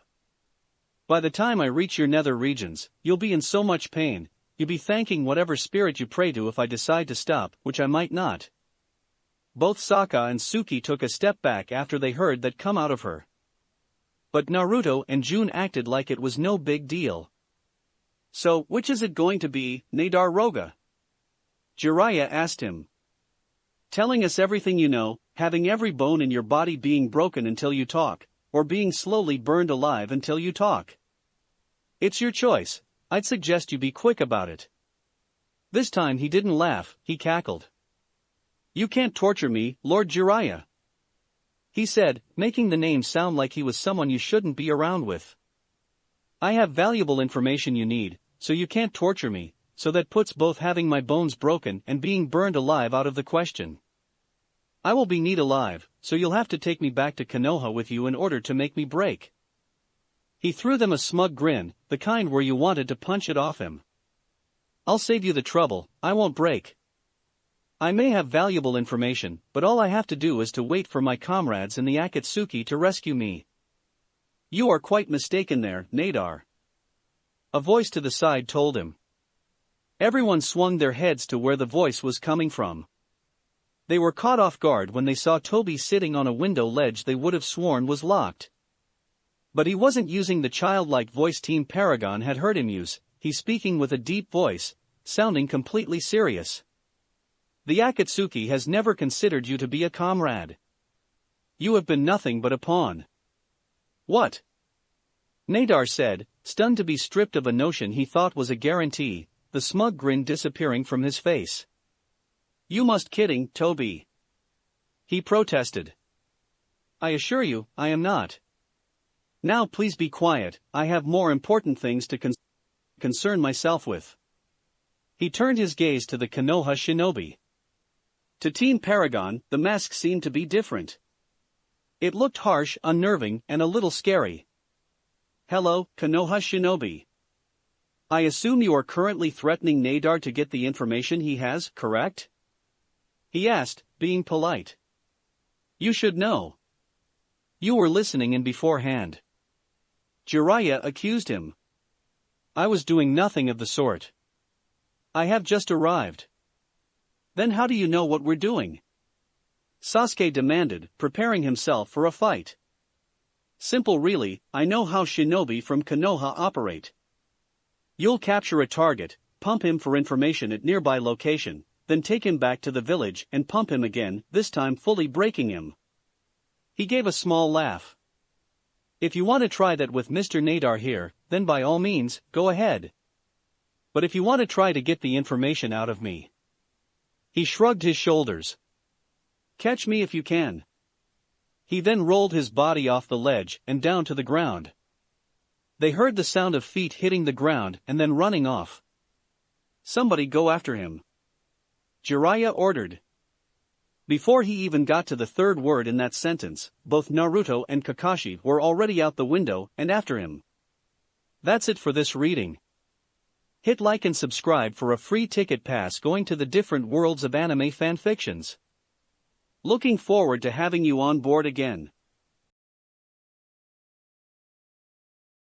By the time I reach your nether regions, you'll be in so much pain, you'll be thanking whatever spirit you pray to if I decide to stop, which I might not. Both Sokka and Suki took a step back after they heard that come out of her. But Naruto and June acted like it was no big deal. So, which is it going to be, Nadar Roga? Jiraiya asked him. Telling us everything you know, having every bone in your body being broken until you talk, or being slowly burned alive until you talk. It's your choice, I'd suggest you be quick about it. This time he didn't laugh, he cackled. You can't torture me, Lord Jiraiya. He said, making the name sound like he was someone you shouldn't be around with. I have valuable information you need, so you can't torture me, so that puts both having my bones broken and being burned alive out of the question. I will be need alive, so you'll have to take me back to Konoha with you in order to make me break. He threw them a smug grin, the kind where you wanted to punch it off him. I'll save you the trouble, I won't break. I may have valuable information, but all I have to do is to wait for my comrades in the Akatsuki to rescue me. You are quite mistaken there, Nadar. A voice to the side told him. Everyone swung their heads to where the voice was coming from. They were caught off guard when they saw Toby sitting on a window ledge they would have sworn was locked. But he wasn't using the childlike voice Team Paragon had heard him use, he's speaking with a deep voice, sounding completely serious. The Akatsuki has never considered you to be a comrade. You have been nothing but a pawn. What? Nadar said, stunned to be stripped of a notion he thought was a guarantee, the smug grin disappearing from his face. You must kidding, Toby. He protested. I assure you, I am not. Now please be quiet, I have more important things to concern myself with. He turned his gaze to the Konoha shinobi. To Team Paragon, the mask seemed to be different. It looked harsh, unnerving, and a little scary. Hello, Konoha shinobi. I assume you are currently threatening Nadar to get the information he has, correct? He asked, being polite. You should know. You were listening in beforehand. Jiraiya accused him. I was doing nothing of the sort. I have just arrived. Then how do you know what we're doing? Sasuke demanded, preparing himself for a fight. Simple really, I know how shinobi from Konoha operate. You'll capture a target, pump him for information at nearby location, then take him back to the village and pump him again, this time fully breaking him. He gave a small laugh. If you want to try that with Mr. Nadar here, then by all means, go ahead. But if you want to try to get the information out of me. He shrugged his shoulders. Catch me if you can. He then rolled his body off the ledge and down to the ground. They heard the sound of feet hitting the ground and then running off. Somebody go after him. Jiraiya ordered. Before he even got to the third word in that sentence, both Naruto and Kakashi were already out the window and after him. That's it for this reading. Hit like and subscribe for a free ticket pass going to the different worlds of anime fanfictions. Looking forward to having you on board again.